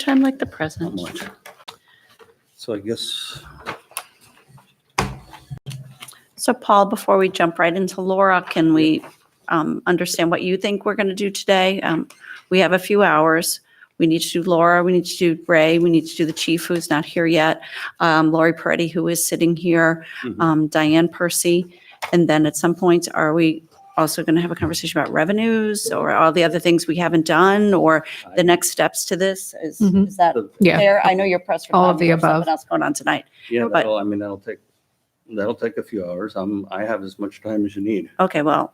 time like the Not present. much. So I guess, So Paul, before we jump right into Laura, can we understand what you think we're going to do today? We have a few hours. We need to do Laura, we need to do Ray, we need to do the chief who's not here yet, Lori Peretti, who is sitting here, Diane Percy. And then at some point, are we also going to have a conversation about revenues or all the other things we haven't done or the next steps to this? Is that Yeah. fair? I know you're pressed for All time. of the You have above. something else going on tonight. yeah, But- that'll take a few hours. I have as much time as you need. Okay, well,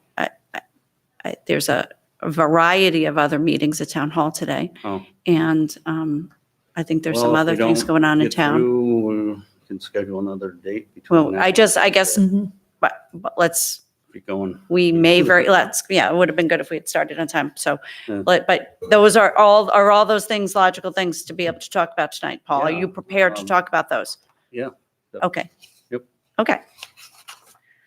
there's a variety of other meetings at Town Hall today. Oh. And I think there's some Well, if other we things don't going on in get town. through, we can schedule another date between. Well, now I guess, Mhm. but let's, Be going. we may it would have been good if we had started on time. So, Yeah. but those are all those things, logical things to be able to talk about tonight, Paul? Are Yeah, you prepared to talk about those? Yeah. Okay. Yep. Okay.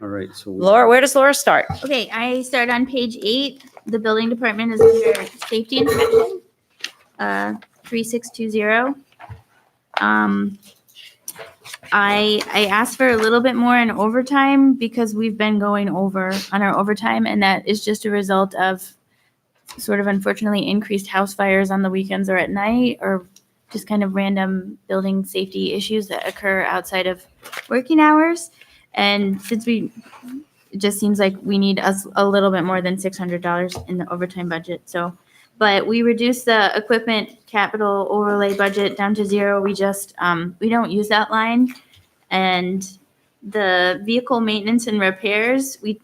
All right, so. Laura, where does Laura start? Okay, I start on page 8. The building department is under safety inspection, 3620. I asked for a little bit more in overtime because we've been going over on our overtime, and that is just a result of sort of unfortunately increased house fires on the weekends or at night, or just kind of random building safety issues that occur outside of working hours. And since it just seems like we need us a little bit more than $600 in the overtime budget. So, but we reduced the equipment capital overlay budget down to 0. We just, we don't use that line. And the vehicle maintenance and repairs, we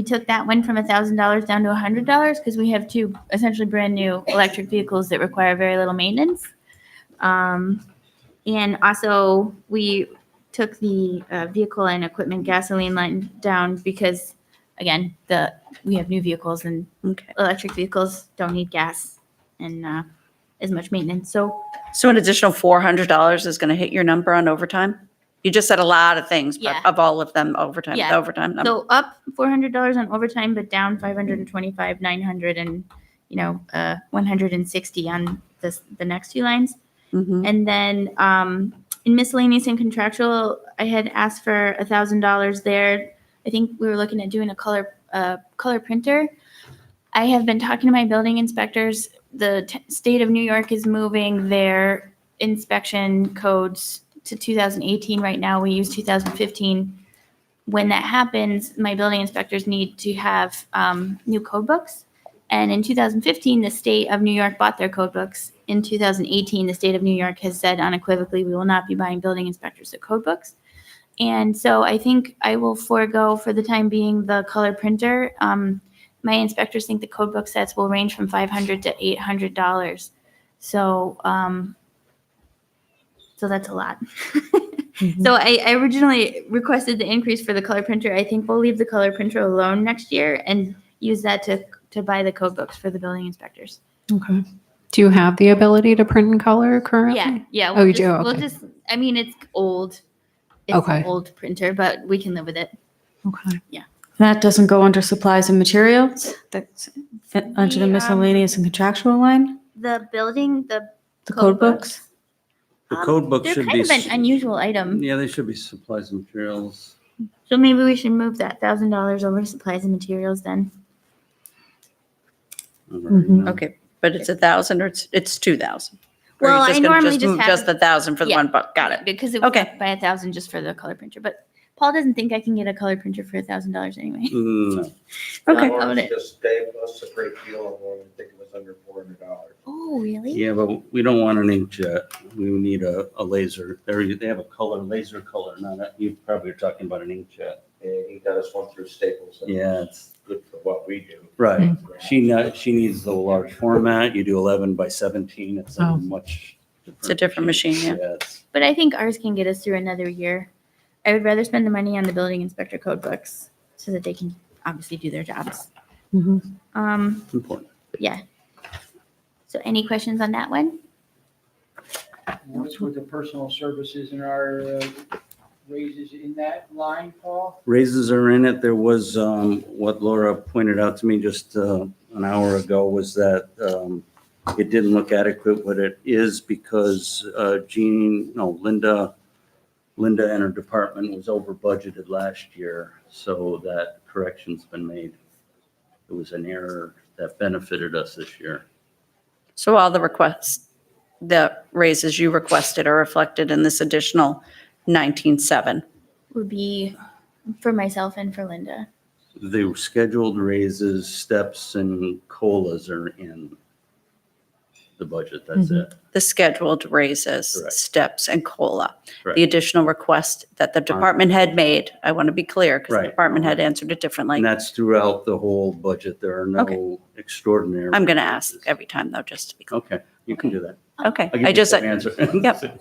took that one from $1,000 down to $100 because we have 2 essentially brand new electric vehicles that require very little maintenance. And also we took the vehicle and equipment gasoline line down because, again, we have new vehicles and Okay. electric vehicles don't need gas and as much maintenance. So So an additional $400 is going to hit your number on overtime? You just said a lot of things, but Yeah. of all of them, overtime, Yeah. the overtime number. so up $400 on overtime, but down 525, 900, and 160 on the next 2 lines. Mhm. And then in miscellaneous and contractual, I had asked for $1,000 there. I think we were looking at doing a color printer. I have been talking to my building inspectors. The state of New York is moving their inspection codes to 2018. Right now, we use 2015. When that happens, my building inspectors need to have new code books. And in 2015, the state of New York bought their code books. In 2018, the state of New York has said unequivocally, we will not be buying building inspectors the code books. And so I think I will forego for the time being the color printer. My inspectors think the code book sets will range from $500 to $800. So, so that's a lot. So I originally requested the increase for the color printer. I think we'll leave the color printer alone next year and use that to buy the code books for the building inspectors. Okay. Do you have the ability to print in color currently? Yeah. Oh, you do? We'll Okay. just, I mean, it's old. It's Okay. an old printer, but we can live with it. Okay. That doesn't go under supplies and materials? That's fit under the The, miscellaneous and contractual line? The building, the The code code books? The code book they're should kind be. of an unusual item. Yeah, they should be supplies and materials. So maybe we should move that $1,000 over to supplies and materials then. Mhm. Okay, but it's 1,000 or it's 2,000? Or Well, you're I just gonna normally just move have- just the 1,000 for the Yeah. one book? Got it. Because it was Okay. up by 1,000 just for the color printer. But Paul doesn't think I can get a color printer for $1,000 anyway. No. Okay. So I'm Lawrence gonna- just gave us a great deal on one, I think it was under $400. Oh, really? Yeah, but we don't want an inkjet. We need a laser. They have a color, laser color, you probably are talking about an inkjet. And he got us one through Staples. and Yeah, it's, Good for what we do. right. She needs the large format. You do 11 by 17. It's a Oh. much. It's a different machine, yeah. it's- But I think ours can get us through another year. I would rather spend the money on the building inspector code books so that they can obviously do their jobs. Mhm. It's important. Yeah. So any questions on that one? What's with the personal services and our raises in that line, Paul? Raises are in it. There was, what Laura pointed out to me just an hour ago was that it didn't look adequate. What it is because Linda and her department was over budgeted last year, so that correction's been made. It was an error that benefited us this year. So all the requests, the raises you requested are reflected in this additional 19.7. Would be for myself and for Linda. The scheduled raises, steps, and COLAs are in the budget. That's it. The scheduled raises, Correct. steps, and COLA. Correct. The additional request that the department head made, I want to be clear, because the Right. department head answered it differently. And that's throughout the whole budget. There are no Okay. extraordinary. I'm going to ask raises. every time, though, just to be clear. Okay, you can do that. Okay, I'll give I you just, the answer. Yep.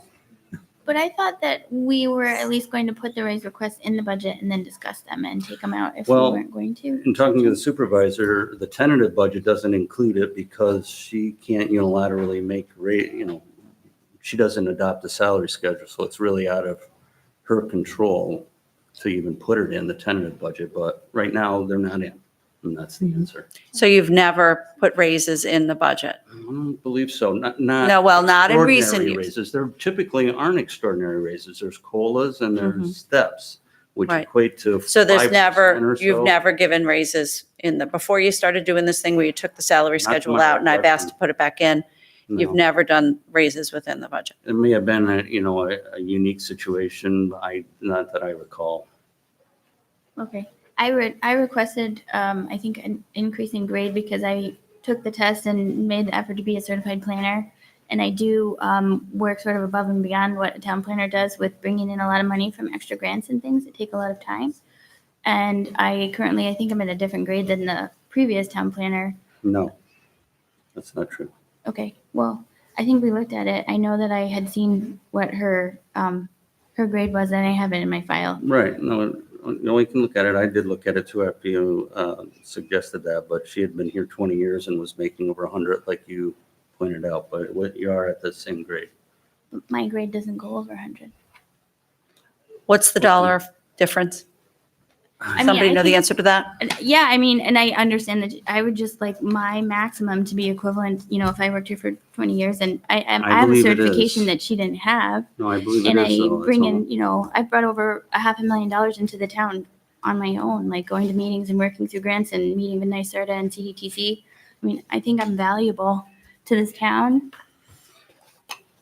But I thought that we were at least going to put the raise requests in the budget and then discuss them and take them out if we Well, weren't going to. In talking to the supervisor, the tentative budget doesn't include it because she can't unilaterally make she doesn't adopt the salary schedule, so it's really out of her control to even put it in the tentative budget, but right now they're not in, and that's the answer. so you've never put raises in the budget? I don't believe so, not. No, well, not in recent extraordinary years. raises. There typically aren't extraordinary raises. There's COLAs and there's steps, which Right. equate to So there's 5% or you've so. never given raises before you started doing this thing where you took the salary Not to schedule my out and I've asked recollection. to put it back in, you've No. never done raises within the budget? It may have been a unique situation, not that I recall. Okay. I requested, I think, an increase in grade because I took the test and made the effort to be a certified planner. And I do work sort of above and beyond what a town planner does with bringing in a lot of money from extra grants and things that take a lot of time. And I think I'm at a different grade than the previous town planner. No, that's not true. Okay, well, I think we looked at it. I know that I had seen what her grade was, and I have it in my file. Right, no, we can look at it. I did look at it too after you suggested that, but she had been here 20 years and was making over 100 like you pointed out, but you are at the same grade. My grade doesn't go over 100. What's the dollar difference? mean, Somebody I know the think- answer to that? Yeah, I mean, and I understand that I would just like my maximum to be equivalent, if I worked here for 20 years and I have a believe it certification is. that she didn't have. No, I believe it And is. I though, that's bring all. in, I brought over $500,000 into the town on my own, like going to meetings and working through grants and meeting with NYSERDA and CDTC. I mean, I think I'm valuable to this town.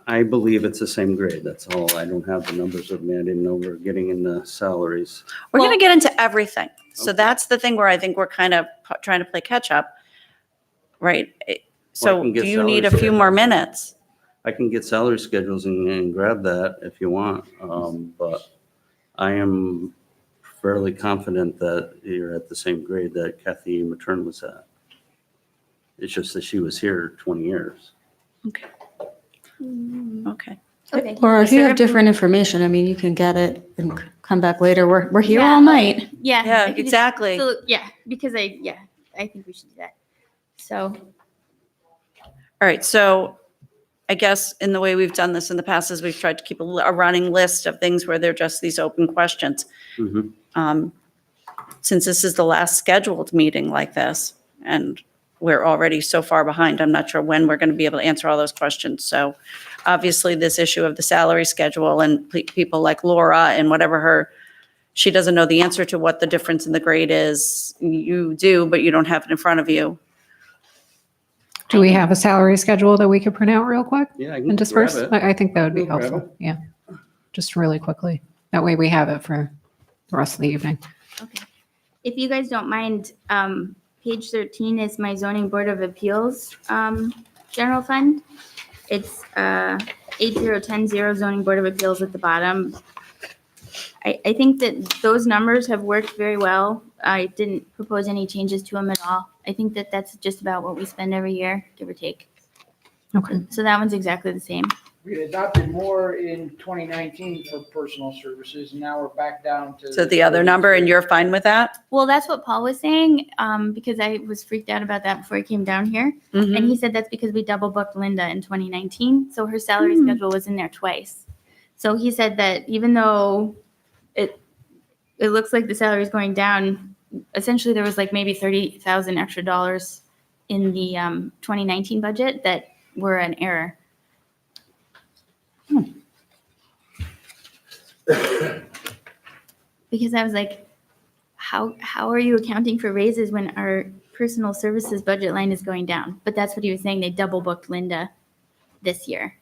I believe it's the same grade, that's all. I don't have the numbers with me. I didn't know we were getting into salaries. We're going Well- to get into everything. So Okay. that's the thing where I think we're kind of trying to play catch up, right? So can get do you need a salary few more schedules. minutes? I can get salary schedules and grab that if you want, but I am fairly confident that you're at the same grade that Kathy Matern was at. It's just that she was here 20 years. Okay. Okay. Or if Is you there have a- different information, I mean, you can get it and come back later. We're here Yeah. all night. Yeah. Yeah, I could just- exactly. So, yeah, because I think we should do that. So, All right, so I guess in the way we've done this in the past is we've tried to keep a running list of things where they're just these open questions. Mhm. Since this is the last scheduled meeting like this, and we're already so far behind, I'm not sure when we're going to be able to answer all those questions. So obviously, this issue of the salary schedule and people like Laura and whatever she doesn't know the answer to what the difference in the grade is. You do, but you don't have it in front of you. Do we have a salary schedule that we could print out real quick Yeah, I and can disperse? grab it. I think that would be We'll grab helpful. Yeah. Just really quickly. That way we have it for the rest of the evening. okay. If you guys don't mind, page 13 is my zoning board of appeals general fund. It's 80100 zoning board of appeals at the bottom. I think that those numbers have worked very well. I didn't propose any changes to them at all. I think that that's just about what we spend every year, give or take. Okay. So that one's exactly the same. We adopted more in 2019 for personal services, and now we're back down to. So the other number, and you're fine with that? Well, that's what Paul was saying, because I was freaked out about that before I came down here. Mhm. And he said that's because we double booked Linda in 2019, so her salary schedule was in there twice. So he said that even though it looks like the salary is going down, essentially there was like maybe $30,000 extra dollars in the 2019 budget that were an error. Because I was like, how are you accounting for raises when our personal services budget line is going down? But that's what he was saying. They double booked Linda this year.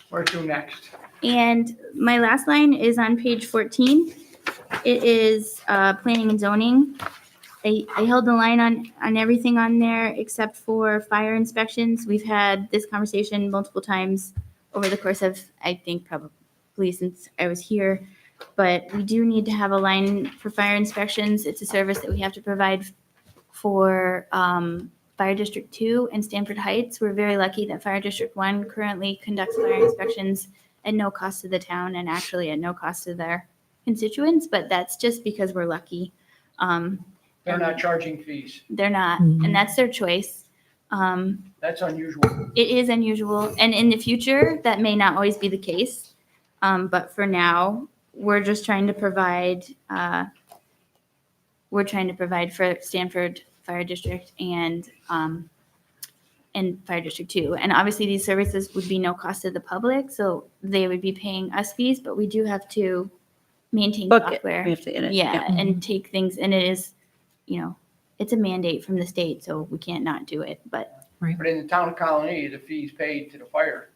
Where to next? And my last line is on page 14. It is planning and zoning. I held the line on everything on there except for fire inspections. We've had this conversation multiple times over the course of, I think, probably since I was here. But we do need to have a line for fire inspections. It's a service that we have to provide for Fire District 2 and Stanford Heights. We're very lucky that Fire District 1 currently conducts fire inspections at no cost to the town and actually at no cost to their constituents, but that's just because we're lucky. They're not charging fees. They're not, and that's their choice. That's unusual. It is unusual, and in the future, that may not always be the case. But for now, we're just trying to provide, for Stanford Fire District and Fire District 2. And obviously, these services would be no cost to the public, so they would be paying us fees, but we do have to maintain Book it. software. We have to get it. Yeah, and take things, and it is, it's a mandate from the state, so we can't not do it, but But in the town of Colony, the fee's paid to the fire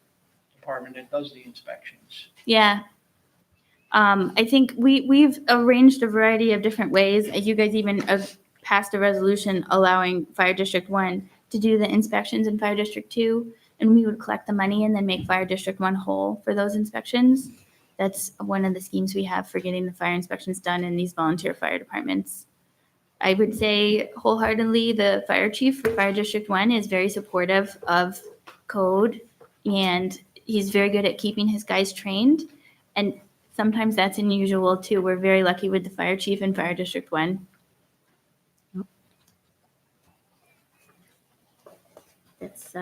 department that does the inspections. yeah. I think we've arranged a variety of different ways. You guys even passed a resolution allowing Fire District 1 to do the inspections in Fire District 2, and we would collect the money and then make Fire District 1 whole for those inspections. That's one of the schemes we have for getting the fire inspections done in these volunteer fire departments. I would say wholeheartedly, the fire chief for Fire District 1 is very supportive of code, and he's very good at keeping his guys trained. And sometimes that's unusual too. We're very lucky with the fire chief in Fire District 1. That's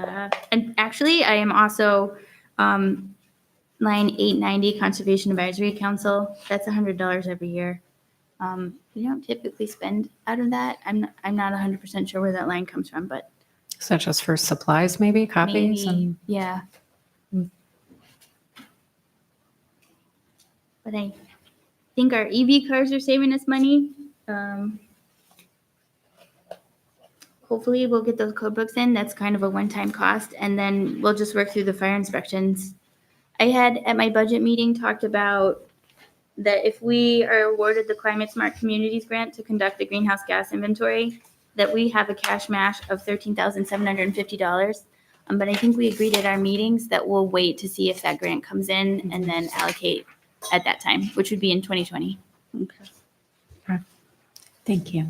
and actually, I am also line 890 Conservation Advisory Council. That's $100 every year. We don't typically spend out of that. I'm not 100% sure where that line comes from, but Is that just for supplies, maybe, copies? maybe, And yeah. But I think our EV cars are saving us money. Hopefully we'll get those code books in. That's kind of a one-time cost, and then we'll just work through the fire inspections. I had at my budget meeting talked about that if we are awarded the Climate Smart Communities grant to conduct the greenhouse gas inventory, that we have a cash match of $13,750. But I think we agreed at our meetings that we'll wait to see if that grant comes in and then allocate at that time, which would be in 2020. thank you.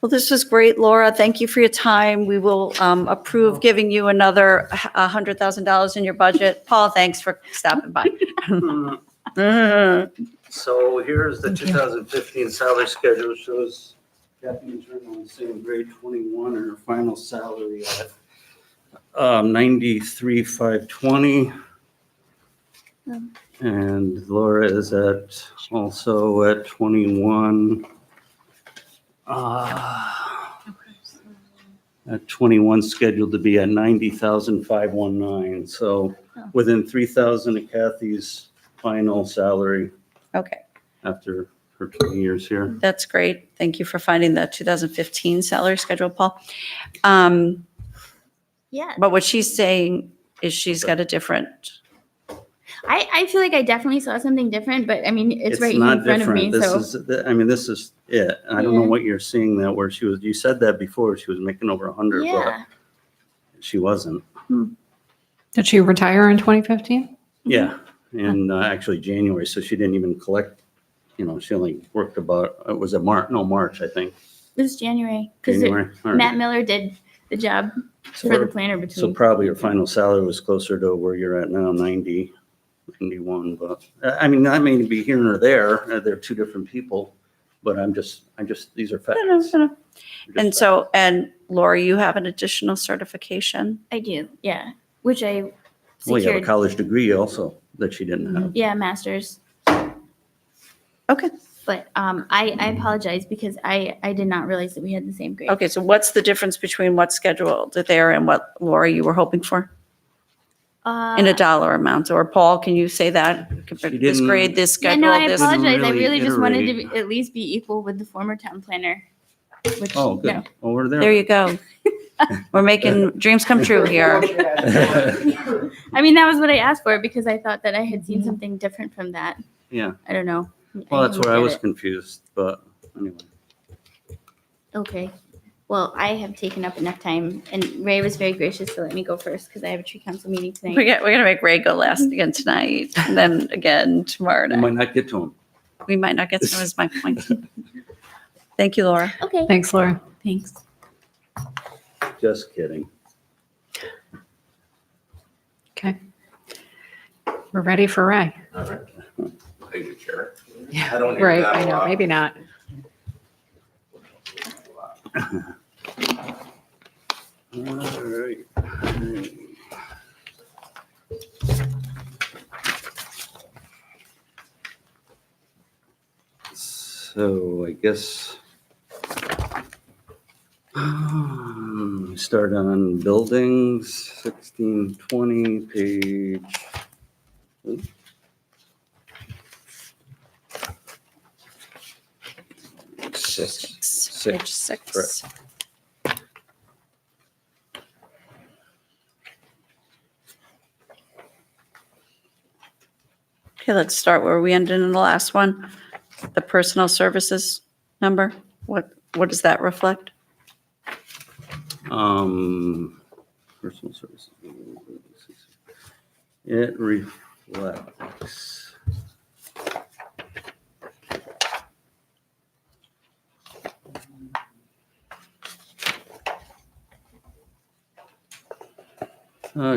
Well, this was great, Laura. Thank you for your time. We will approve giving you another $100,000 in your budget. Paul, thanks for stopping by. So here's the Thank you. 2015 salary schedule. Shows Kathy and Turner on the same grade 21 and her final salary at 93,520. And Laura is also at 21. At 21, scheduled to be at 90,519. So within 3,000 of Kathy's final salary Okay, after her 20 years here. that's great. Thank you for finding the 2015 salary schedule, Paul. Yeah, But what she's saying is she's got a different, I feel like I definitely saw something different, but I mean, it's right here not in front of me, different. so. This is it. I don't know Yeah. what you're seeing that where you said that before, she was making over 100, Yeah, but she wasn't. Did she retire in 2015? Yeah, in actually January, so she didn't even collect, she only worked was it March, I think. it was January. 'Cause January. All right. Matt Miller did the job So for the her- planner So between. probably your final salary was closer to where you're at now, 90, 91, but, I mean, that may be here or there, they're two different people, but these are facts. no. They're just And facts. so, and Laura, you have an additional certification? I do, yeah, which I Well, you have a secured. college degree also that she didn't have. Yeah, master's. Okay, But I apologize because I did not realize that we had the same grade. Okay, so what's the difference between what's scheduled there and what, Laura, you were hoping for in a dollar amount? Or Paul, can you say that? Compared to this didn't- grade, this Yeah, schedule, no, I this? apologize. I really really just wanted iterate. to at least be equal with the former town planner. Which, Oh, no. good. Well, we're There there. you go. We're making dreams come true here. I mean, that was what I asked for because I thought that I had seen something different from that. Yeah, I don't know. well, that's don't where I get was it. confused, but anyway. Okay. Well, I have taken up enough time, and Ray was very gracious to let me go first because I have a tree council meeting tonight. We're gonna make Ray go last again tonight, and then again tomorrow You night. might not get to them. We might not get to know is my point. Thank you, Laura. Okay. Thanks, Laura. Thanks. Just kidding. Okay. We're ready for Ray. All right. Thank you, Chair. Yeah, I don't hear right, that I a know, lot. maybe not. All right. So I guess start on buildings, 1620, page. oops. Six. Page six. Correct. Okay, let's start where we ended in the last one. The personal services number, what does that reflect? Personal services. It reflects.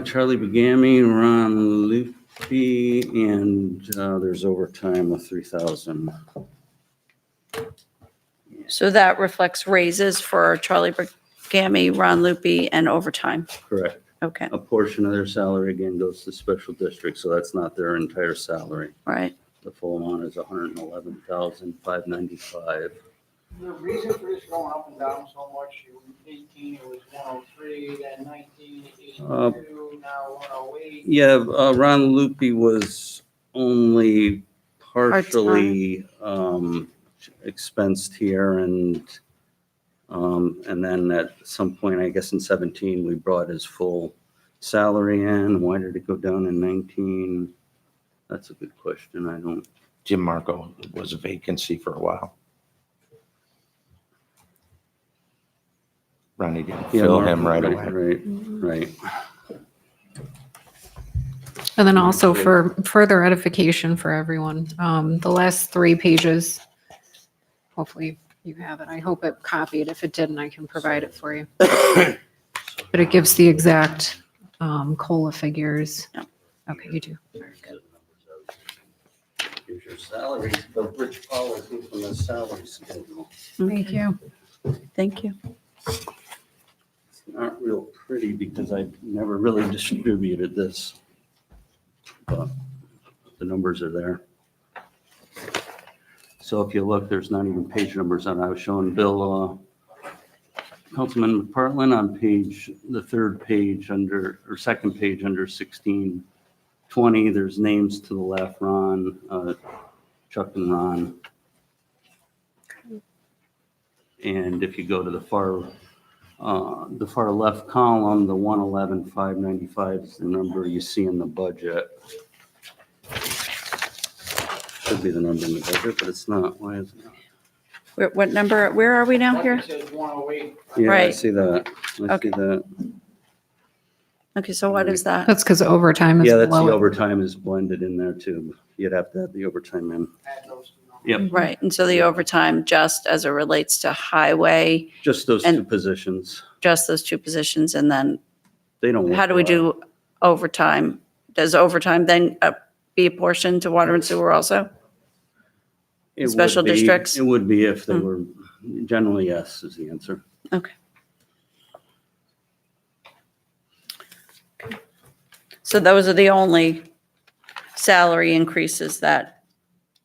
Charlie Begami, Ron Lupi, and there's overtime of 3,000. So that reflects raises for Charlie Bergami, Ron Lupi, and overtime. Correct. Okay, A portion of their salary again goes to special district, so that's not their entire salary. right. The full amount is 111,595. The reason for this going up and down so much, in 18 it was 103, then 19, 82, now 108. Yeah, Ron Lupi was only partially expensed here, and then at some point, I guess in 17, we brought his full salary in. Why did it go down in 19? That's a good question. I don't. Jim Marco was a vacancy for a while. Ronnie didn't fill him right away. Right. And then also for further edification for everyone, the last 3 pages, hopefully you have it. I hope it copied. If it didn't, I can provide it for you. But it gives the exact COLA figures. Yep. Okay, you do. Here's your salary, the rich policy from the salary schedule. Thank you. Thank you. It's not real pretty because I never really distributed this. But the numbers are there. So if you look, there's not even page numbers on it. I was showing Bill, Councilman McPartlin on the 3rd page under, or 2nd page under 1620. There's names to the left, Ron, Chuck and Ron. And if you go to the far left column, the 111,595 is the number you see in the budget. Should be the number in the budget, but it's not. Why is it not? What number, where are we now here? It says 108. Yeah, I Right. see that. I Okay. see that. Okay, so what is that? That's because overtime is Yeah, that's the below it. overtime is blended in there too. You'd have to have the overtime in. Add those two numbers. Yep, Right, and so the overtime just as it relates to highway, just those And- 2 positions. just those 2 positions, and then They don't. how work do we a lot. do overtime? Does overtime then be apportioned to water and sewer also? It would special be- districts? It would be if they Hmm. were, generally, yes, is the answer. Okay. So those are the only salary increases that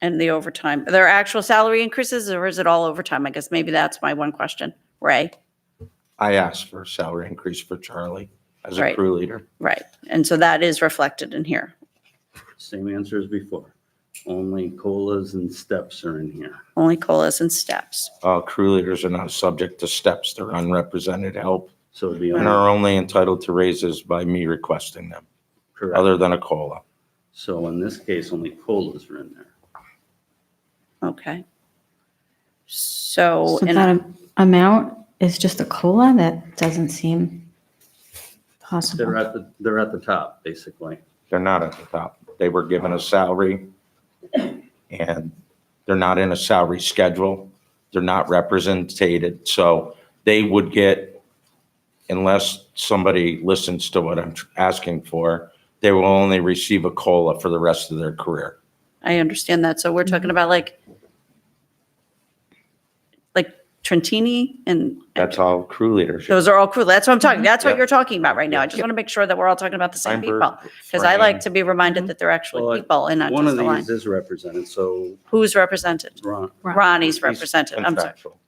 and the overtime. Are there actual salary increases or is it all overtime? I guess maybe that's my one question. Ray? I asked for a salary increase for Charlie as a Right. crew leader. Right. And so that is reflected in here. Same answer as before. Only COLAs and steps are in here. Only COLAs and steps. Crew leaders are not subject to steps. They're unrepresented help So it'd be and are only entitled to raises by me requesting them, correct. other than a COLA. So in this case, only COLAs are in there. Okay. So, So and that amount is just a COLA? That doesn't seem possible. They're at the top, basically. They're not at the top. They were given a salary and they're not in a salary schedule. They're not represented. So they would get, unless somebody listens to what I'm asking for, they will only receive a COLA for the rest of their career. I understand that. So we're talking about like Trentini and That's all crew leaders. those are all crew. That's what I'm talking. That's what Yep. you're talking about right now. I just Yep. want to make sure that we're all talking about the same Feinberg, people. Because I like Fran, to be reminded that they're actually Well, people and not One just of the line. these is represented, so Who's represented? Ron. Ronnie's he's represented. I'm sorry. contractual.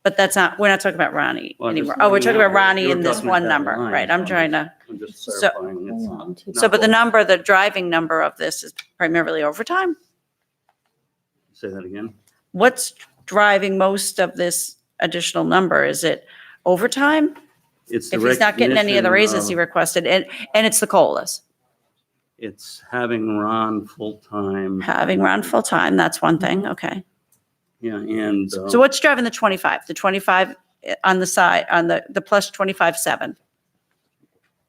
But that's not, we're not talking about Ronnie Well, I'm just anymore. Oh, we're pointing talking out about Ronnie you were in this talking one about number, line, right? so I'm trying to, I'm just So- clarifying. It's so, not but the COLA. number, the driving number of this is primarily overtime? Say that again? What's driving most of this additional number? Is it overtime? It's the If he's not getting any of the recognition raises he of- requested, and it's the COLAs. It's having Ron full-time. Having Ron full-time, that's one thing, okay. Yeah, and. So what's driving the 25? The 25 on the side, on the plus 25.7?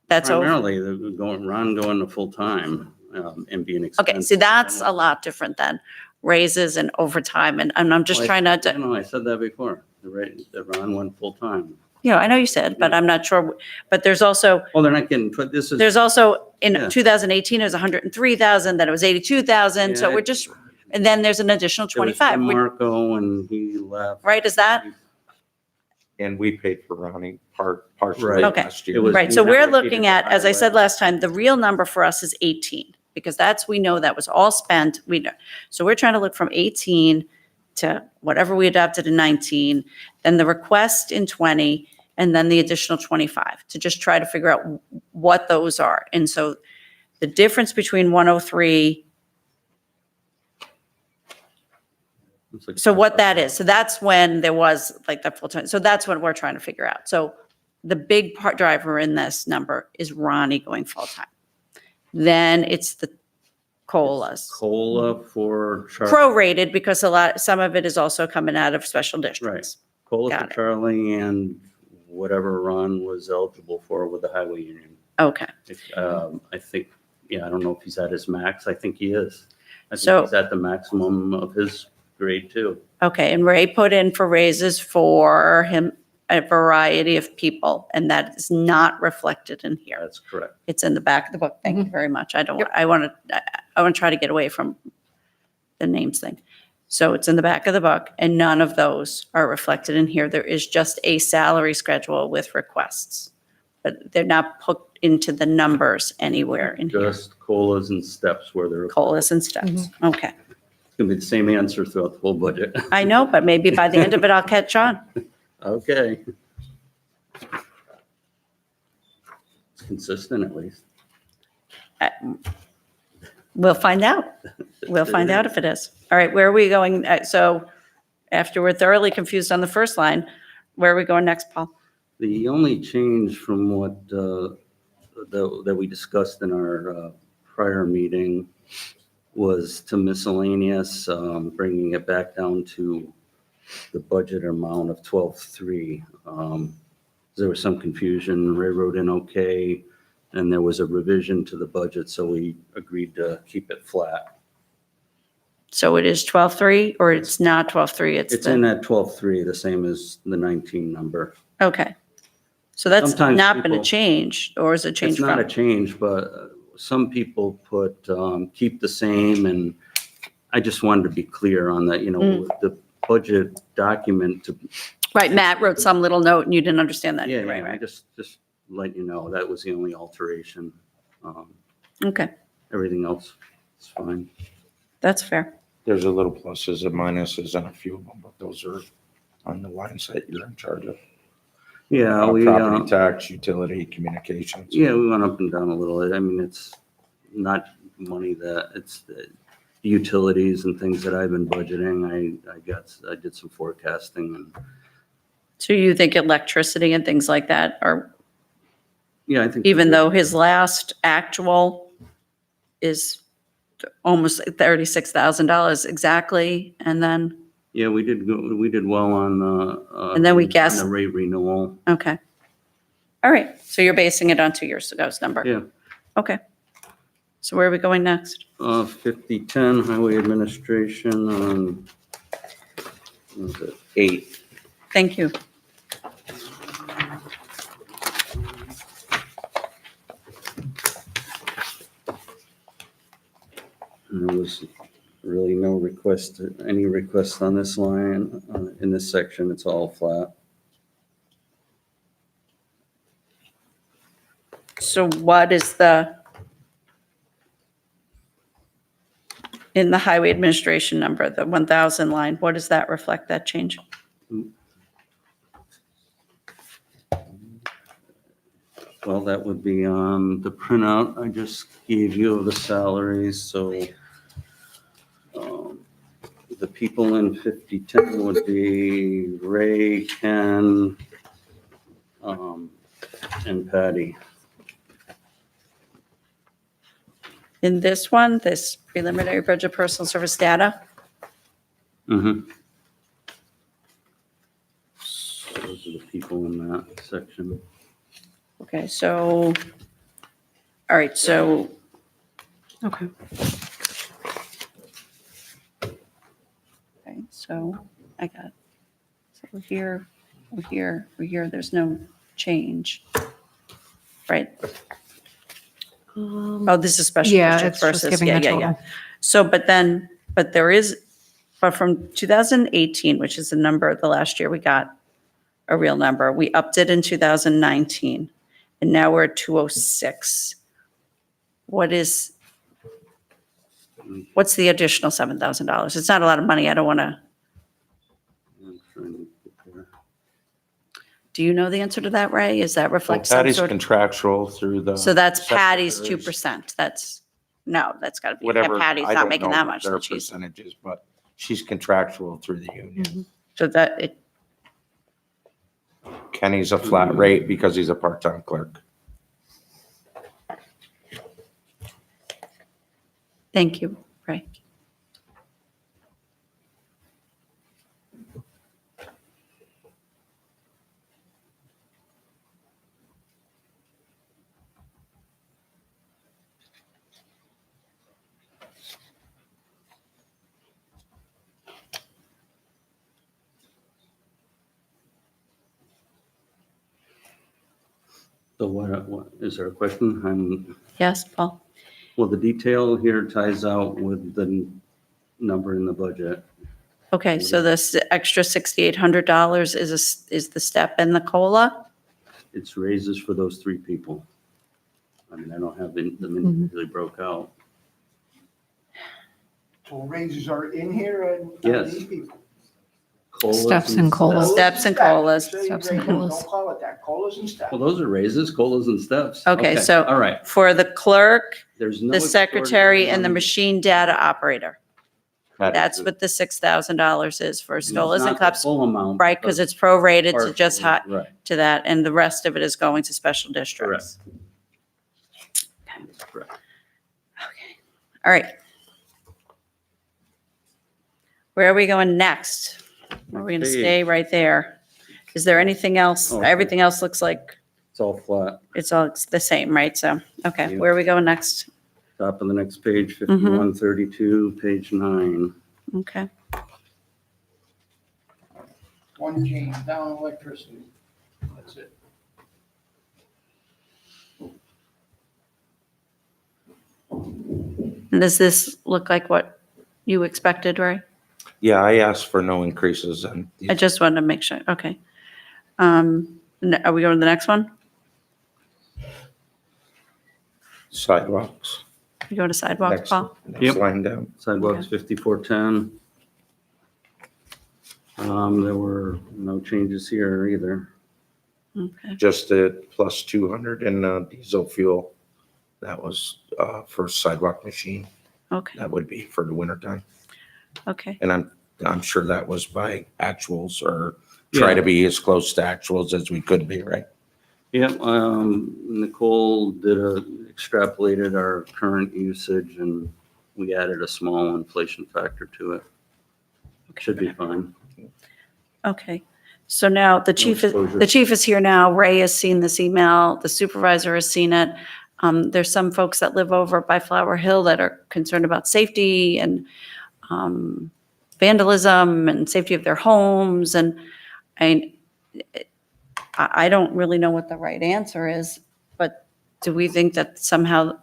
That's over. Primarily, Ron going to full-time and being expensive. Okay, see, that's a lot different than raises and overtime, and I'm just trying not to, I said that before, that Ron went full-time. I know you said, but I'm not sure. But there's also, Well, they're not getting, but this is. there's also, in Yeah. 2018, it was 103,000, then it was 82,000, so Yeah. we're just, and then there's an additional There was 25, Jim Marco and he left. right, is that? And we paid for Ronnie partially Right. Okay. last It year. was- Right, so we we're allocated looking the at, as I said highway. last time, the real number for us is 18, because that's, we know that was all spent, we know. So we're trying to look from 18 to whatever we adopted in 19, then the request in 20, and then the additional 25, to just try to figure out what those are. And so the difference between 103, It's like- so what that is, so that's when there was like the full time, so that's what we're trying to figure out. So the big part driver in this number is Ronnie going full-time. Then it's the COLAs. COLA for Charlie. Prorated because some of it is also coming out of special districts. COLA Got for it. Charlie and whatever Ron was eligible for with the highway union. Okay, I think, I don't know if he's at his max. I think he is. I So- think he's at the maximum of his grade too. okay, and Ray put in for raises for him, a variety of people, and that is not reflected in here. That's correct. It's in the back of the book. Thank you very much. I want to try to get away from the names thing. So it's in the back of the book, and none of those are reflected in here. There is just a salary schedule with requests, but they're not put into the numbers anywhere in here. Just COLAs and steps where they're, it's COLAs and steps. Okay. gonna be the same answer throughout the whole budget. I know, but maybe by the end of it, I'll catch on. Okay. It's consistent at least. We'll find out. We'll find out if it is. All right, where are we going? So after we're thoroughly confused on the first line, where are we going next, Paul? The only change from what, that we discussed in our prior meeting was to miscellaneous, bringing it back down to the budget amount of 12,300. There was some confusion. Ray wrote in okay, and there was a revision to the budget, so we agreed to keep it flat. So it is 12.3 or it's not 12.3? It's in that 12,300, the same as the 19 number. Okay. So that's Sometimes not been a people- change, or is it It's changed not a from? change, but some people put, keep the same, and I just wanted to be clear on that, the budget document to, Right, Matt wrote some little note and you didn't understand that. yeah, Right, I right. just let you know, that was the only alteration. Okay. Everything else is fine. That's fair. There's a little pluses and minuses on a few of them, but those are on the lines that you're in charge of. Yeah, Property tax, utility, communications. yeah, we went up and down a little. I mean, it's not money it's the utilities and things that I've been budgeting. I did some forecasting and, So you think electricity and things like that are, yeah, I think. even though his last actual is almost $36,000 exactly, and then, Yeah, we did well on And then we on guessed- the rate renewal. okay. All right, so you're basing it on 2 years ago's number? Yeah. Okay. So where are we going next? 5010 Highway Administration on, what was it, 8. Thank you. And there was really no any request on this line, in this section. It's all flat. So what is in the highway administration number, the 1,000 line, what does that reflect, that change? Well, that would be on the printout I just gave you of the salaries, so the people in 5010 would be Ray, Ken, and Patty. In this one, this preliminary budget personal service data, Mm-hmm. Those are the people in that section. okay, so, all right, so, Okay. okay, so I got, so we're here, there's no change, right? Oh, this is special Yeah, districts it's just versus, giving yeah, a yeah, yeah. total. So, but from 2018, which is the number, the last year we got a real number, we upped it in 2019, and now we're at 206. What's the additional $7,000? It's not a lot of money, I don't want to, I'm trying to get there. do you know the answer to that, Ray? Is that Well, reflect some Patty's sort of? contractual through the. So that's Patty's secretaries. 2%, that's got to be, Whatever. Patty's I not don't making know that what much, their she's, percentages, but she's contractual through the union. so that, it, Kenny's a flat rate because he's a part-time clerk. thank you, Ray. So what, is there a question? Yes, Paul? Well, the detail here ties out with the number in the budget. Okay, so this extra $6,800 is the step in the COLA? It's raises for those 3 people. I mean, I don't have them individually broke out. So raises are in here and Yes. these people. Colas Steps and colas. Steps and colas. Say Steps and raises, colas. Don't call it that, colas and steps. Well, those are raises, colas and steps. Okay, so- All right, For the clerk, there's no. the secretary, and the extraordinary machine data operator. Patty's That's the- what the $6,000 is for It's Stolas not and the Cups, Full amount. right? Because it's prorated to just partially, Right, to that, and the rest of it is going to special districts. correct. Okay, all right. Where are we going next? Are we going to Next stay page. right there? Is there anything else? Okay. Everything else looks like It's all flat. it's all the same, right? So, okay, Yeah. where are we going next? Top of the next page, Mm-hmm. 5132, page 9. Okay, One change, down electricity. That's it. and does this look like what you expected, Ray? Yeah, I asked for no increases and I just wanted to make sure, okay. Are we going to the next one? sidewalks. We go to sidewalks, Next- Paul? Next Yep. line down. Sidewalks 5410. There were no changes here either. Okay, Just the plus 200 in diesel fuel. That was for sidewalk machine. okay, That would be for the winter time. okay. And I'm sure that was by actuals or try Yeah. to be as close to actuals as we could be, right? Yep, Nicole extrapolated our current usage and we added a small inflation factor to it. Should be fine. Okay, so now the chief, exposure. the chief is here now. Ray has seen this email. The supervisor has seen it. There's some folks that live over by Flower Hill that are concerned about safety and vandalism and safety of their homes. And I don't really know what the right answer is, but do we think that somehow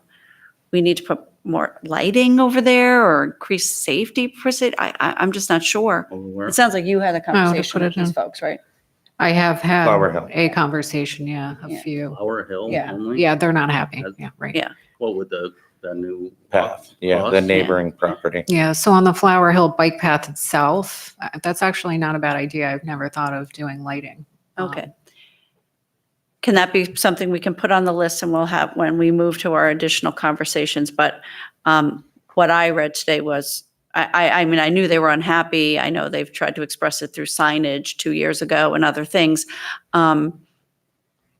we need to put more lighting over there or increase safety per se? I'm just not sure. Over where? It sounds like you had a conversation put with it these in. folks, right? I have had Flower Hill. a conversation, yeah, a Yeah. few. Flower Hill Yeah, only? yeah, they're not happy. That's- Yeah, right. Yeah. What with the new Path, yeah, the Bus? neighboring property. Yeah, so on the Flower Hill bike path itself, that's actually not a bad idea. I've never thought of doing lighting. Okay. Can that be something we can put on the list and we'll have when we move to our additional conversations? But what I read today was, I mean, I knew they were unhappy. I know they've tried to express it through signage 2 years ago and other things.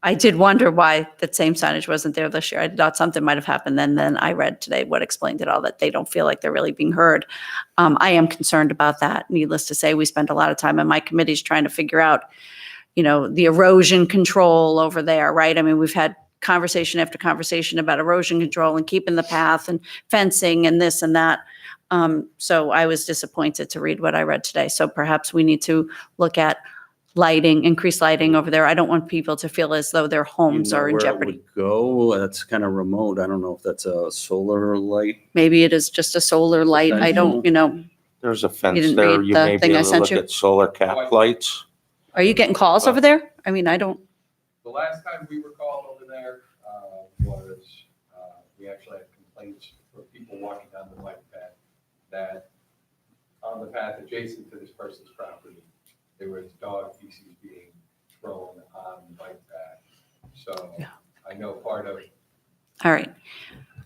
I did wonder why that same signage wasn't there this year. I thought something might have happened. Then I read today what explained it all, that they don't feel like they're really being heard. I am concerned about that. Needless to say, we spend a lot of time on my committees trying to figure out, the erosion control over there, right? I mean, we've had conversation after conversation about erosion control and keeping the path and fencing and this and that. So I was disappointed to read what I read today. So perhaps we need to look at lighting, increased lighting over there. I don't want people to feel as though their homes are in where it jeopardy. would go? That's kind of remote. I don't know if that's a solar light. Maybe it is just a solar light. I don't, There's a fence didn't there. read You the may thing be I able to sent look you? at solar cap lights. are you getting calls over there? I mean, I don't, The last time we were called over there was, we actually had complaints from people walking down the bike path that on the path adjacent to this person's property, there was dog feces being thrown on the bike path. So I know part of all right.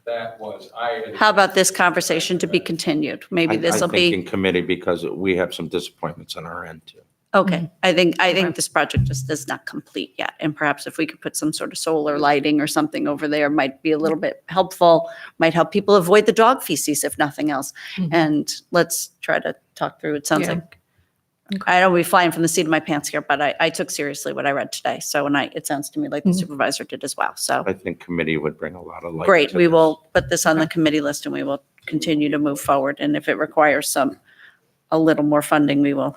that was, How about this conversation to be continued? Maybe this will I think be, in committee because we have some disappointments on our end too. okay. I think Okay. this project just is not complete yet. And perhaps if we could put some sort of solar lighting or something over there might be a little bit helpful, might help people avoid the dog feces if nothing else. Mhm. And let's try to talk through. It sounds Yeah. like, I don't be flying from the seat of my pants here, but I took seriously what I read today. So, it sounds to me like the Mhm. supervisor did as well. So I think committee would bring a lot of light. great. to We this. will put this on the committee list and we will continue to move forward. And if it requires a little more funding, we will.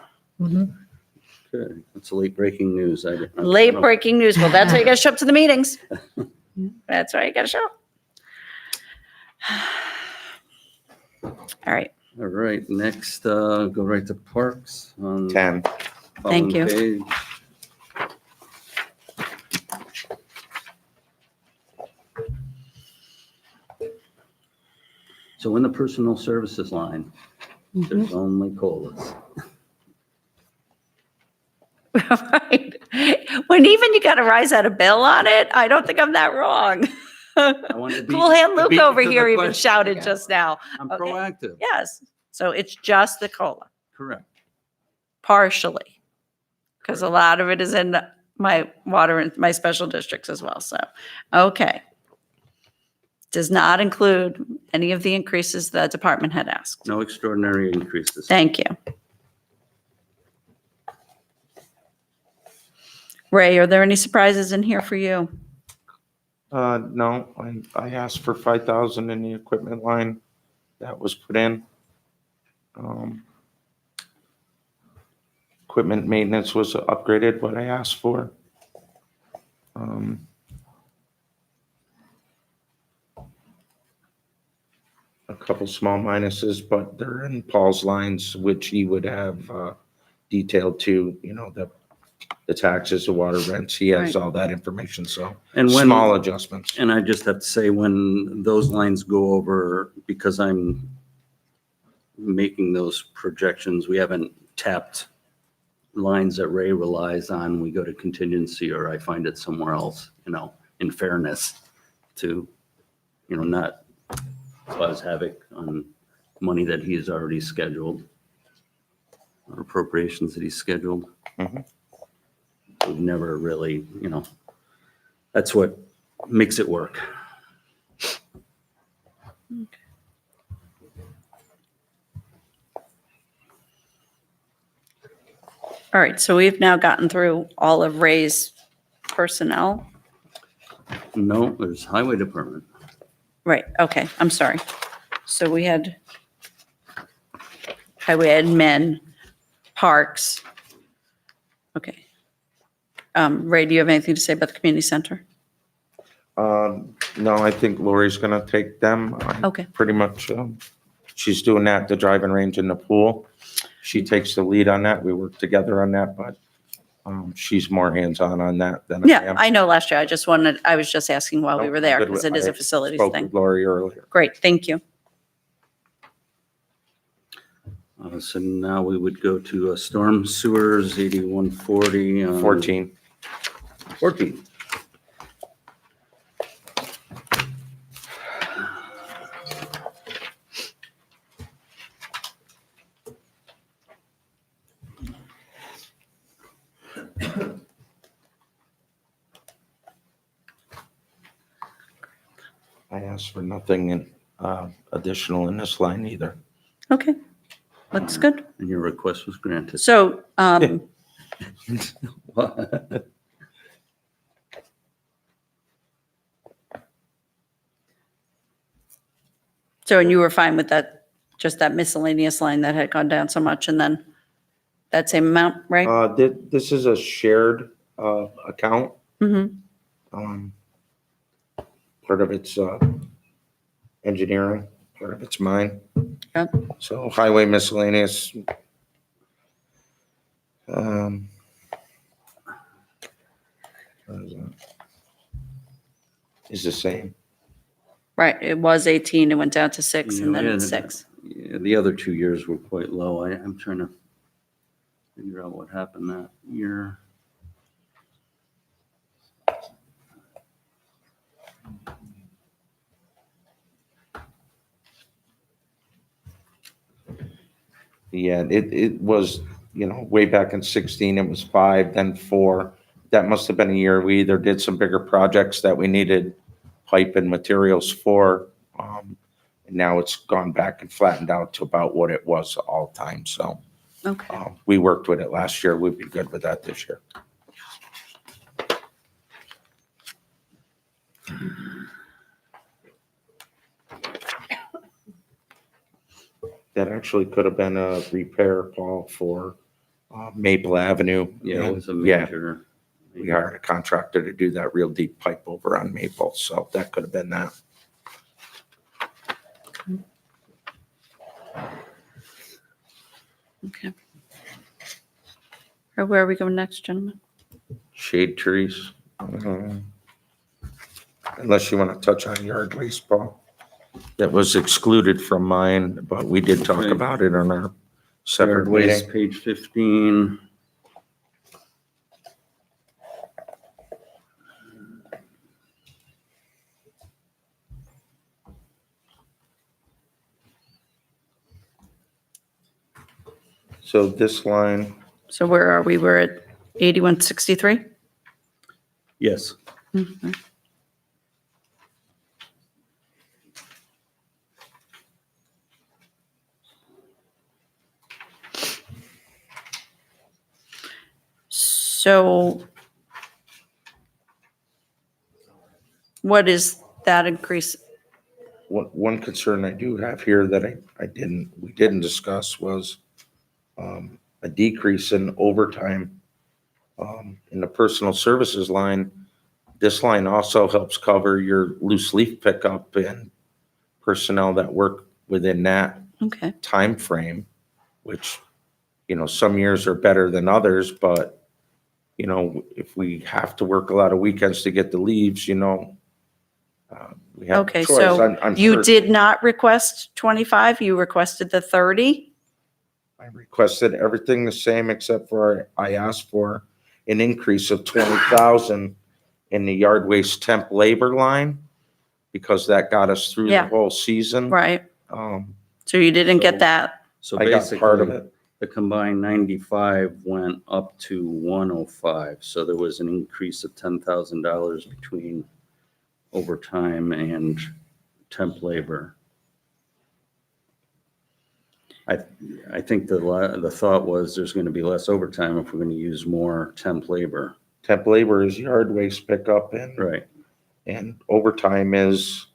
Good. That's late breaking news. Late breaking news. Well, that's why you got to show up to the meetings. That's why you got to show up. All right. All right, next, go right to parks on. 10. Thank you. following page. So in the personal services line, there's only COLAs. Right. When even you got to rise out a bill on it, I don't think I'm that wrong. I wanted to be- Cool hand to Luke beat over to the here even question. shouted just now. I'm Okay. proactive. Yes. So it's just the COLA, Correct. partially. Because a lot of it is in my water and my special districts as well. So, okay. Does not include any of the increases the department had asked. No extraordinary increases. Thank you. Ray, are there any surprises in here for you? No, I asked for 5,000 in the equipment line. That was put in. Equipment maintenance was upgraded, what I asked for. A couple small minuses, but they're in Paul's lines, which he would have detailed to, the the taxes, the water rents. He has Right. all that information, so And when, small adjustments. and I just have to say, when those lines go over, because I'm making those projections, we haven't tapped lines that Ray relies on. We go to contingency, or I find it somewhere else, in fairness to, not cause havoc on money that he has already scheduled, or appropriations that he's scheduled. Mhm. We've never really, that's what makes it work. All right, so we've now gotten through all of Ray's personnel. No, there's highway department. Right, okay, I'm sorry. So we had highway admin, parks. Okay. Ray, do you have anything to say about the community center? No, I think Lori's gonna take them. Okay. Pretty much, she's doing that, the driving range and the pool. She takes the lead on that. We work together on that, but she's more hands-on that than I Yeah, am. I know last year. I was just asking while we Nope, were there good because with- it is a I facilities Spoke thing. with Lori earlier. Great, thank you. So now we would go to storm sewers, 8140. 14. 14. I asked for nothing additional in this line either. Okay, looks good. And your request was granted. So, and you were fine with that, just that miscellaneous line that had gone down so much and then that same amount, right? This is a shared account. Mm-hmm. Part of it's engineering, part of it's mine. Yep. So highway miscellaneous. What is that? Is the same. Right, it was 18, it went down to 6 and then Yeah, it's 6. Yeah, the other 2 years were quite low. I'm trying to figure out what happened that year. Yeah, it was, way back in 16, it was 5, then 4. That must have been a year we either did some bigger projects that we needed pipe and materials for. And now it's gone back and flattened out to about what it was all the time. So Okay, we worked with it last year. We'd be good with that this year. That actually could have been a repair call for Maple Avenue. Yeah, it was a Yeah, major. we hired a contractor to do that real deep pipe over on Maple, so that could have been that. okay. Or where are we going next, gentlemen? Shade trees. Unless you want to touch on yard waste, Paul. That was excluded from mine, but we did talk Right. about it on our separate Yard waste, meeting. page 15. So this line, So where are we? We're at 8163? Yes. Mhm. So what is that increase? one concern I do have here that we didn't discuss was a decrease in overtime in the personal services line. This line also helps cover your loose leaf pickup and personnel that work within that Okay, time frame, which, some years are better than others, but if we have to work a lot of weekends to get the leaves, we have a Okay, choice. so I'm you sure did not request 25, you requested the 30? I requested everything the same except for I asked for an increase of 20,000 in the yard waste temp labor line because that got us through the Yeah. whole season. Right, Um, so you didn't get So- that. So I got part of basically, it. the combined 95 went up to 105. So there was an increase of $10,000 between overtime and temp labor. I think the thought was there's going to be less overtime if we're going to use more temp labor. Temp labor is yard waste pickup Right. and overtime is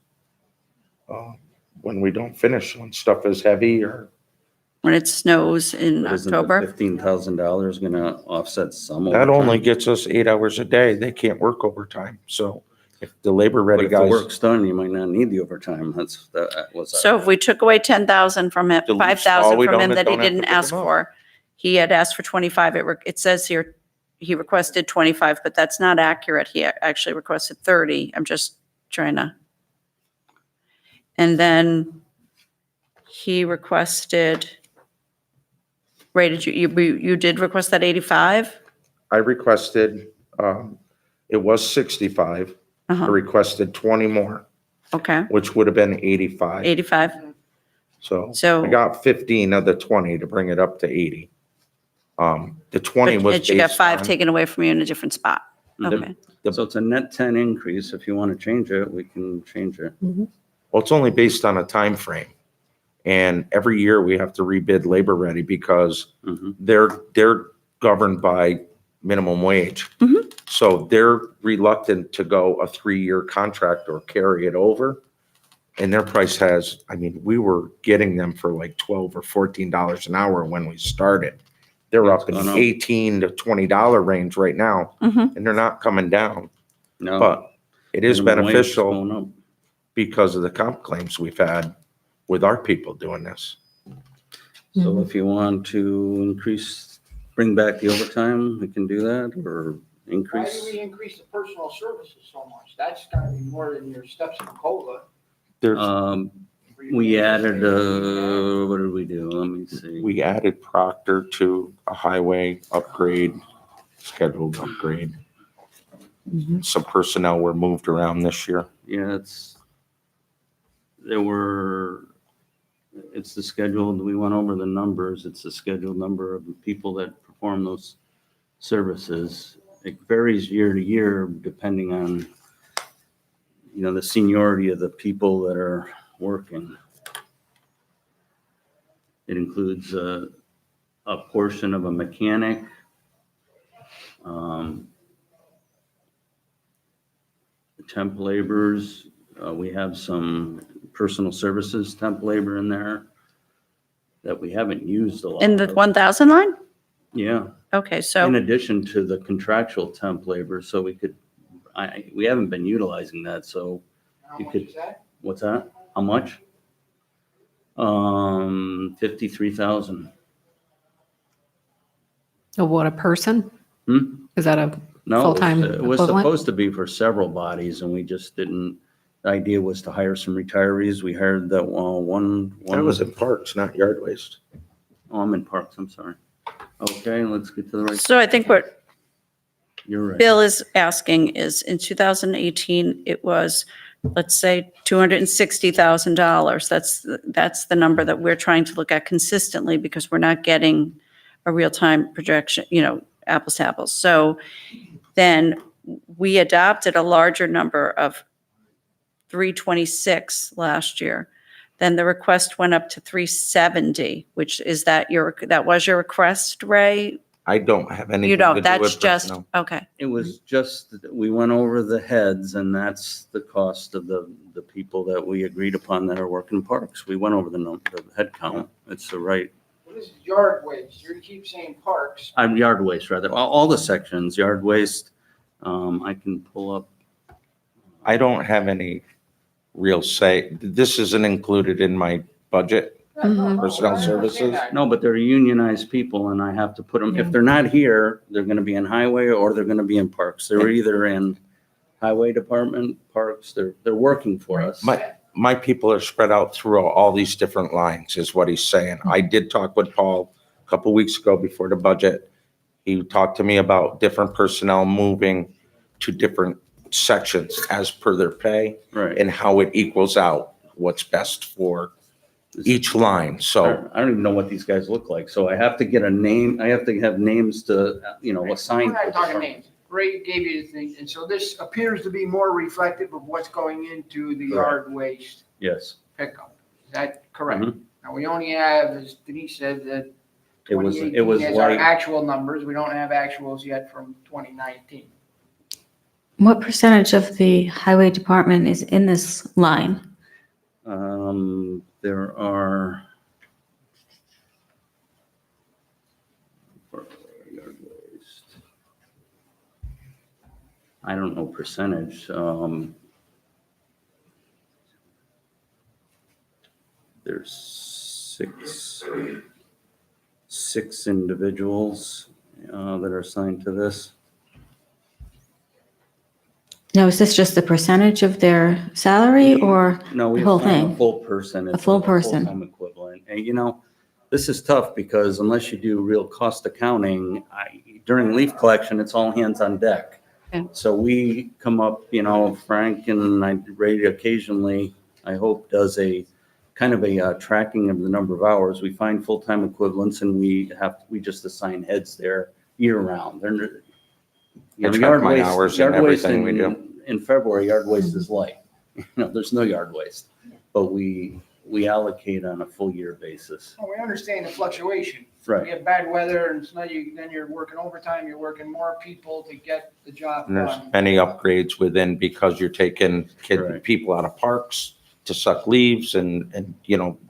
when we don't finish, when stuff is heavy or When it snows in But isn't the October. $15,000 going to offset some that only overtime? gets us 8 hours a day. They can't work overtime. So if the labor ready But if the guys, work's done, you might not need the overtime. That was. So if we took away 10,000 from him, The least 5,000 small we from him don't- that he don't have to didn't pick 'em ask up. for, he had asked for 25, it says here, he requested 25, but that's not accurate. He actually requested 30. I'm just trying to. And then he requested, Ray, you did request that 85? I requested, it was 65. I Uh-huh, requested 20 more, okay, which would have been 85. 85. So So. I got 15 of the 20 to bring it up to 80. The 20 was But you got based 5 on taken away from you in a different spot. Mhm. Okay, So it's a net 10 increase. If you want to change it, we can change it. well, it's only based on a time frame. And every year we have to rebid labor ready because Mhm. they're governed by minimum wage. Mhm. So they're reluctant to go a 3-year contract or carry it over. And their price we were getting them for like $12 or $14 an hour when we started. They're Yeah, up it's in gone the up. $18 to $20 range right now, Mhm. and they're not coming down. No. But it is minimum wage is beneficial going up. because of the comp claims we've had with our people doing this. So if you want to bring back the overtime, we can do that or Why do increase. we increase the personal services so much? That's gotta be more than your steps in COLA. There's, We added, what did we do? Let me see. we added Proctor to a highway upgrade, scheduled upgrade. Some personnel were moved around this year. Yeah, it's the scheduled, we went over the numbers. It's the scheduled number of people that perform those services. It varies year to year depending on, the seniority of the people that are working. It includes a portion of a mechanic, temp laborers. We have some personal services temp labor in there that we haven't used a lot. in the of. 1,000 line? Yeah, Okay, in so, addition to the contractual temp labor, so we haven't been utilizing that, so How You much could- is that? what's that? How much? 53,000. What, a person? Hmm? Is that a No, full-time it was equivalent? supposed to be for several bodies and we just didn't, the idea was to hire some retirees. We hired that one. That was in Parks, not yard waste. Oh, I'm in Parks, I'm sorry. Okay, let's get to the right, so I think what you're right. Bill is asking is in 2018, it was, let's say, $260,000. That's the number that we're trying to look at consistently because we're not getting a real-time projection, apples to apples. So then we adopted a larger number of 326 last year. Then the request went up to 370, which is that was your request, Ray? I don't have anything You to do don't, that's with just, personnel. okay. It was just, that we went over the heads and that's the cost of the people that we agreed upon that are working parks. We went over the head count. It's the right, Well, this is yard waste. You keep saying parks. yard waste rather, all the sections, yard waste. I can pull up. I don't have any real say. This isn't included in my budget. Mhm. Personnel services. No, but they're unionized people and I have to put them, if they're not here, they're gonna be in highway or they're gonna be in parks. They're either in highway department, parks, they're working for us. My people are spread out through all these different lines, is what he's saying. I did talk with Paul a couple weeks ago before the budget. He talked to me about different personnel moving to different sections as per their pay Right. and how it equals out what's best for each line. So I don't even know what these guys look like, so I have to get a name, I have to have names to, assign. We're not talking names. Ray gave you the thing, and so this appears to be more reflective of what's going into the yard waste Yes, pickup. Is that correct? Mhm. Now, we only have, as Denise said, that it was 2018 as our like, actual numbers. We don't have actuals yet from 2019. What percentage of the highway department is in this line? there are. I don't know percentage, there's six individuals, that are assigned to this. Now, is this just the percentage of their salary or, No, we The whole assign a thing? full person. It's full person. full-time equivalent. And this is tough because unless you do real cost accounting, during leaf collection, it's all hands on deck. Yeah. So we come up, Frank and Ray occasionally, I hope, does a kind of a tracking of the number of hours. We find full-time equivalents and we just assign heads there year round. I track my hours and everything we do. In February, yard waste is light. There's no yard waste, but we allocate on a full year basis. Well, we understand the fluctuation. Right. You have bad weather and then you're working overtime, you're working more people to get the job and there's done. many upgrades within because you're taking Right. people out of parks to suck leaves and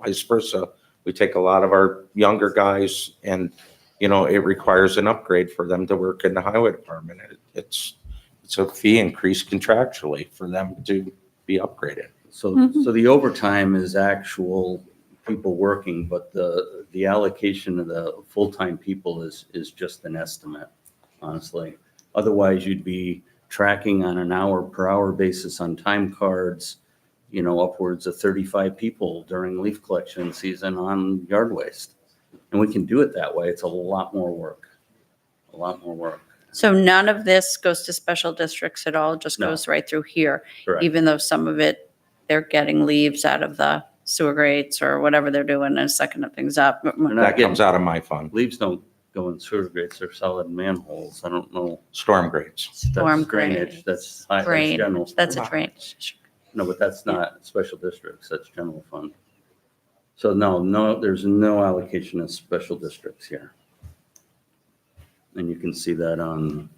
vice versa. We take a lot of our younger guys and, it requires an upgrade for them to work in the highway department. It's a fee increase contractually for them to be upgraded. So the overtime is actual people working, but the allocation of the full-time people is just an estimate, honestly. Otherwise, you'd be tracking on an hour per hour basis on time cards, upwards of 35 people during leaf collection season on yard waste. And we can do it that way. It's a lot more work. So none of this goes to special districts at all, just No. goes right through here, Correct. even though some of it, they're getting leaves out of the sewer grates or whatever they're doing and sucking things up. They're not That getting, comes out of my fund, leaves don't go in sewer grates. They're solid manholes. I don't know. storm grades. Storm That's drainage. grades. That's Drain, general. that's a drainage. No, but that's not special districts, that's general fund. So no, there's no allocation of special districts here. And you can see that on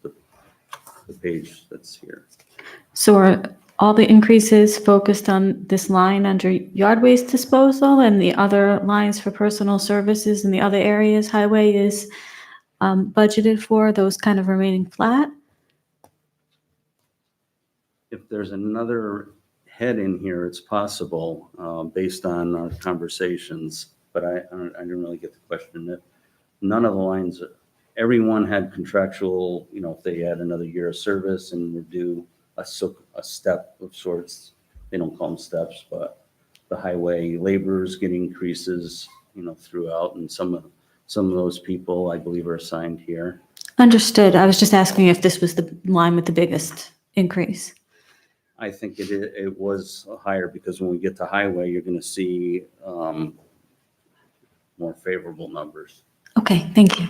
the page that's here. so are all the increases focused on this line under yard waste disposal and the other lines for personal services and the other areas highway is budgeted for, those kind of remaining flat? If there's another head in here, it's possible, based on our conversations, but I didn't really get the question. None of the lines, everyone had contractual, if they had another year of service and were due a step of sorts, they don't call them steps, but the highway laborers get increases, throughout, and some of those people, I believe, are assigned here. Understood. I was just asking if this was the line with the biggest increase. I think it was higher because when we get to highway, you're going to see more favorable numbers. Okay, thank you.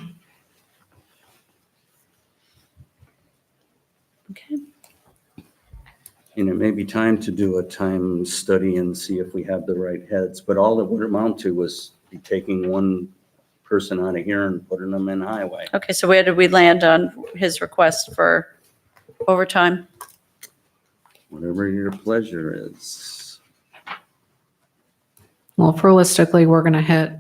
Okay. And it may be time to do a time study and see if we have the right heads, but all it would amount to was be taking one person out of here and putting them in highway. Okay, so where did we land on his request for overtime? Whatever your pleasure is. Well, if realistically, we're going to hit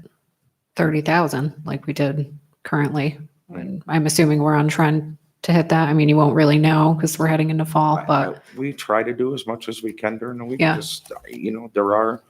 30,000 like we did currently. And I'm assuming we're on trend to hit that. I mean, you won't really know because we're heading into fall, but We try to do as much as we can during the week. Yeah. Just, there are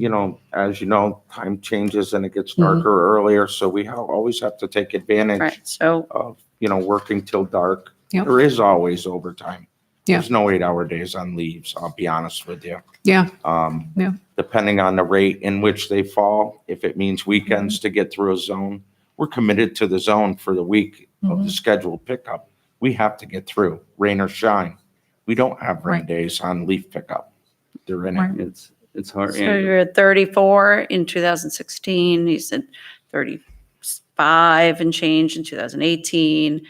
as you know, time changes and it gets Mhm. darker earlier, so we always have to take advantage Right, so, of, working till dark. Yep. There is always overtime. Yeah. There's no 8-hour days on leaves, I'll be honest with you. Yeah. Um, Yeah. Depending on the rate in which they fall, if it means weekends to get through a zone, we're committed to the zone for the week of the scheduled pickup. We have to get through, rain or shine. We don't have rain Right. days on leaf pickup. They're in Right. it. It's hard. so you're at 34 in 2016, you said 35 and change in 2018.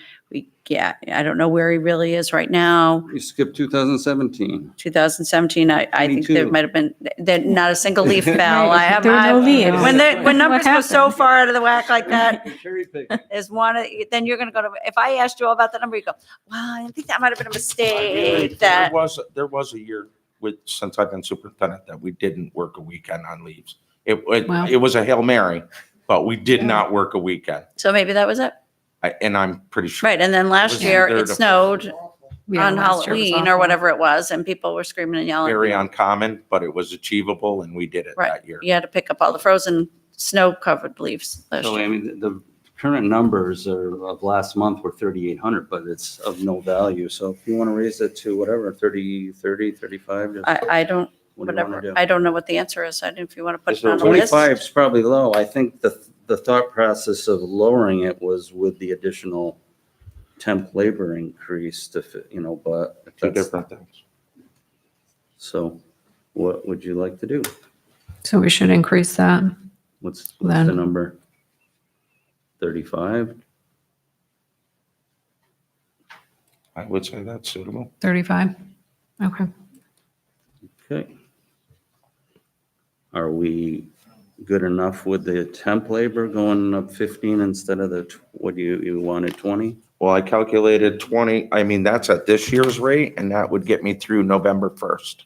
I don't know where he really is right now. You skipped 2017. 2017, I think there 22. might have been, not a single leaf fell. Right, I have, there were no leaves. when numbers go so happened? far out of the whack like that, Cherry picking. is then you're gonna go to, if I asked you all about that number, you go, wow, I think that might have been a mistake, that, There was a year since I've been superintendent that we didn't work a weekend on leaves. Wow. It was a Hail Mary, but we did not work a weekend. so maybe that was it. And I'm pretty sure. Right, and then last Was year there it the- snowed Yeah, on last year was Halloween or awful. whatever it was, and people were screaming and yelling. Very uncommon, but it was achievable and we did it Right, that year. you had to pick up all the frozen snow-covered leaves last So, year. I mean, the current numbers of last month were 3,800, but it's of no value. So if you want to raise it to whatever, 30, 35, just I don't, what do you want to whatever, do? I don't know what the answer is, I don't know if you want to put Is it on there a list. 25 is probably low. I think the thought process of lowering it was with the additional temp labor increase to, but Two that's, different things. so what would you like to do? So we should increase that. What's Then- the number? 35? I would say that's suitable. 35. Okay. Okay. Are we good enough with the temp labor going up 15 instead of what you wanted, 20? Well, I calculated 20, that's at this year's rate and that would get me through November 1st.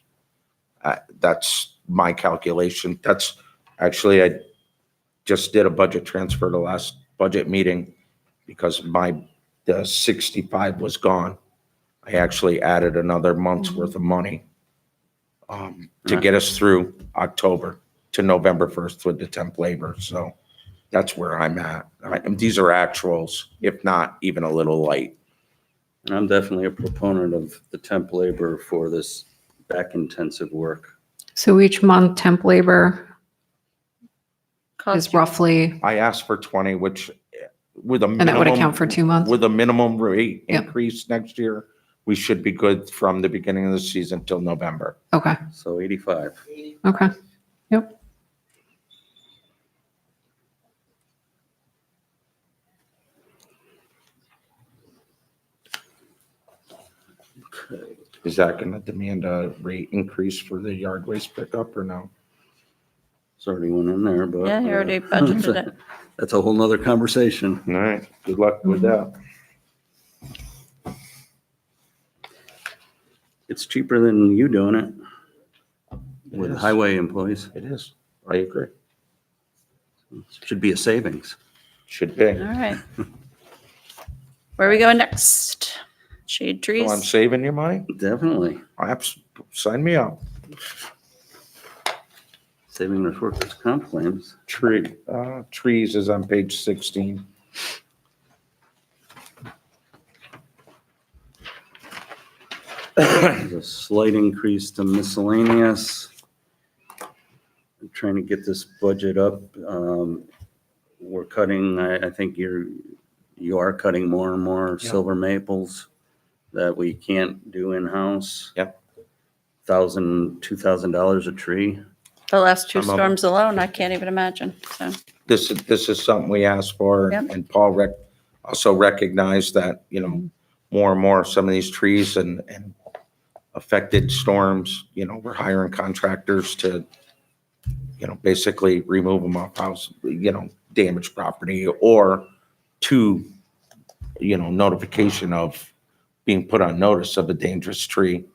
That's my calculation. That's actually, I just did a budget transfer the last budget meeting because the 65 was gone. I actually added another month's worth of money to get us through October to November 1st with the temp labor. So that's where I'm at. These are actuals, if not even a little light. And I'm definitely a proponent of the temp labor for this back intensive work. So each month temp labor Cost is you- roughly, I asked for 20, which with a and that would minimum, account for 2 months? with a minimum rate Yep. increase next year, we should be good from the beginning of the season till November. Okay, So 85. okay. Yep. Okay. Is that going to demand a rate increase for the yard waste pickup or no? It's already went in there, but. Yeah, you already budgeted it. That's a whole nother conversation. All right, good luck with that. It's cheaper than you doing it It with is. highway employees. It is. I agree. Should be a savings. Should be. All right. Where are we going next? Shade trees? So I'm saving you money? Definitely. Sign me up. Saving those workers' comp claims. Trees is on page 16. There's a slight increase to miscellaneous. I'm trying to get this budget up. We're cutting, I think you are cutting more and more Yeah. silver maples that we can't do in-house. Yep. $2,000 a tree. The last two Some of them. storms alone, I can't even imagine, so. This is something we asked for, Yep. and Paul also recognized that, more and more, some of these trees and affected storms, we're hiring contractors to, basically remove them off house, damaged property, or to, notification of being put on notice of a dangerous tree.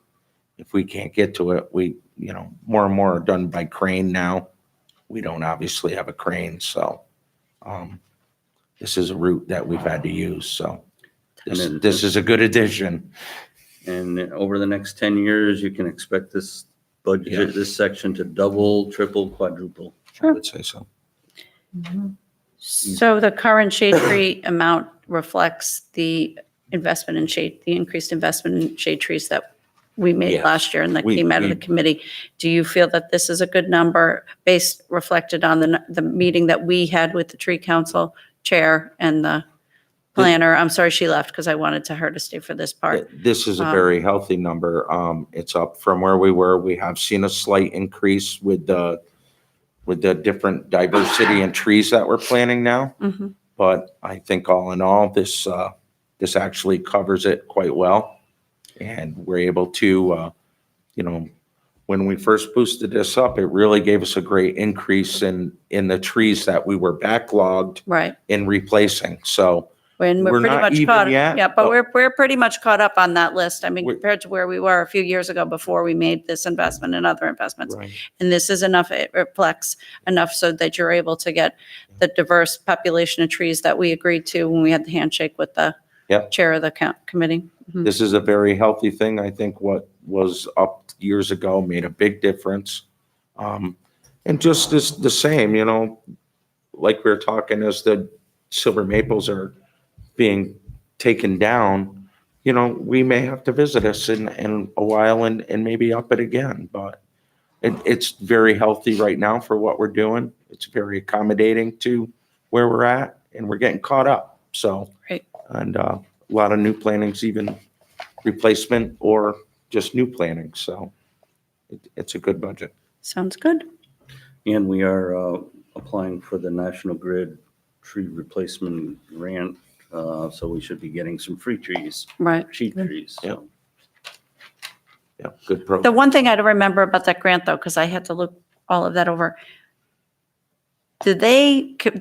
If we can't get to it, more and more are done by crane now. We don't obviously have a crane, so this is a route that we've had to use, so And this is a good addition. And over the next 10 years, you can expect this budget this section to double, triple, quadruple. I would say so. So the current shade tree amount reflects the investment in shade, the increased investment in shade trees that we made Yes. last year and that We- came out of the we- committee. Do you feel that this is a good number based, reflected on the meeting that we had with the tree council chair and the planner? I'm sorry she left because I wanted her to stay for this part. This is a very healthy number. It's up from where we were. We have seen a slight increase with the different diversity in trees that we're planting now. Mhm. But I think all in all, this actually covers it quite well. And we're able to, when we first boosted this up, it really gave us a great increase in the trees that we were backlogged Right. in replacing. So When we're We're pretty not much even caught, yet, yeah, but but- we're pretty much caught up on that list. I mean, We- compared to where we were a few years ago before we made this investment and other investments. Right. And this is enough, it reflects enough so that you're able to get the diverse population of trees that we agreed to when we had the handshake with the Yep. chair of the committee. This is a very healthy thing. I think what was up years ago made a big difference. And just as the same, like we were talking as the silver maples are being taken down, we may have to visit us in a while and maybe up it again. But it's very healthy right now for what we're doing. It's very accommodating to where we're at and we're getting caught up. So, Right. and a lot of new plantings, even replacement or just new plantings. So it's a good budget. Sounds good. And we are applying for the National Grid tree replacement grant, so we should be getting some free trees, Right. cheap trees. Yeah. So Yeah, good The program. one thing I don't remember about that grant though, because I had to look all of that over. Do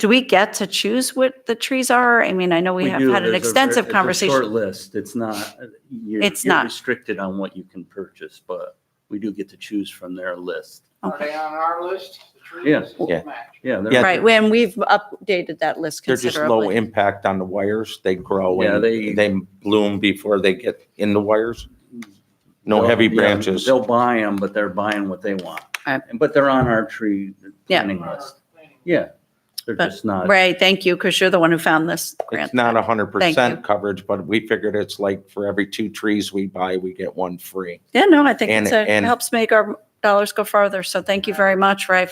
we get to choose what the trees are? I mean, I know we have do. had an There's a extensive Short conversation. list. It's not, It's you're not. restricted on what you can purchase, but we do get to choose from their list. Are they on our list? The trees? Yeah. Yeah. Match. Yeah, Yeah. they're, Right, when we've updated that list They're just low considerably. impact on the wires. They grow Yeah, and they- they bloom before they get in the wires. No heavy yeah, branches. They'll buy them, but they're buying what they want. Right. But they're on our tree Yeah. planting list. Yeah, they're But- just not. Right, thank you, because you're the one who found this grant. It's not Thank 100% you. coverage, but we figured it's like for every 2 trees we buy, we get 1 free. Yeah, no, I think And- it and- helps make our dollars go farther. So thank you very much, Ray,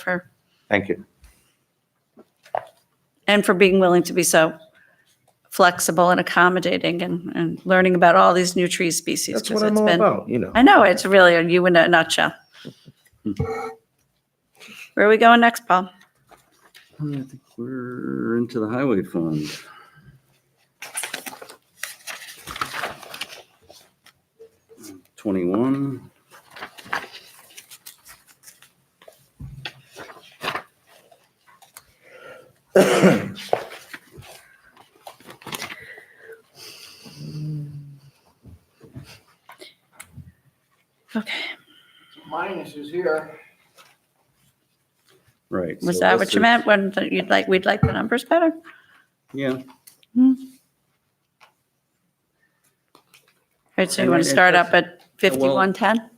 Thank you. and for being willing to be so flexible and accommodating and learning about all these new tree species. That's 'cause what I'm it's all been- about, I know, it's really you in a nutshell. Where are we going next, Paul? I think we're into the highway fund. $21. Okay, Minus is here. Right. was so that this what you is- meant, when we'd like the numbers better? Yeah. Right, so you And want to it- start it's- up at 5110?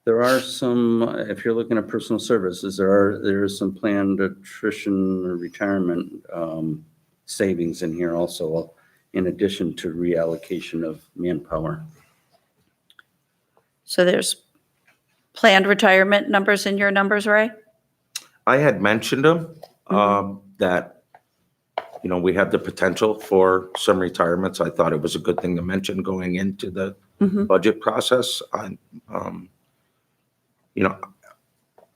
There are some, if you're looking at personal services, there is some planned attrition or retirement savings in here also, in addition to reallocation of manpower. So there's planned retirement numbers in your numbers, Ray? I had mentioned them, that, we have the potential for some retirements. I thought it was a good thing to mention going into the Mhm. budget process.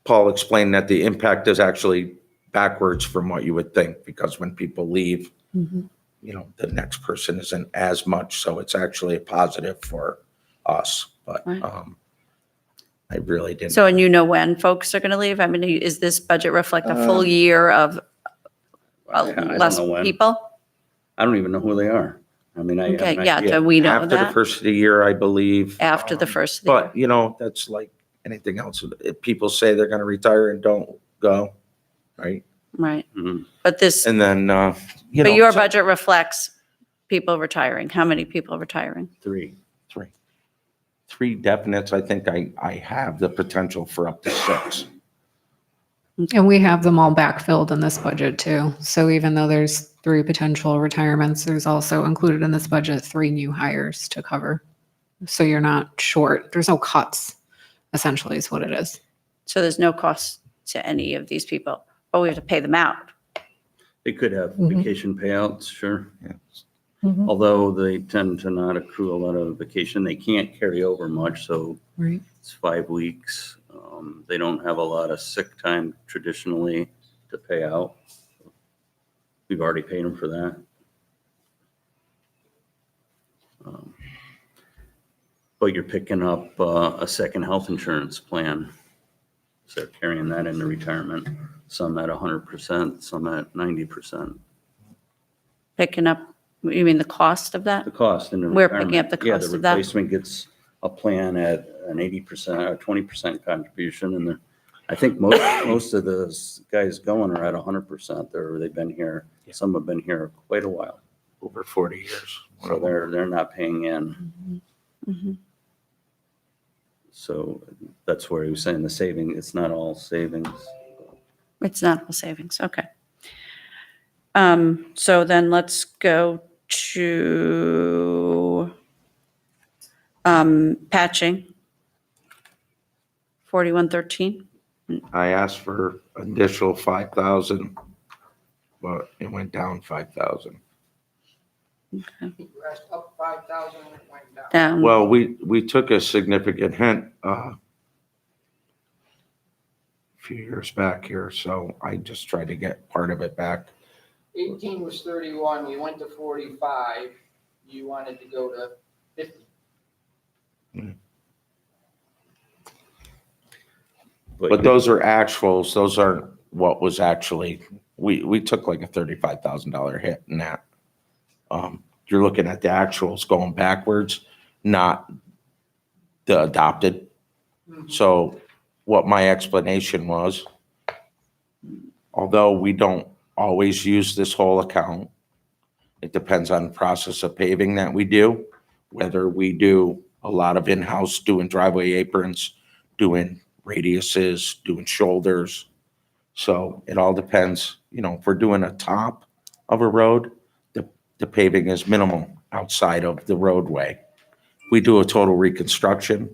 Paul explained that the impact is actually backwards from what you would think, because when people leave, the next person isn't as much, so it's actually a positive for us. But Right. I really didn't. So, and you know when folks are going to leave? I mean, is this budget reflect a full year of I don't less know when. people? I don't even know who they are. I mean, I. Okay, I- yeah, do we know After the that? first of the year, I believe. After the first of the year? But, that's like anything else. If people say they're going to retire and don't go, right? Right, Mhm. but this, And then, but your budget reflects people retiring. How many people retiring? 3. 3 definites, I think I have the potential for up to 6. And we have them all backfilled in this budget too. So even though there's 3 potential retirements, there's also included in this budget 3 new hires to cover. So you're not short. There's no cuts, essentially, is what it is. So there's no cost to any of these people, but we have to pay them out. They could have Mhm. vacation payouts, sure. Yes. Although they tend to not accrue a lot of vacation, they can't carry over much, so Right. it's 5 weeks. They don't have a lot of sick time traditionally to pay out. We've already paid them for that. But you're picking up a second health insurance plan. So they're carrying that into retirement, some at 100%, some at 90%. Picking up, you mean the cost of that? The cost in the We're retirement. picking up the Yeah, cost the of that. replacement gets a plan at an 80% or 20% contribution, and I think most of the guys going are at 100%. They've been here, some have been here quite a while, Over 40 years. so they're not paying in. Mhm. So that's where he was saying the saving, it's not all savings. It's not all savings, okay. So then let's go to patching. 4113, I asked for additional 5,000, but it went down 5,000. You asked up 5,000 and it went down. down. Well, we took a significant hint a few years back here, so I just tried to get part of it back. 18 was 31, we went to 45, you wanted to go to 50. But those are actuals, those aren't what was actually, we took like a $35,000 hit in that. You're looking at the actuals going backwards, not the adopted. So what my explanation was, although we don't always use this whole account, it depends on the process of paving that we do, whether we do a lot of in-house doing driveway aprons, doing radiuses, doing shoulders. So it all depends, if we're doing a top of a road, the paving is minimal outside of the roadway. We do a total reconstruction,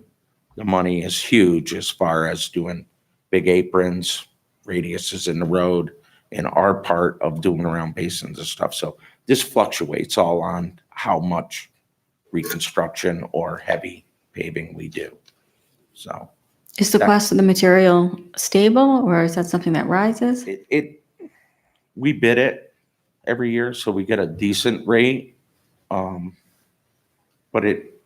the money is huge as far as doing big aprons, radiuses in the road, and our part of doing around basins and stuff. So this fluctuates all on how much reconstruction or heavy paving we do. So Is the cost of the material stable, or is that something that rises? we bid it every year, so we get a decent rate. But it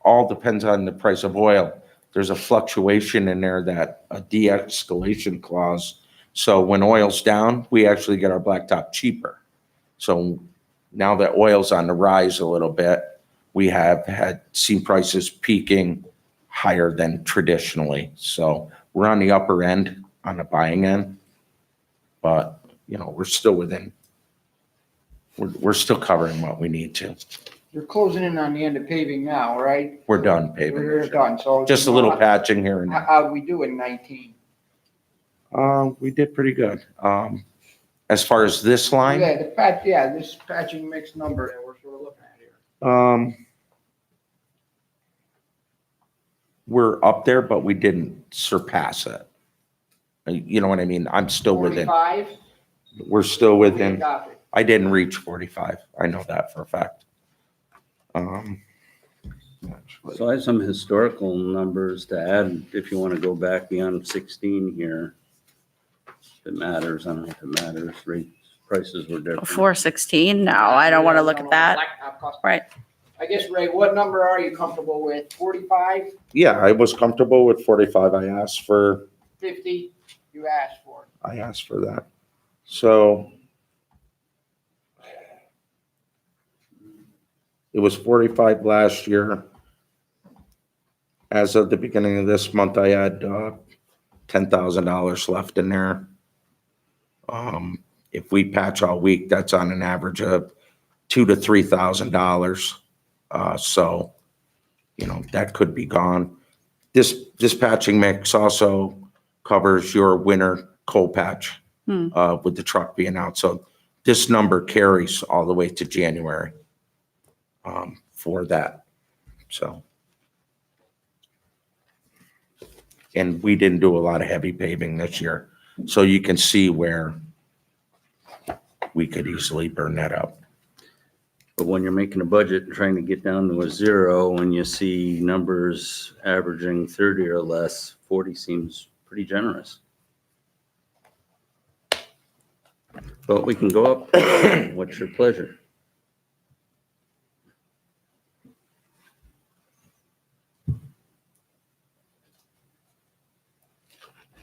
all depends on the price of oil. There's a fluctuation in there, that a de-escalation clause. So when oil's down, we actually get our blacktop cheaper. So now that oil's on the rise a little bit, we have seen prices peaking higher than traditionally. So we're on the upper end, on the buying end, but we're still we're still covering what we need to. You're closing in on the end of paving now, right? We're done paving. We're done, so. Just a little patching here and there. How'd we do in 19? We did pretty good. As far as this line, Yeah, this patching mix number that we're sort of looking at here. we're up there, but we didn't surpass it. You know what I mean? I'm still within, 45? we're still We within, adopted. I didn't reach 45. I know that for a fact. So I have some historical numbers to add if you want to go back beyond 16 here. If it matters, I don't know if it matters, rates, prices were different. Before 16? No, I don't want to look at that. Blacktop cost. Right. I guess, Ray, what number are you comfortable with? 45, Yeah, I was comfortable with 45. I asked for 50? You asked for it. that. So it was 45 last year. As of the beginning of this month, I had $10,000 left in there. If we patch all week, that's on an average of $2,000 to $3,000. So, that could be gone. This dispatching mix also covers your winter coal patch with the truck being out. So this number carries all the way to January for that. So. And we didn't do a lot of heavy paving this year. So you can see where we could easily burn that up. But when you're making a budget and trying to get down to a zero, when you see numbers averaging 30 or less, 40 seems pretty generous. But we can go up. What's your pleasure?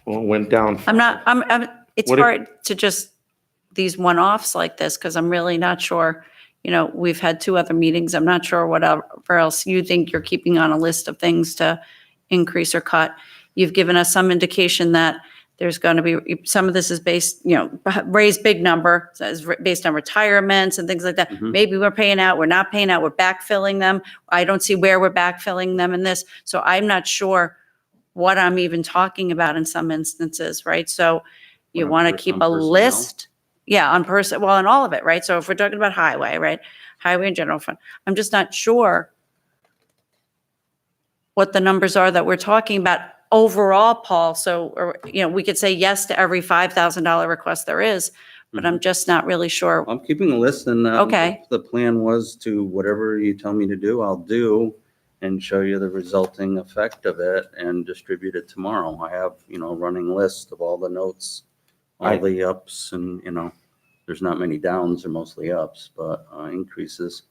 Well, it went down. It's What if- hard to just, these one-offs like this, because I'm really not sure, we've had 2 other meetings. I'm not sure whatever else you think you're keeping on a list of things to increase or cut. You've given us some indication that there's going to be, some of this is based, raised big number, so it's based on retirements and things like that. Mhm. Maybe we're paying out, we're not paying out, we're backfilling them. I don't see where we're backfilling them in this. So I'm not sure what I'm even talking about in some instances, right? So you On want to per- keep on a personnel? list. Yeah, on well, on all of it, right? So if we're talking about highway, right? Highway and general fund, I'm just not sure what the numbers are that we're talking about overall, Paul. So, we could say yes to every $5,000 request there is, but I'm just not really sure. I'm keeping a list and Okay. the plan was to whatever you tell me to do, I'll do and show you the resulting effect of it and distribute it tomorrow. I have, a running list of all the notes, all the ups and, there's not many downs, they're mostly ups, but increases.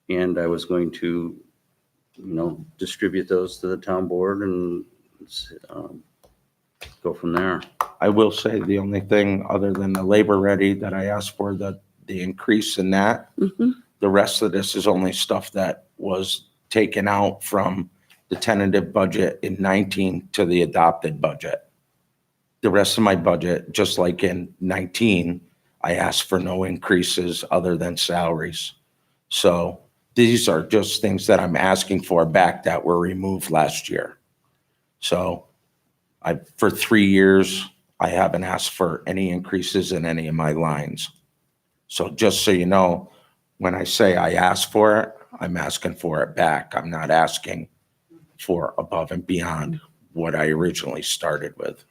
And I was going to, distribute those to the town board and go from there. I will say the only thing other than the labor ready that I asked for, the increase in that, Mhm. the rest of this is only stuff that was taken out from the tentative budget in 19 to the adopted budget. The rest of my budget, just like in 19, I asked for no increases other than salaries. So these are just things that I'm asking for back that were removed last year. So for 3 years, I haven't asked for any increases in any of my lines. So just so you know, when I say I asked for it, I'm asking for it back. I'm not asking for above and beyond what I originally started with.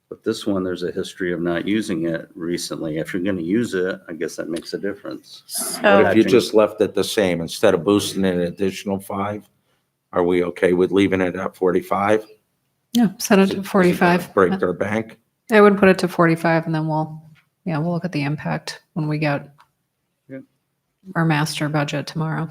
But this one, there's a history of not using it recently. If you're going to use it, I guess that makes a difference. So, What if you just left it the same, instead of boosting an additional 5? Are we okay with leaving it at 45? Yeah, set it Is it to gonna 45. Break their bank? I would put it to 45 and then we'll look at the impact when we get Yeah. our master budget tomorrow.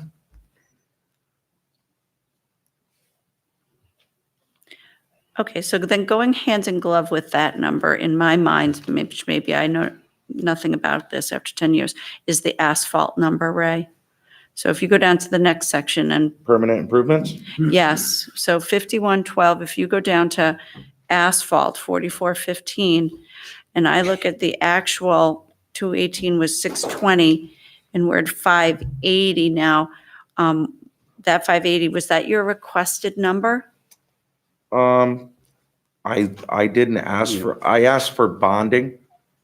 okay, so then going hand in glove with that number, in my mind, maybe I know nothing about this after 10 years, is the asphalt number, Ray. So if you go down to the next section and Permanent improvements? yes, so 5112, if you go down to asphalt, 4415, and I look at the actual 218 was 620, and we're at 580 now. That 580, was that your requested number? I didn't ask for, I asked for bonding.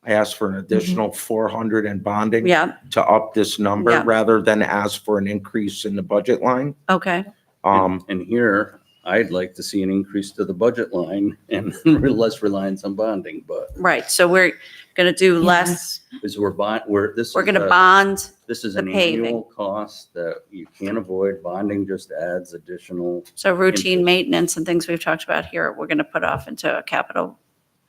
I asked for an additional 400 in bonding Yeah, to up this number Yeah. rather than ask for an increase in the budget line. okay. And here, I'd like to see an increase to the budget line and less reliance on bonding, but Right, so we're going to do less, this is we're going to bond, this is the an paving. annual cost that you can't avoid. Bonding just adds additional. so routine Interest. maintenance and things we've talked about here, we're going to put off into a capital.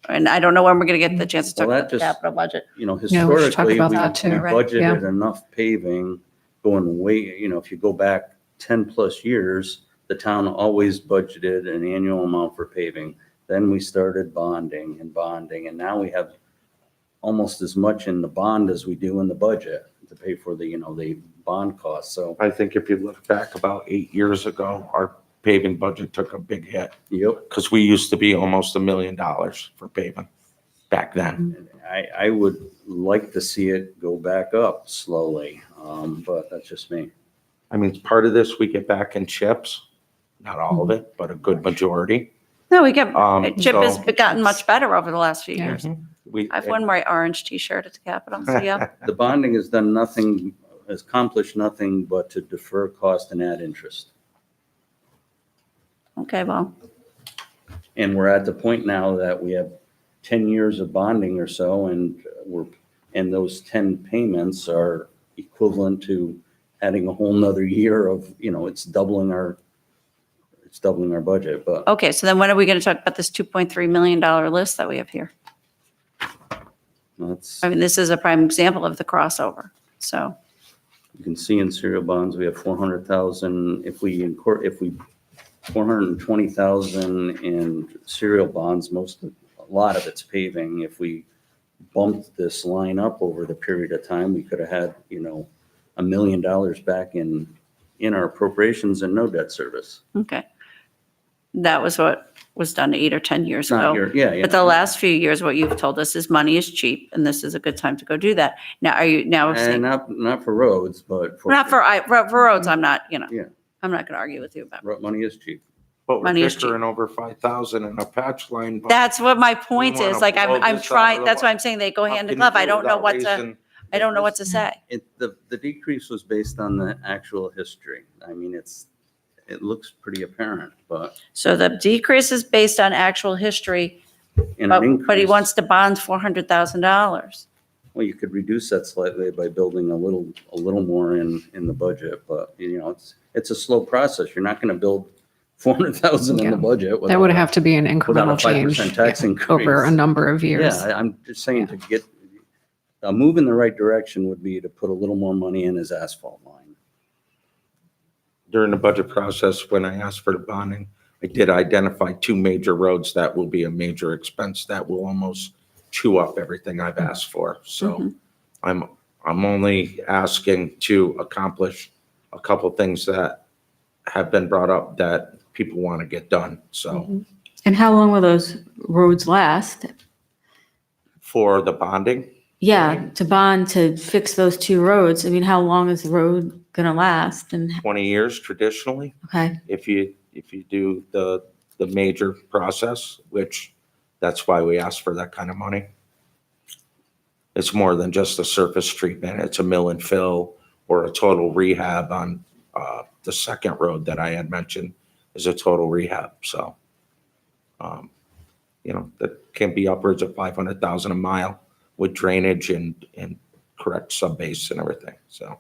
And I don't know when we're going to get the chance to talk Well, about the that just- capital budget. Yeah, we should talk Historically, about we that too. Right. budgeted enough paving going way, if you go back 10 plus years, the town always budgeted an annual amount for paving. Then we started bonding, and now we have almost as much in the bond as we do in the budget to pay for the, the bond costs. So, I think if you look back about 8 years ago, our paving budget took a big hit yep. because we used to be almost $1 million for paving back then. I would like to see it go back up slowly, but that's just me. I mean, part of this we get back in chips, not all of it, but a good majority. No, we get, Chip has So- gotten much better over the last few Yeah. years. We, I've worn my orange T-shirt at the Capitol, so yeah. The bonding has done nothing, has accomplished nothing but to defer cost and add interest. Okay, well, And we're at the point now that we have 10 years of bonding or so, and and those 10 payments are equivalent to adding a whole nother year of, it's doubling our budget, but okay, so then when are we going to talk about this $2.3 million list that we have here? that's, I mean, this is a prime example of the crossover, so. you can see in serial bonds, we have 400,000. If we 420,000 in serial bonds, a lot of it's paving. If we bumped this line up over the period of time, we could have had, $1 million back in our appropriations and no debt service. Okay. That was what was done 8 or 10 years It's not ago. your, yeah. But the last few years, what you've told us is money is cheap, and this is a good time to go do that. Now, are you now And saying, not for roads, but not for roads, I'm not, Yeah. I'm not going to argue with you about. Money is cheap. but we're Money is cheap. dickering over 5,000 in a patch line. but That's what my point wanna is. Like, blow I'm this out trying, of the that's why wa- I'm saying they go how hand in can you glove. I do don't know without what to, raising- I don't know what to say. The decrease was based on the actual history. I mean, it looks pretty apparent, but So the decrease is based on actual history, in an but he increase- wants to bond $400,000. Well, you could reduce that slightly by building a little more in the budget, but it's a slow process. You're not going to build 400,000 in Yeah. the budget. That would without a- have to be an without a incremental change 5% tax yeah, increase. over a number of years. Yeah, I'm just saying to get, a move in the right direction would be to put a little more money in his asphalt line. During the budget process, when I asked for the bonding, I did identify 2 major roads that will be a major expense that will almost chew up everything I've asked for. So I'm only asking to accomplish a couple things that have been brought up that people want to get done. So And how long will those roads last? for the bonding, Yeah, to bond, to fix those 2 roads. I mean, how long is the road gonna last? And, 20 years traditionally, okay, if you do the major process, which that's why we ask for that kind of money. It's more than just a surface treatment. It's a mill and fill or a total rehab on the second road that I had mentioned is a total rehab. So, that can be upwards of 500,000 a mile with drainage and correct subbase and everything. So,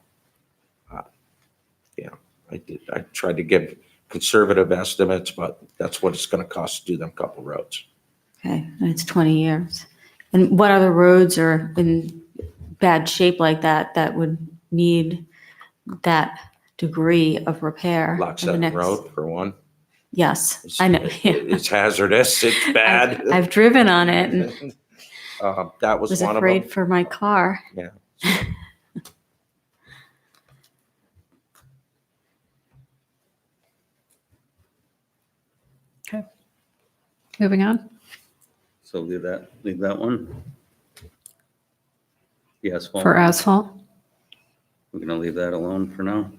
I tried to give conservative estimates, but that's what it's going to cost to do them couple roads. okay, and it's 20 years. And what other roads are in bad shape like that, that would need that degree of repair? Lock in the 7 next- Road for one. Yes, I know. It's hazardous. It's bad. I've driven on it and That was was one of them. afraid for my car. Yeah. Moving on. So leave that one. The asphalt. For asphalt. We're going to leave that alone for now.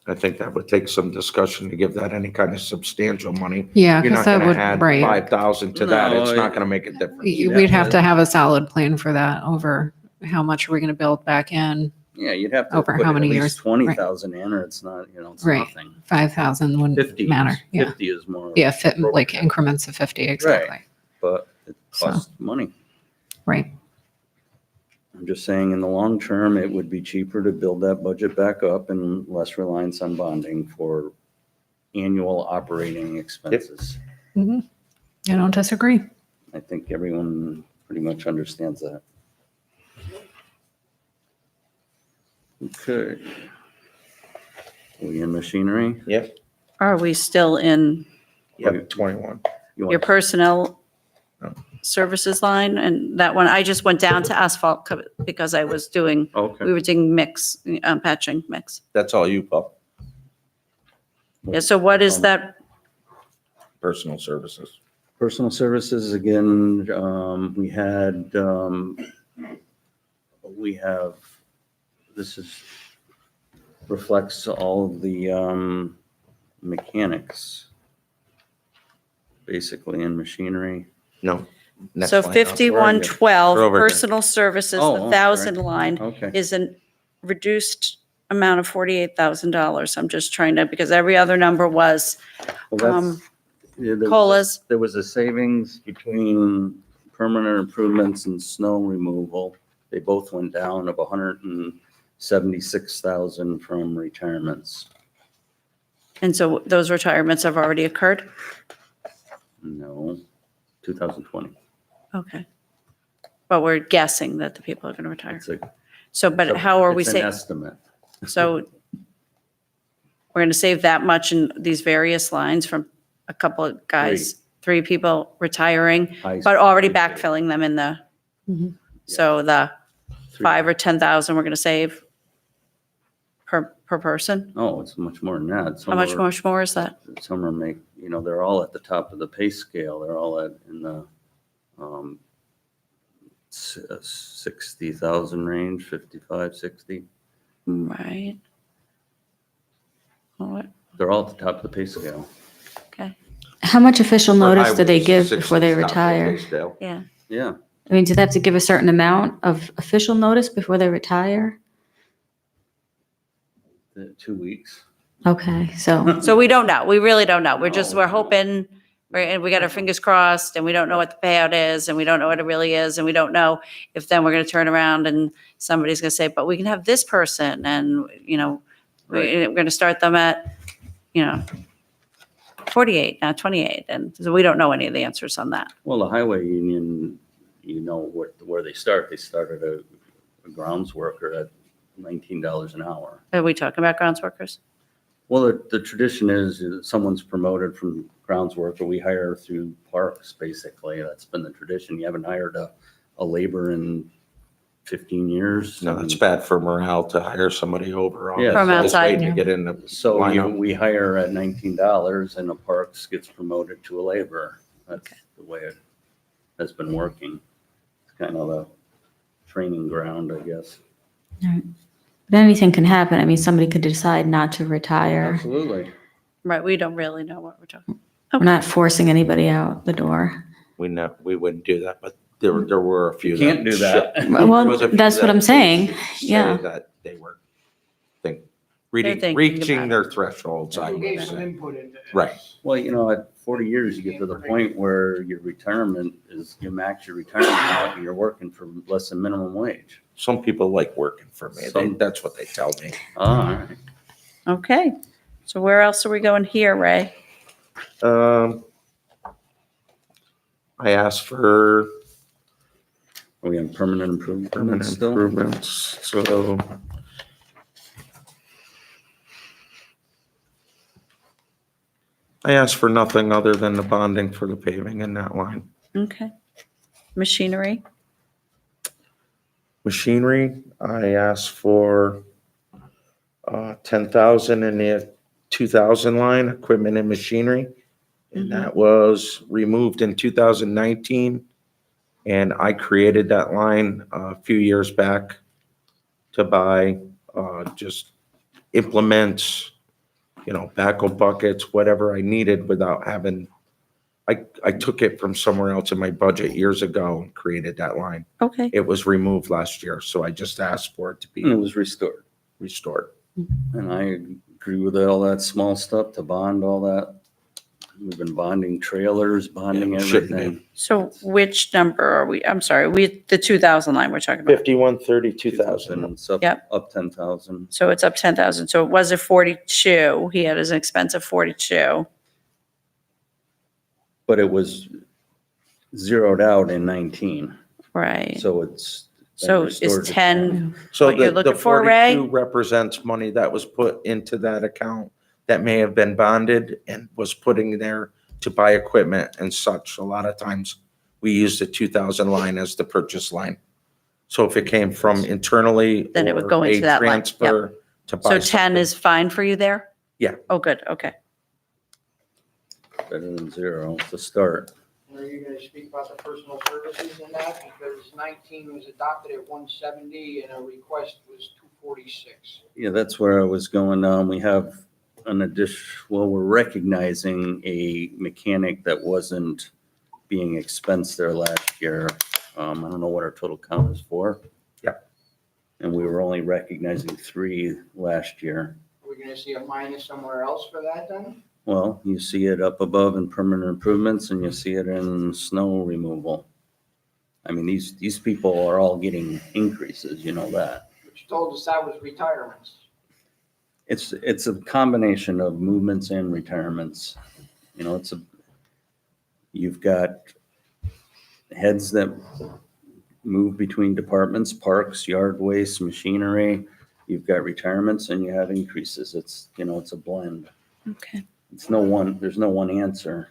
I think that would take some discussion to give that any kind of substantial money. Yeah, You're because not that going would, to add right. 5,000 to that. It's No, not going to make a difference. We'd have to have a solid plan for that over how much are we going to build back in? Yeah, you'd have to Over put how at many least years? 20,000 in, or it's not, it's Right. nothing. 5,000 wouldn't 50 matter. is- Yeah. 50 is more. Yeah, fit like appropriate, increments of 50, exactly. But it costs money. Right. I'm just saying, in the long term, it would be cheaper to build that budget back up and less reliance on bonding for annual operating expenses. I don't disagree. I think everyone pretty much understands that. Okay. We in machinery? Yep. Are we still in Yep, 21. You your want- personnel No. services line? And that one, I just went down to asphalt because I was doing, Okay. we were doing mix, patching mix. That's all you, Pup. Yeah, so what is that? Personal services. Personal services, again, we have, this is reflects all of the mechanics, basically, in machinery. No. next So line up. 5112, We're over there. personal services, Oh, the sorry. 1,000 line Okay. is a reduced amount of $48,000. I'm just trying to, because every other number was Well, that's, um, yeah, there was a- COLAs. There was a savings between permanent improvements and snow removal. They both went down of 176,000 from retirements. And so those retirements have already occurred? No, 2020. Okay. But we're guessing that the people are going to retire. It's a- So, but how are we it's an saying, estimate. so we're going to save that much in these various lines from a couple of guys, three people retiring, High but already school. backfilling them in the, Mhm. so the Three. 5 or 10,000 we're going to save per person? No, it's much more than that. How much more is that? Some are they're all at the top of the pay scale. They're all in the 60,000 range, 55, 60. Right. All right, They're all at the top of the pay scale. okay, How much official For notice do they highways, give 60 before they South retire? Baysdale. yeah. Yeah. I mean, do they have to give a certain amount of official notice before they retire? 2 weeks. Okay, so, So we don't know. We really don't know. We're hoping, and we got our fingers crossed, and we don't know what the payout is, and we don't know what it really is, and we don't know if then we're going to turn around and somebody's going to say, but we can have this person, and, we're going to start them at, 48, not 28. And so we don't know any of the answers on that. Well, the highway union, where they start. They started a grounds worker at $19 an hour. Are we talking about grounds workers? Well, the tradition is someone's promoted from grounds worker. We hire through parks, basically. That's been the tradition. You haven't hired a labor in 15 years. No, it's bad for morale to hire somebody over on. Yeah. From just outside, waiting yeah. To get in the So lineup. we hire at $19 and the parks gets promoted to a laborer. That's the way it has been working. It's kind of a training ground, I guess. but anything can happen. I mean, somebody could decide not to retire. Absolutely. Right, we don't really know what we're talking. We're not forcing anybody out the door. We wouldn't do that, but there were a few. You can't do that. There Well, was a few that's what that I'm saying. say Yeah. That they were thinking reaching about their thresholds, I You would gave some say. input into this. Right. Well, at 40 years, you get to the point where your retirement is, you max your retirement out and you're working for less than minimum wage. Some people like working for me. That's what they tell me. All right. Okay, so where else are we going here, Ray? I asked for Are we on permanent improvement permanent still? improvements, so. I asked for nothing other than the bonding for the paving in that line. Okay. Machinery, Machinery, I asked for 10,000 in the 2,000 line, equipment and machinery. And that was removed in 2019. And I created that line a few years back to buy just implements, backhoe buckets, whatever I needed without having, I took it from somewhere else in my budget years ago and created that line. okay. It was removed last year, so I just asked for it to And it be was restored. restored. And I agree with all that small stuff to bond all that. We've been bonding trailers, bonding Yeah, we shouldn't everything. So which number are we, I'm sorry, the 2,000 line we're talking about. 5130, 2000. It's up, Yep. up 10,000. So it's up 10,000. So it was at 42. He had his expense of 42. But it was zeroed out in 19. Right. So it's. So is 10, So What you're the looking for, Ray? 42 represents money that was put into that account that may have been bonded and was putting there to buy equipment and such. A lot of times we use the 2,000 line as the purchase line. So if it came from internally. Then it would or go into a that line. Yep. transfer to buy so 10 something. is fine for you there? Yeah. Oh, good, okay. Better than zero. It's a start. Are you gonna speak about the personal services in that? Because 19 was adopted at 170 and a request was 46. Yeah, that's where I was going. We have an addition, well, we're recognizing a mechanic that wasn't being expensed there last year. I don't know what our total count is for. Yep. And we were only recognizing 3 last year. Are we gonna see a minus somewhere else for that then? Well, you see it up above in permanent improvements and you see it in snow removal. I mean, these people are all getting increases, you know that. But you told us that was retirements. It's a combination of movements and retirements. You know, you've got heads that move between departments, parks, yard waste, machinery. You've got retirements and you have increases. It's a blend. Okay. There's no one answer.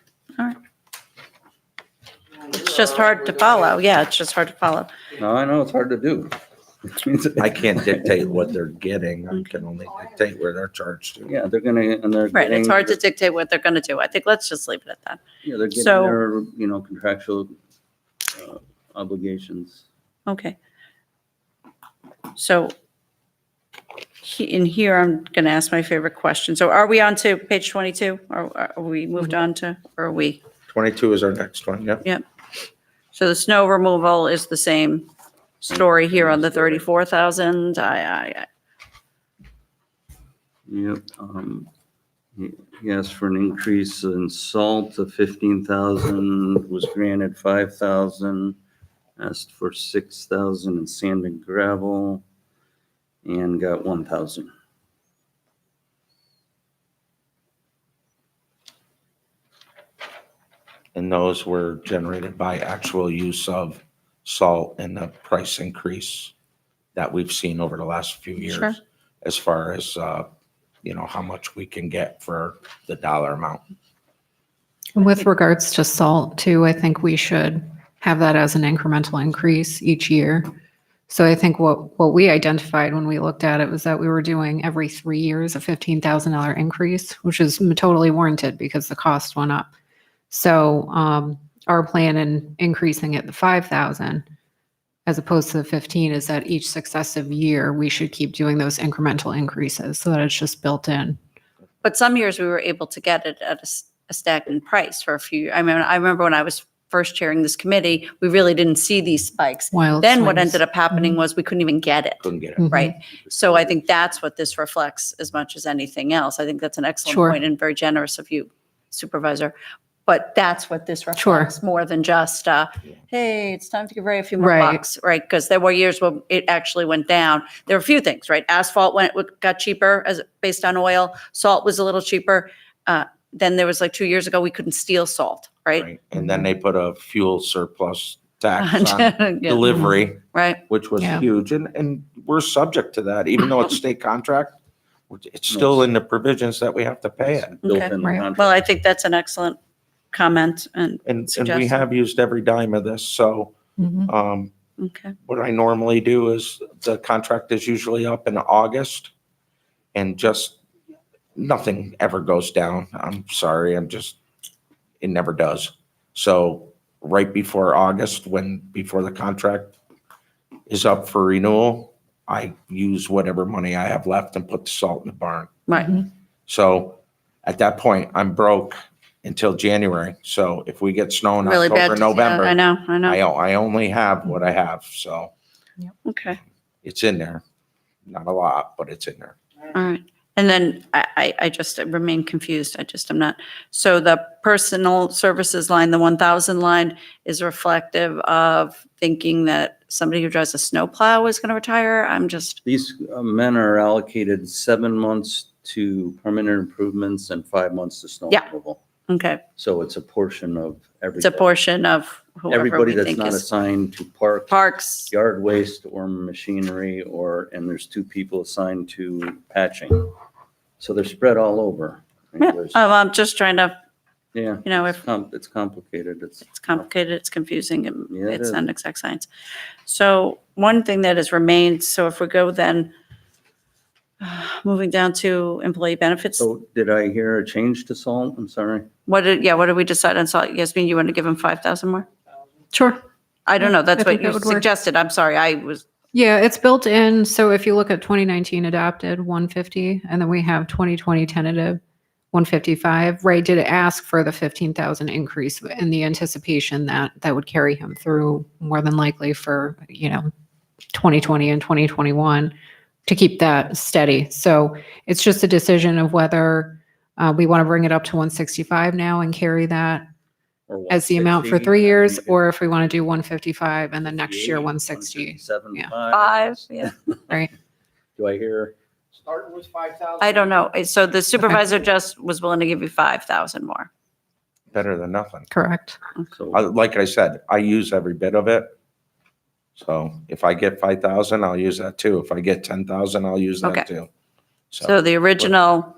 It's just hard to follow. Yeah, it's just hard to follow. No, I know it's hard to do. I can't dictate what they're getting. I can only dictate where they're charged to. Yeah, they're Right, it's getting, hard to dictate what they're going to do. I think let's just leave it at that. yeah, they're getting So- their, contractual obligations. Okay. So in here, I'm going to ask my favorite question. So are we on to page 22? Or are we moved on to, or are we? 22 is our next one, yep. So the snow removal is the same story here on the 34,000. Yep. He asked for an increase in salt of 15,000, was granted 5,000, asked for 6,000 in sand and gravel, and got 1,000. And those were generated by actual use of salt and the price increase that we've seen over the last few years. Sure. As far as, how much we can get for the dollar amount. And with regards to salt too, I think we should have that as an incremental increase each year. So I think what we identified when we looked at it was that we were doing every 3 years a $15,000 increase, which is totally warranted because the cost went up. So our plan in increasing it to 5,000 as opposed to the 15 is that each successive year we should keep doing those incremental increases so that it's just built in. But some years we were able to get it at a stagnant price for a few. I remember when I was first chairing this committee, we really didn't see these spikes. Wild Then what swings. ended up happening was we couldn't even get it. Couldn't get it. Mhm. Right. So I think that's what this reflects as much as anything else. I think that's an excellent Sure. point and very generous of you, Supervisor. But that's what this Sure. reflects more than just, hey, it's time to give Ray a few more Right. bucks, right? Because there were years when it actually went down. There were a few things, right? Asphalt got cheaper based on oil. Salt was a little cheaper. Then there was like 2 years ago, we couldn't steal salt, right? Right. And then they put a fuel surplus tax on Yeah. delivery, Right. which was Yeah. huge. And we're subject to that, even though it's state contract. It's still in the provisions that we have to pay it. Built Okay. in the Right. contract. Well, I think that's an excellent comment and, And we Suggestion. have used every dime of this. So Mhm. okay. what I normally do is the contract is usually up in August and just nothing ever goes down. I'm sorry. It never does. So right before August, before the contract is up for renewal, I use whatever money I have left and put the salt in the barn. Right. So at that point, I'm broke until January. So if we get snow in Really bad. October, Yeah, November, I know. I only have what I have. So Okay. it's in there. Not a lot, but it's in there. All right. And then I just remain confused. I'm not. So the personal services line, the 1,000 line is reflective of thinking that somebody who drives a snowplow is going to retire. These men are allocated 7 months to permanent improvements and 5 months to snow Yeah. removal. Okay. So it's a portion of It's a everybody. portion of whoever Everybody we that's think not is assigned to parks. yard waste or machinery and there's 2 people assigned to patching. So they're spread all over. Yeah. There's- I'm just trying to, Yeah, if it's complicated. it's complicated, it's confusing, and Yeah, it it's is. not exact science. So one thing that has remained, so if we go then, moving down to employee benefits, So did I hear a change to salt? I'm sorry. what did we decide on salt? Yasmin, you want to give him 5,000 more? Sure. I don't know. That's I what think that you would work. suggested. I'm sorry. I was Yeah, it's built in. So if you look at 2019 adopted 150, and then we have 2020 tentative 155. Ray did ask for the 15,000 increase in the anticipation that that would carry him through more than likely for, 2020 and 2021 to keep that steady. So it's just a decision of whether we want to bring it up to 165 now and carry that Or as the amount for 160, 3 years, we could- or if we want to do 155 and then next year 160. 157, Yeah. 5, yeah. Right. Do I hear? Starting with 5,000. I don't know. So the supervisor just was willing to give you 5,000 more. Better than nothing. Correct. So Like I said, I use every bit of it. So if I get 5,000, I'll use that too. If I get 10,000, I'll use Okay. that too. So the original,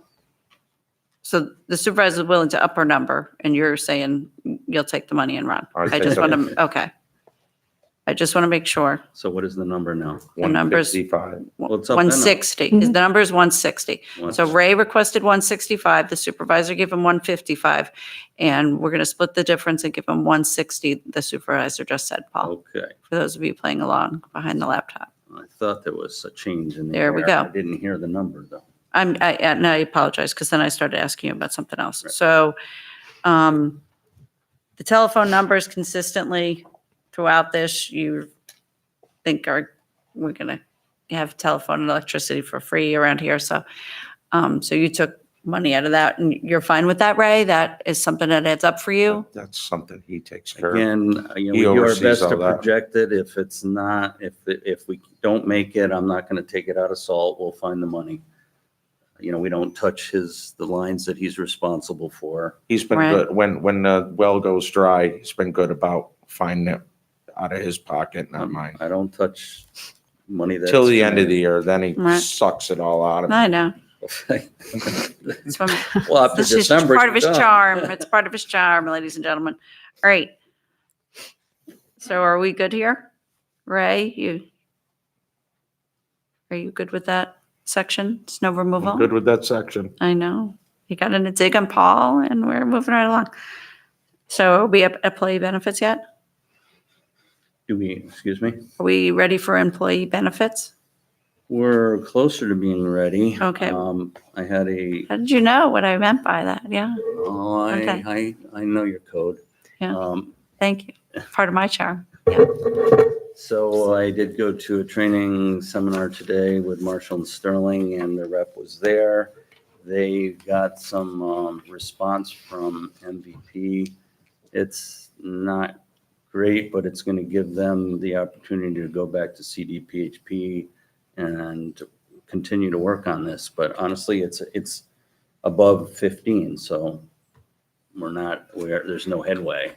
so the supervisor is willing to up her number, and you're saying you'll take the money and run. I'll I take just the- want to, okay. I just want to make sure. So what is the number now? The numbers- 155. Well, it's up then now. 160. The number is 160. So Once- Ray requested 165, the supervisor gave him 155, and we're going to split the difference and give him 160, the supervisor just said, Paul, Okay, for those of you playing along behind the laptop. I thought there was a change in the There we air. go. I didn't hear the number though. And I apologize, because then I started asking you about something else. Right. So the telephone numbers consistently throughout this, you think we're going to have telephone and electricity for free around here. So you took money out of that, and you're fine with that, Ray? That is something that adds up for you? That's something he takes care of. Again, He we do our oversees best all to that. project it. If it's not, if we don't make it, I'm not going to take it out of salt. We'll find the money. We don't touch the lines that he's responsible for. He's been Right. good. When the well goes dry, he's been good about finding it out of his pocket, not mine. I don't touch money that's. Till the end of the year, then he Right. sucks it all out of I me. know. It's From, Well, after this is December. part of his you're done. charm. It's part of his charm, ladies and gentlemen. All right. So are we good here? Ray, are you good with that section? Snow removal? I'm good with that section. I know. You got in a dig on Paul, and we're moving right along. So are we at employee benefits yet? Excuse me? Are we ready for employee benefits? We're closer to being ready. Okay. I had a, How did you know what I meant by that? Yeah, oh, Okay. I know your code. Yeah. thank you. Part of my charm. So I did go to a training seminar today with Marshall and Sterling, and the rep was there. They got some response from MVP. It's not great, but it's going to give them the opportunity to go back to CDPHP and continue to work on this. But honestly, it's above 15, so there's no headway.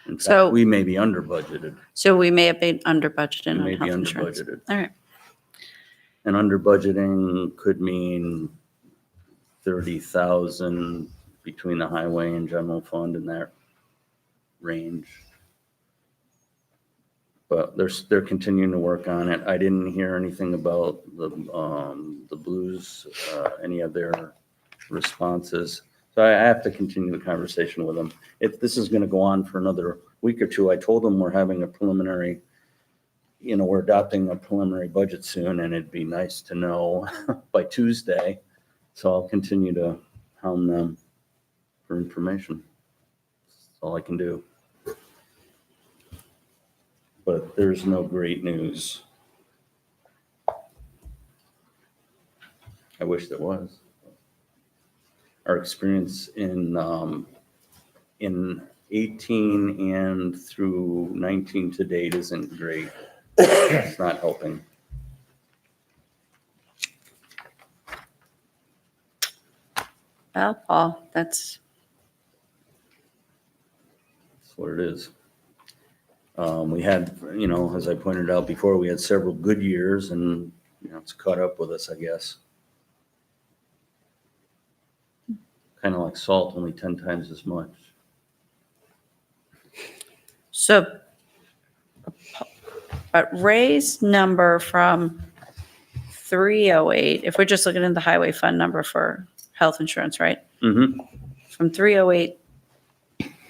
In So- fact, we may be under budgeted. So we may have been under budgeted We on may be health under insurance. budgeted. All right. And under budgeting could mean 30,000 between the highway and general fund in that range. But they're continuing to work on it. I didn't hear anything about the Blues, any of their responses. So I have to continue the conversation with them. If this is going to go on for another week or two, I told them we're having a preliminary, we're adopting a preliminary budget soon, and it'd be nice to know by Tuesday. So I'll continue to hound them for information. That's all I can do. But there's no great news. I wish there was. Our experience in 18 and through 19 to date isn't great. It's not helping. Well, Paul, that's what it is. We had, as I pointed out before, we had several good years, and it's caught up with us, I guess. Kind of like salt, only 10 times as much. so. But Ray's number from 308, if we're just looking at the highway fund number for health insurance, right? Mm-hmm. From 308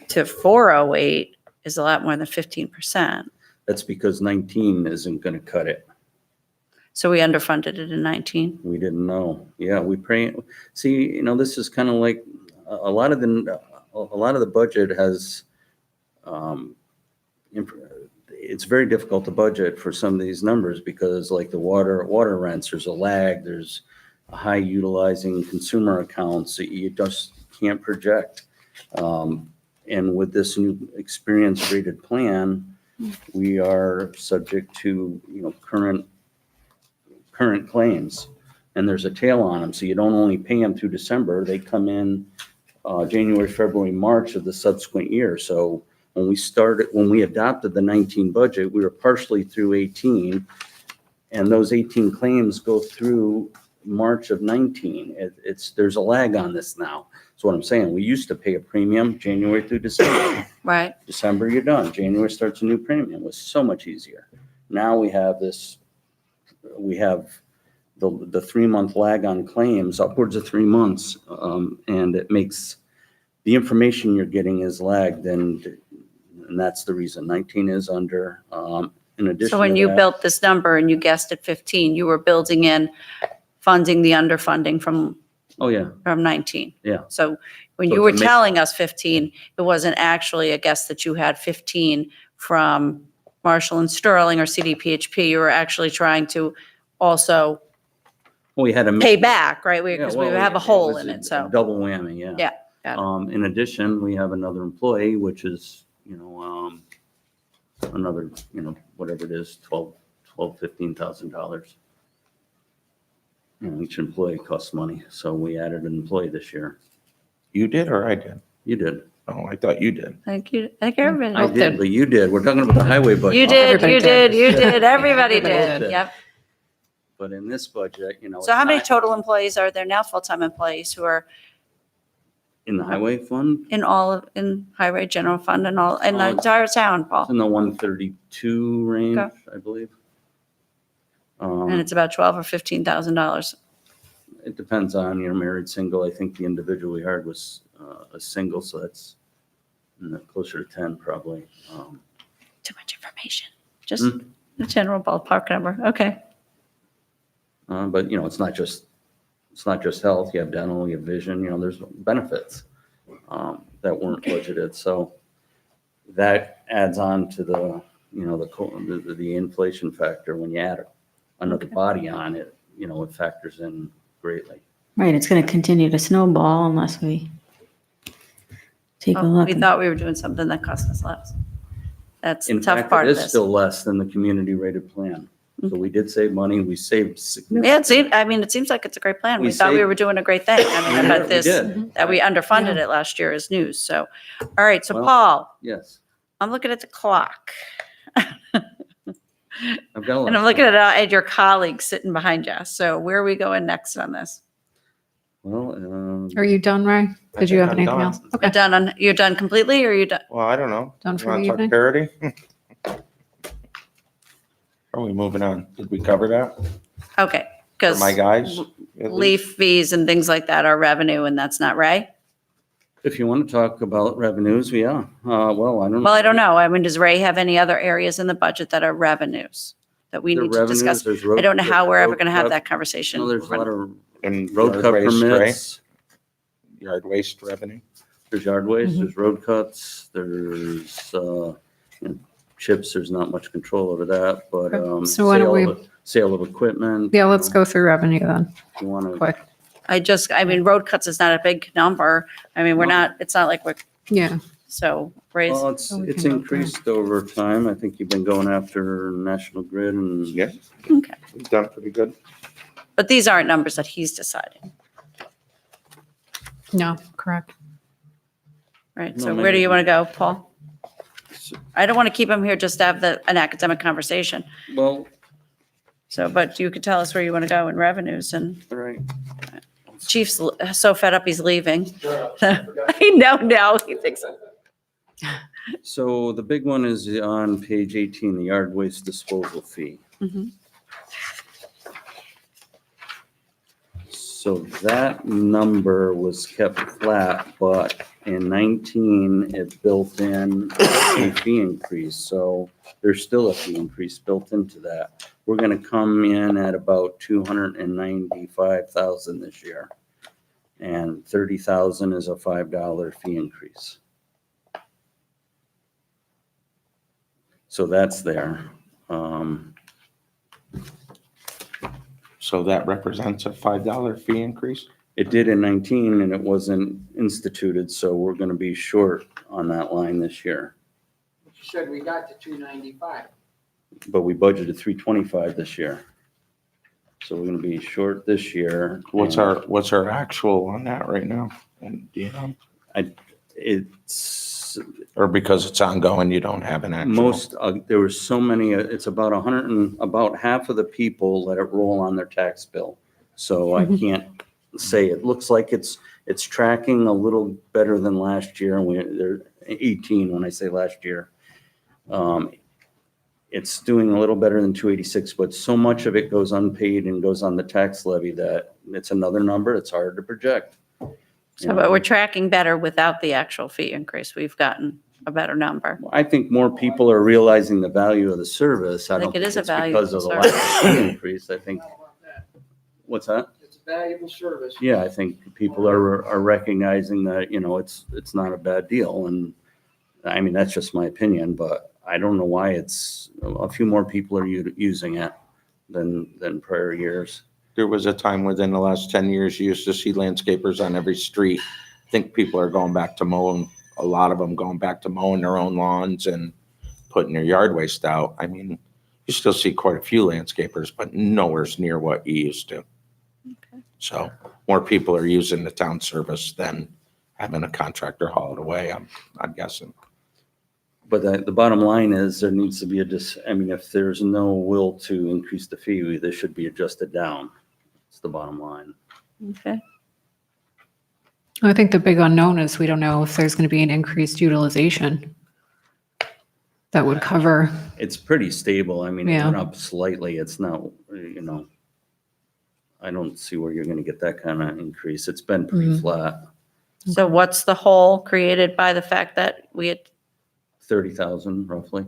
to 408 is a lot more than 15%. That's because 19 isn't going to cut it. So we underfunded it in 19. We didn't know. Yeah, we pray. See, this is kind of like a lot of the budget has, it's very difficult to budget for some of these numbers because like the water rents, there's a lag, there's a high utilizing consumer accounts that you just can't project. And with this new experience rated plan, we are subject to, current claims, and there's a tail on them. So you don't only pay them through December, they come in January, February, March of the subsequent year. So when we adopted the 19 budget, we were partially through 18, and those 18 claims go through March of 19. There's a lag on this now. That's what I'm saying. We used to pay a premium January through December. Right. December, you're done. January starts a new premium. It was so much easier. Now we have the 3-month lag on claims, upwards of 3 months. And it makes the information you're getting is lagged, and that's the reason 19 is under. In addition So when to you that- built this number and you guessed at 15, you were building in funding the underfunding from Oh, yeah. 19. Yeah. So when So you to were make- telling us 15, it wasn't actually a guess that you had 15 from Marshall and Sterling or CDPHP. You were actually trying to also We had a. pay back, right? Yeah, Because we well, have a hole was in a it, so. Double whammy, yeah. Yeah, got it. In addition, we have another employee, which is, another, whatever it is, $15,000. Each employee costs money, so we added an employee this year. You did or I did? You did. Oh, I thought you did. Thank you. Thank everybody. I Both did, did. but you did. We're talking about the highway budget. You did, Everybody you did. did, you did. Everybody Everybody did. did. Yep. But in this budget, So how many it's not total employees are there now, full-time employees who are in the highway fund, in highway general fund and all, in the Oh, entire town, it's Paul? in the 132 range, Okay. I believe. And it's about $12,000 or $15,000. It depends on your married, single. I think the individual we hired was a single, so that's closer to 10 probably. Too much information. Just the general ballpark number. Okay. But it's not just health. You have dental, you have vision. There's benefits that weren't budgeted. So that adds on to the inflation factor. When you add another Okay. body on it, it factors in greatly. Right, it's going to continue to snowball unless we take a Well, look. we thought we were doing something that cost us less. That's the In tough fact, part it of is this. still less than the community rated plan. So we did save money. We saved significantly. Yeah, it seems like it's a great plan. We We thought we saved- were doing a great thing. I mean, I bet We this, did. that we underfunded it last year is news. So, all right. So Well- Paul, Yes. I'm looking at the clock. I've got a lot. And I'm looking at your colleagues sitting behind you. So where are we going next on this? Well, Are you done, Ray? I Did you think have I'm anything done. else? Okay. You're done completely or you done? Well, I don't know. Done You for wanna the talk evening? Parity? Are we moving on? Did we cover that? Okay. For Because my guys? leaf fees and things like that are revenue and that's not Ray? if you want to talk about revenues, yeah. Well, I don't. Well, I don't know. I mean, does Ray have any other areas in the budget that are revenues that we The need to revenues, discuss? there's road- I don't know how we're ever road going to have cut- that conversation. No, there's a lot of And road yard cut waste, right? permits. Yard waste revenue? There's yard waste, Mm-hmm. there's road cuts, there's chips, there's not much control over that, but So why don't sale of equipment. Yeah, let's go through revenue then, If you want to, quick. I mean, road cuts is not a big number. I mean, it's not like we're, Yeah. so Ray's, well, we can it's go through. increased over time. I think you've been going after National Grid and. Yeah. Okay. We've done pretty good. but these aren't numbers that he's deciding, No, correct. right? No, So where maybe- do you want to go, Paul? I don't want to keep him here just to have an academic conversation. Well, So, but you could tell us where you want to go in revenues and all right. Chief's so fed up he's leaving. Sure, I forgot. I know now, he thinks. So the big one is on page 18, the yard waste disposal fee. Mhm. So that number was kept flat, but in 19, it built in a fee increase. So there's still a fee increase built into that. We're gonna come in at about 295,000 this year. And 30,000 is a $5 fee increase. So that's there. So that represents a $5 fee increase? It did in 19 and it wasn't instituted, so we're gonna be short on that line this year. You said we got to 295. But we budgeted 325 this year. So we're gonna be short this year. What's and our actual on that right now? And do you know? It's Or because it's ongoing, you don't have an actual? most, there were so many, it's about 100 and, about half of the people let it roll on their tax bill. So I can't say, it looks like it's tracking a little better than last year. They're 18 when I say last year. It's doing a little better than 286, but so much of it goes unpaid and goes on the tax levy that it's another number. It's hard to project. So, but we're tracking better without the actual fee increase. We've gotten a better number. I think more people are realizing the value of the service. I think don't it is a it's value because of of the the lack of fee increase. I think, How about that? what's that? It's a valuable service. Yeah, I think people are recognizing that, it's not a bad deal. And I mean, that's just my opinion, but I don't know why it's, a few more people are using it than prior years. There was a time within the last 10 years, you used to see landscapers on every street. I think people are going back to mowing, a lot of them going back to mowing their own lawns and putting their yard waste out. I mean, you still see quite a few landscapers, but nowhere's near what you used to. Okay. So more people are using the town service than having a contractor haul it away, I'm guessing. But the bottom line is there needs to be if there's no will to increase the fee, this should be adjusted down. It's the bottom line. Okay. I think the big unknown is we don't know if there's going to be an increased utilization that would cover. It's pretty stable. I mean, it Yeah. went up slightly. It's not, I don't see where you're gonna get that kind of increase. It's been pretty Mhm. flat, So what's the hole created by the fact that we had, 30,000 roughly.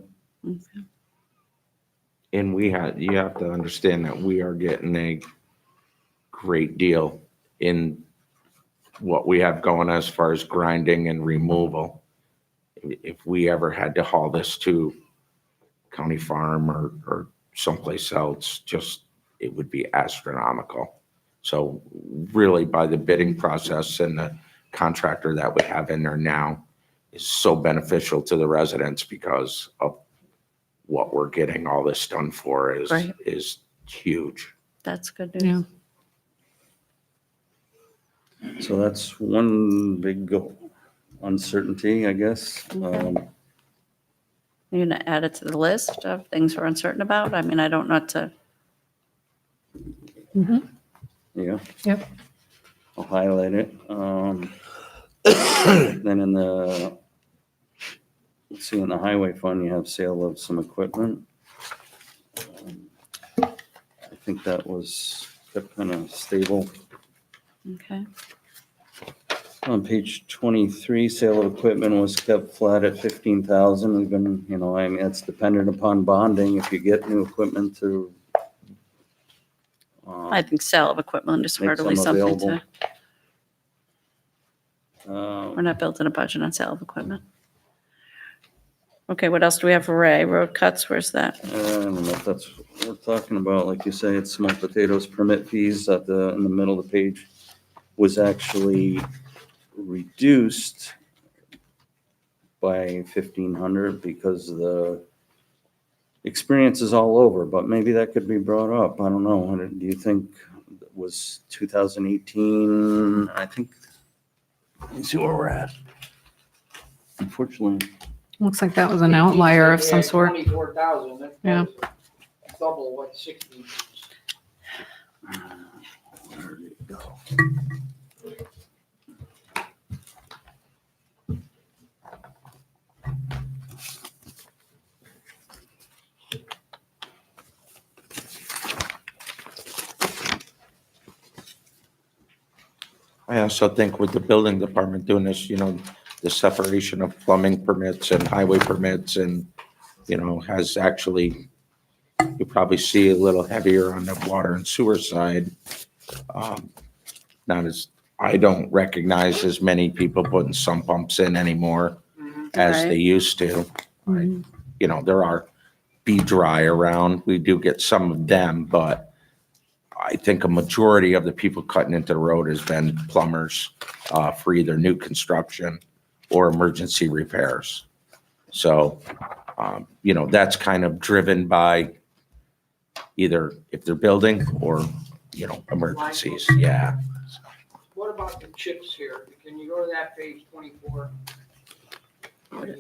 And you have to understand that we are getting a great deal in what we have going as far as grinding and removal. If we ever had to haul this to County Farm or someplace else, it would be astronomical. So really by the bidding process and the contractor that we have in there now is so beneficial to the residents because of what we're getting all this done for Right. is huge. that's good news. Yeah. So that's one big uncertainty, I guess. You're going to add it to the list of things we're uncertain about? I mean, I don't know what to, Yeah. Yep. I'll highlight it. Then in let's see, in the highway fund, you have sale of some equipment. I think that was kept kind of stable. okay. On page 23, sale of equipment was kept flat at 15,000. We've been, it's dependent upon bonding. If you get new equipment to I think sale of equipment is Make hardly some something available. to, we're not building a budget on sale of equipment. Okay, what else do we have for Ray? Road cuts, where's that? I don't know if that's what we're talking about. Like you say, it's smoked potatoes permit fees in the middle of the page was actually reduced by 1,500 because the experience is all over, but maybe that could be brought up. I don't know. Do you think it was 2018? I think, let me see where we're at. Unfortunately, Looks like that was an outlier of some sort. 24,000. Yeah. Double what 60 is. where did it go? I also think with the building department doing this, the separation of plumbing permits and highway permits and, has actually, you probably see a little heavier on the water and sewer side. Not as, I don't recognize as many people putting sump pumps in anymore as they Right. used to. Mhm. There are B-Dry around. We do get some of them, but I think a majority of the people cutting into the road has been plumbers for either new construction or emergency repairs. So, that's kind of driven by either if they're building or, emergencies. Yeah. What about the chips here? Can you go to that page 24?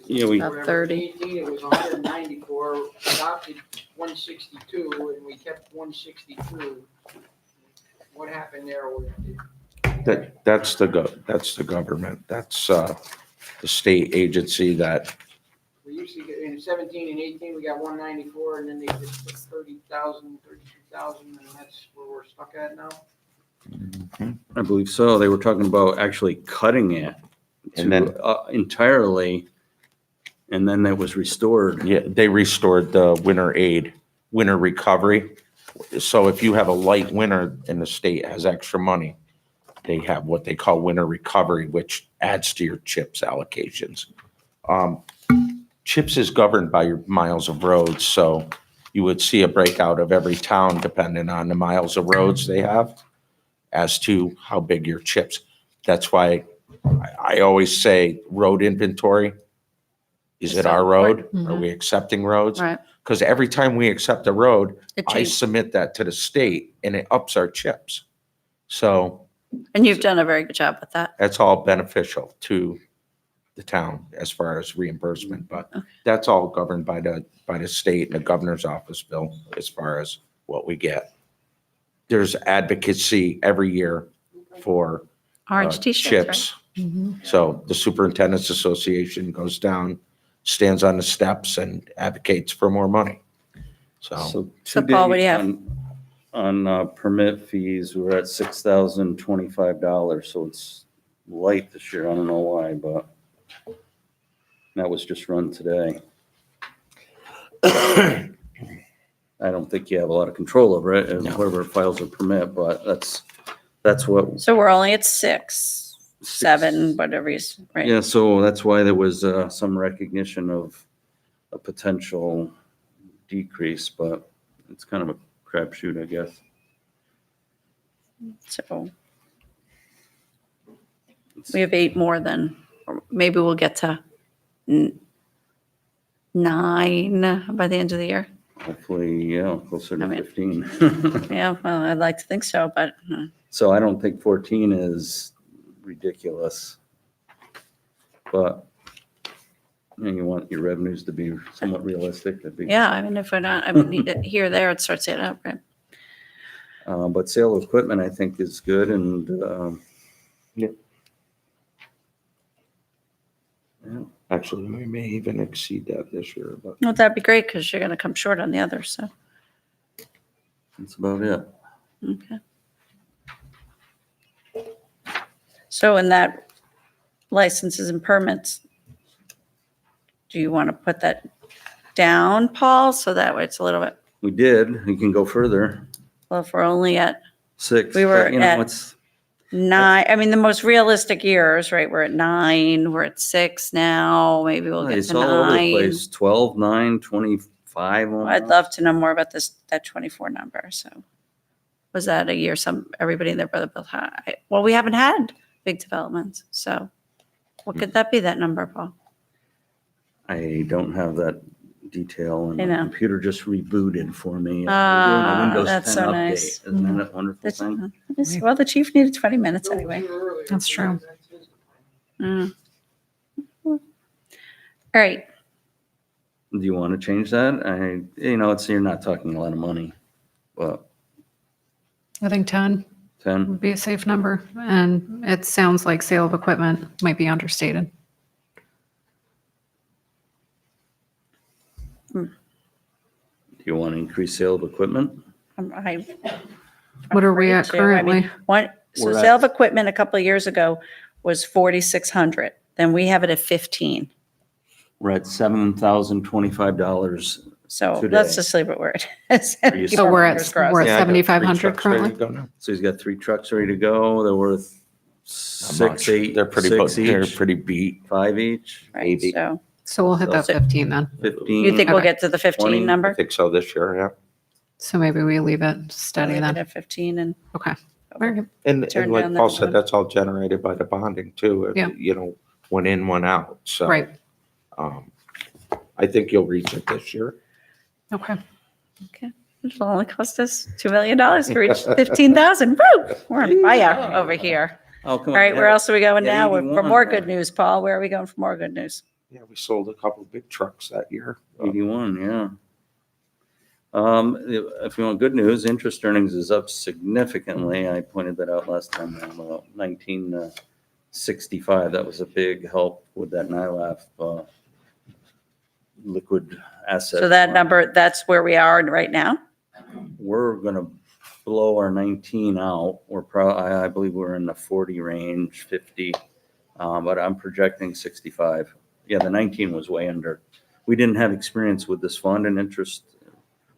Yeah, we, About 30. 18, it was 194, adopted 162, and we kept 162. What happened there? That's the government. That's the state agency that, We used to get, in 17 and 18, we got 194, and then they just put 30,000, 32,000, and that's where we're stuck at now? I believe so. They were talking about actually cutting it And then- to entirely, and then that was restored. yeah, they restored the winter recovery. So if you have a light winter and the state has extra money, they have what they call winter recovery, which adds to your CHIPS allocations. CHIPS is governed by your miles of roads, so you would see a breakout of every town depending on the miles of roads they have as to how big your CHIPS. That's why I always say road inventory. Is Is it so our road? important. Are we accepting roads? Right. Because every time we accept a road, It I changed. submit that to the state and it ups our CHIPS. So And you've done a very good job with that. that's all beneficial to the town as far as reimbursement, but that's all governed by the state and the governor's office bill as far as what we get. There's advocacy every year for Orange t-shirts, right? CHIPS. Mhm. So the Superintendent's Association goes down, stands on the steps and advocates for more money. So So So to Paul, what do you date, have? on permit fees, we're at $6,025, so it's light this year. I don't know why, but that was just run today. I don't think you have a lot of control over it, and No. whoever files a permit, but that's what. So we're only at 6, 7, whatever you, right? Yeah, so that's why there was some recognition of a potential decrease, but it's kind of a crapshoot, I guess. So we have 8 more than, or maybe we'll get to 9 by the end of the year. Hopefully, yeah, closer I to mean- 15. Yeah, well, I'd like to think so, but So I don't think 14 is ridiculous. But you want your revenues to be somewhat realistic. That'd be. yeah, I mean, if we're not, I mean, here, there, it starts adding up, right? But sale of equipment, I think, is good, and actually, we may even exceed that this year, but Well, that'd be great because you're going to come short on the others, so, that's about it. okay. So in that licenses and permits, do you want to put that down, Paul? So that way it's a little bit, We did. We can go further. well, if we're only at 6. We were but, you know, at- it's 9, I mean, the most realistic years, right? We're at 9, we're at 6 now, maybe we'll get it's to all over the 9. place. 12, 9, 25. I'd almost. love to know more about that 24 number, so. Was that a year everybody and their brother built high? Well, we haven't had big developments, so what could that be, that number, Paul? I don't have that detail, and I the know. computer just rebooted for me. We're doing a Ah, Windows that's 10 so update. nice. Isn't that a wonderful That's- thing? Well, the chief needed 20 minutes anyway. That's true. Mm. All right, Do you want to change that? You're not talking a lot of money, but I think 10 10, would be a safe number. And it sounds like sale of equipment might be understated. do you want to increase sale of equipment? I. What are we afraid at to. I mean, currently? So We're sale at- of equipment a couple of years ago was 4,600. Then we have it at 15. We're at $7,025. So Today. let's just leave it where it is. Are you Keep So our we're fingers at, crossed. we're at Yeah, I got 7,500 3 trucks ready currently? to go now. So he's got 3 trucks ready to go. They're worth Not much. 6, 8, They're pretty, 6 they're each, pretty beat. 5 each, Right, maybe. so So we'll hit that So- 15 then. 15. you think we'll Okay. get to the 15 20. I number? think so this year, yeah. So maybe we leave it steady Leave it then. At 15 and. Okay. All right. And Turn like down Paul that said, one. that's all generated by the bonding too. Yeah. You know, one in, one out. So. Right. I think you'll reach it this year. Okay. Okay. It'll only cost us $2 million for each 15,000. Woo! We're on fire over here. Oh, come All on. right, where else are we going Yeah, now? For 81 more there. good news, Paul, where are we going for more good news? Yeah, we sold a couple of big trucks that year. 81, yeah. If you want good news, interest earnings is up significantly. I pointed that out last time, about 1965. That was a big help with that NILAF liquid asset. So that fund. number, that's where we are right now? We're gonna blow our 19 out. I believe we're in the 40 range, 50, but I'm projecting 65. Yeah, the 19 was way under. We didn't have experience with this fund, and interest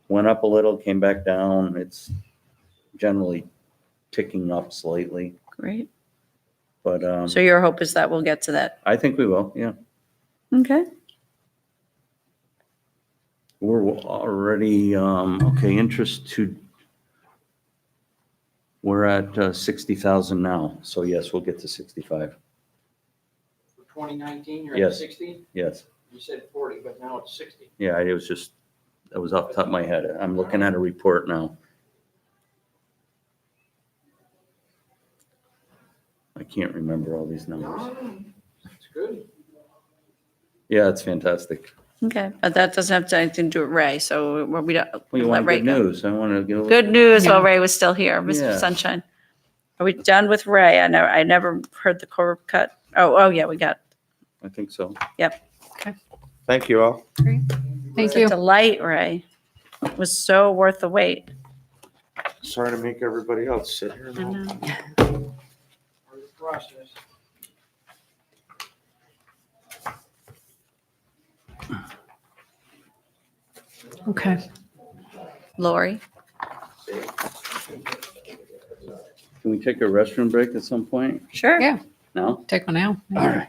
went up a little, came back down. It's generally ticking up slightly, Great. but So your hope is that we'll get to that? I think we will, yeah. Okay. We're already, okay, we're at 60,000 now. So yes, we'll get to 65. For 2019, you're at Yes. 60? Yes. You said 40, but now it's 60. Yeah, it was just, that was off the top of my head. I'm looking at a report now. I can't remember all these numbers. It's good. Yeah, it's fantastic. Okay, but that doesn't have to anything to do with Ray, so we don't. Well, you let want Ray good go. news. I want to give. Good news while Yeah. Ray was still here, Mr. Yeah. Sunshine. Are we done with Ray? I never heard the core cut. Oh, yeah, we got. I think so. Thank you all. Great. Thank It's a you. delight, Ray. It was so worth the wait. Sorry to make everybody else sit here. I know. Part of the process. Okay. Lori? Can we take a restroom break at some point? Sure. Yeah. No? Take one now. All right.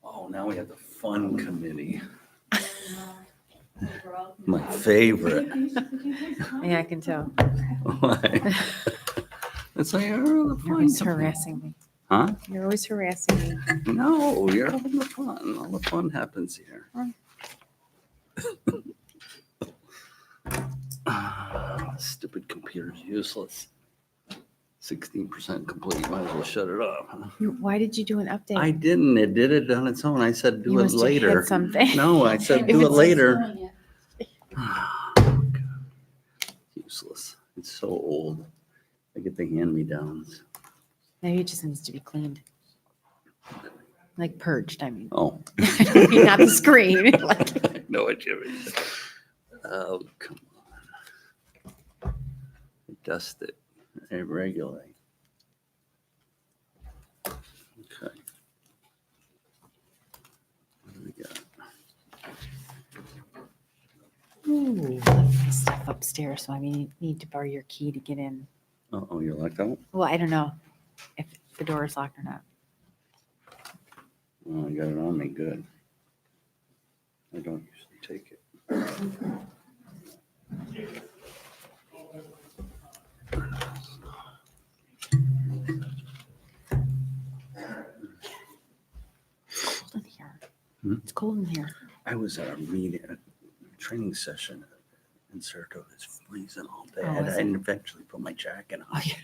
Oh, now we have the fun committee. favorite. Yeah, I can tell. Why? It's like, oh, the You're always fun. harassing me. Huh? You're always harassing me. No, you're having the fun. All the fun happens here. Stupid computer's useless. 16% complete. Might as well shut it off. Huh? Why did you do an update? I didn't. It did it on its own. I said do You it must have hit later. something. No, I said If do it it's- later. Useless. It's so old. I get the hand-me-downs. Maybe it just needs to be cleaned. Like purged, I mean. Oh. Not the screen. Like, I know what you mean. Oh, come on. Dust it regularly. Okay. What do we got? ooh, left my stuff upstairs, so I need to borrow your key to get in. Oh, you're locked out? Well, I don't know if the door is locked or not. Oh, I got it on me. Good. I don't usually take it. It's cold in here. Hmm? It's cold in here. I was at a meeting, a training session in Saratoga. It's freezing all day. Oh, I is didn't eventually put my jacket on. Oh, yeah.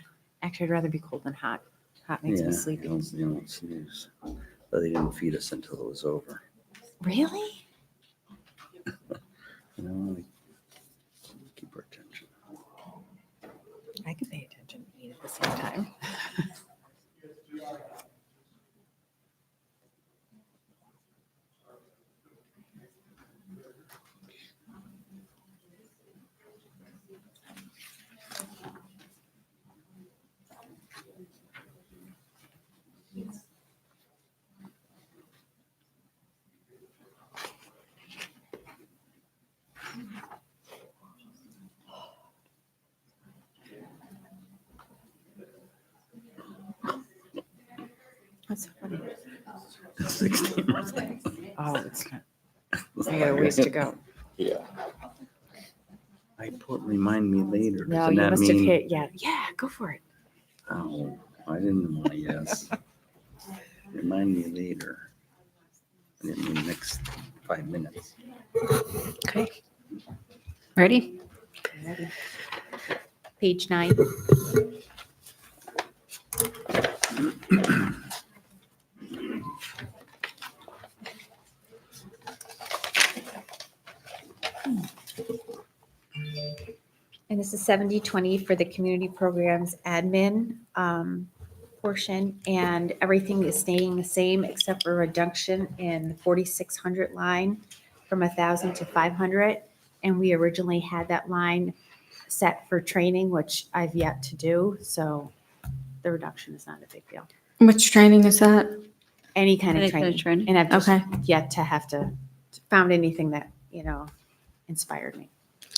Actually, I'd rather be cold than hot. Hot makes me sleepy. You don't snooze. But they didn't feed us until it was over. Really? You know, we keep our attention. I could pay attention and eat at the same time. What's so funny? 16%. Oh, it's not. I got a ways to go. Yeah. I put remind me later. No, Doesn't you that must have mean? hit, yeah, go for it. Oh, I didn't want to yes. Remind me later. I didn't mean next 5 minutes. Okay. Ready? Page 9. And this is 70/20 for the community programs admin portion, and everything is staying the same except for a reduction in the 4,600 line from 1,000 to 500. And we originally had that line set for training, which I've yet to do, so the reduction is not a big deal. Which training is that? Any kind of Any kind of training. training. And I've just Okay. yet to have to found anything that, inspired me.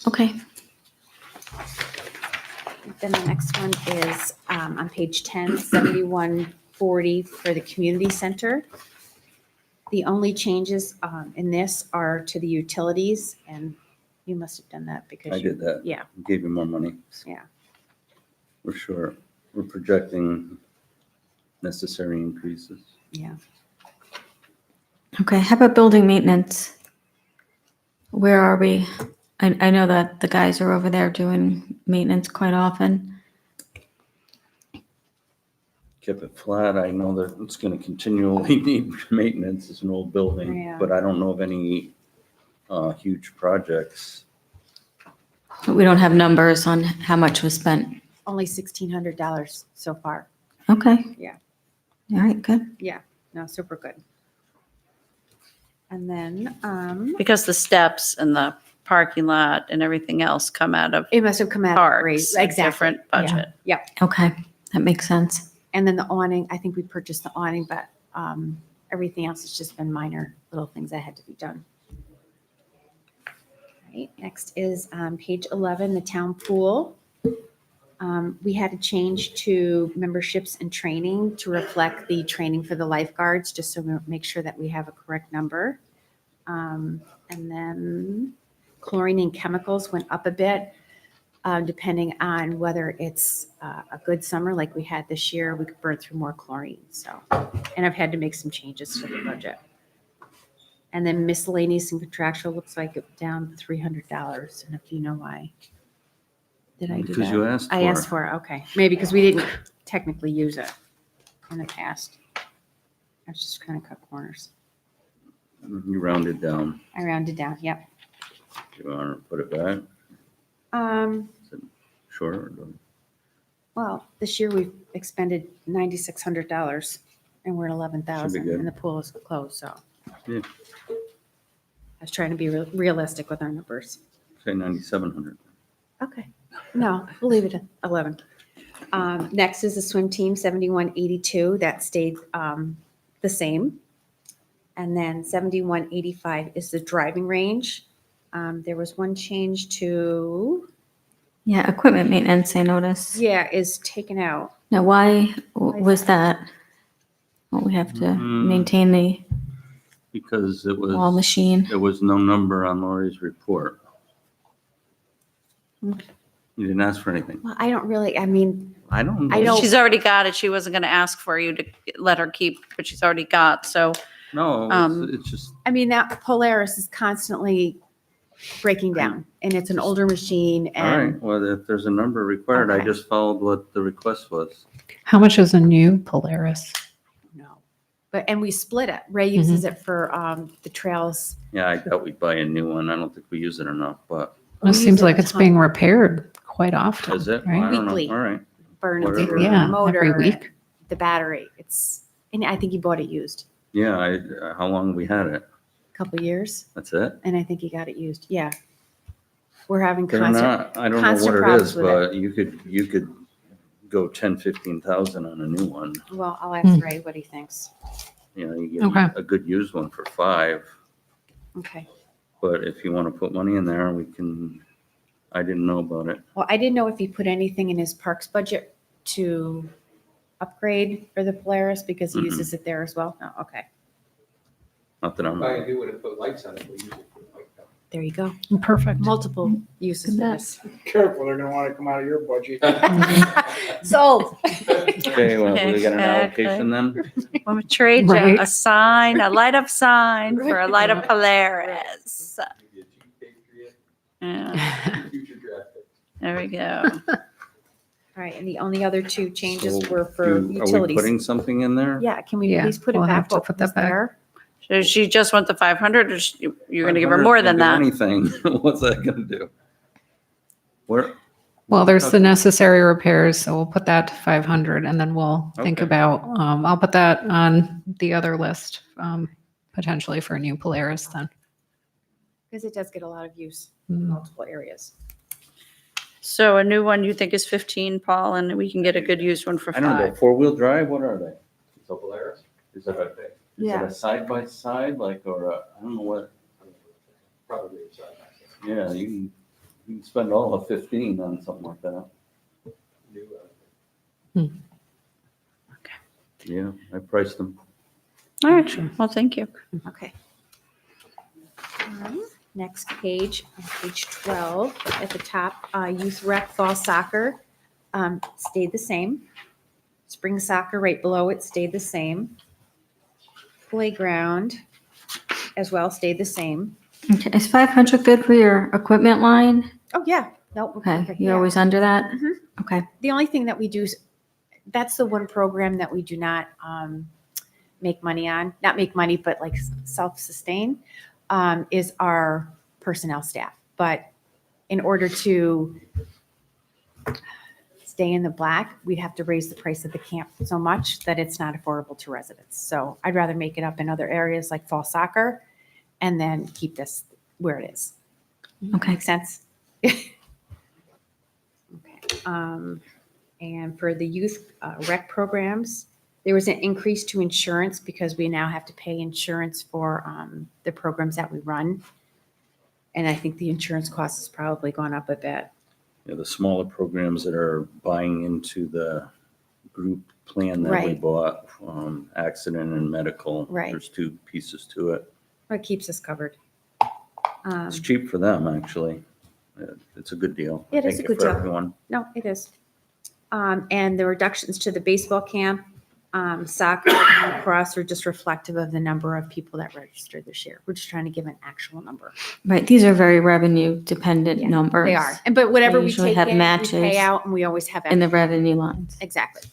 Okay. Then the next one is on page 10, 7140 for the community center. The only changes in this are to the utilities, and you must have done that because I you. did that. Yeah, Gave you more money. yeah. For sure. We're projecting necessary increases. Yeah. Okay. How about building maintenance? Where are we? I know that the guys are over there doing maintenance quite often. Kept it flat. I know that it's going to continually need maintenance. It's an old building, Yeah. but I don't know of any huge projects. We don't have numbers on how much was spent. Only $1,600 so far. Okay. Yeah. All right, good. No, super good. And then Because the steps and the parking lot and everything else come out of it must have come out of parks, raise. a Exactly. different budget. Yep. Okay, that makes sense. And then the awning, I think we purchased the awning, but everything else has just been minor little things that had to be done. Right, next is page 11, the town pool. We had to change to memberships and training to reflect the training for the lifeguards, just so we make sure that we have a correct number. And then chlorine and chemicals went up a bit, depending on whether it's a good summer like we had this year, we could burn through more chlorine, so. And I've had to make some changes to the budget. And then miscellaneous and contractual looks like it down $300, and if you know why. Did I do that? Because you asked for I it. asked for it, okay. Maybe because we didn't technically use it in the past. I was just kind of cut corners. You rounded down. I rounded down, yep. Do you want to put it back? Sure. or don't? Well, this year we've expended $9,600 and we're at 11,000 good. and the pool is closed, so. Yeah. I was trying to be realistic with our numbers. Say 9,700. Okay, no, we'll leave it at 11. Next is the swim team, 7182, that stayed the same. And then 7185 is the driving range. There was one change to, Yeah, equipment maintenance, I noticed. yeah, is taken out. Now, why was that? Well, we have to Mm. maintain the Because it wall was, machine. there was no number on Lori's report. You didn't ask for anything. Well, I don't really, I mean, I don't know. I don't- She's already got it. She wasn't going to ask for you to let her keep, but she's already got, so. No, Um, it's just, that Polaris is constantly breaking down and it's an older machine all and right, well, if there's a number required, I Okay. just followed what the request was. How much is a new Polaris? no. But, and we split it. Ray uses it for the trails. Yeah, I doubt we'd buy a new one. I don't think we use it enough, but It We seems use it like a it's ton. being repaired quite often. is it? Well, Right? I don't know. Weekly. All right. Burn Whatever. through Yeah, the motor, every week. the battery. It's, and I think he bought it used Yeah, how long have we had it? a couple of years, That's it? and I think he got it used. Yeah, we're having They're constant. not, I don't know constant what it problems is, with it. but you could go 10, 15,000 on a new one. Well, I'll Hmm. ask Ray what he thinks. You know, you get Okay. a good used one for 5, Okay. but if you want to put money in there, we can, I didn't know about it. Well, I didn't know if he put anything in his parks budget to upgrade for the Polaris because he Mhm. uses it there as well. No, okay. Not that I'm, If I do would have put lights on it, we use it for light. There you go. Perfect. Multiple uses for Good this. Careful, they're gonna wanna come out of your budget. Sold. okay, well, we got an Okay. allocation then? We'll trade you Right. a sign, a light up sign for a light up Polaris. Maybe a Jeep Patriot, Yeah, future draft pick. there we go. All right, and the only other two changes So were for Are we utilities. putting something in there? Yeah, can we Yeah, please put it we'll have back? to what put that was back. there? Does she just want the 500 or you're going to give her 500 more can than do that? Anything. What's that gonna do? Where, Well, there's the necessary repairs, so we'll put that to 500 and then we'll think Okay. about, I'll put that on the other list, potentially for a new Polaris then. Because it does get a lot of use in Mm. multiple areas. So a new one you think is 15, Paul, and we can get a good used one for I don't know, 5. 4-wheel drive, what are they? So Polaris? Is it a, is it Yeah. a side by side, like, or a, I don't know what, Probably a side by side. yeah, you can spend all of 15 on something like that. New, Yeah, I priced them. All right, well, thank you. Okay. Next page, on page 12, at the top, youth rec fall soccer stayed the same. Spring soccer right below it stayed the same. Playground as well stayed the same. Okay, is 500 good for your equipment line? Oh, yeah. Nope. Okay, you're always under that? Mhm. Okay. The only thing that we do, that's the one program that we do not make money on, not make money, but like self-sustain, is our personnel staff. But in order to stay in the black, we'd have to raise the price of the camp so much that it's not affordable to residents. So I'd rather make it up in other areas like fall soccer and then keep this where it is. Okay. Make sense? Okay. And for the youth rec programs, there was an increase to insurance because we now have to pay insurance for the programs that we run. And I think the insurance cost has probably gone up a bit. Yeah, the smaller programs that are buying into the group plan that we Right. bought, accident and medical. Right. There's 2 pieces to it. But it keeps us covered. It's cheap for them, actually. It's a good deal. I It is think, a good for deal. everyone. No, it is. And the reductions to the baseball camp, soccer, and lacrosse are just reflective of the number of people that registered this year. We're just trying to give an actual number. Right, these are very revenue dependent Yeah, numbers. They are. And but whatever They we usually take have in, we matches pay out, and we always have. In the extra. revenue lines. Exactly.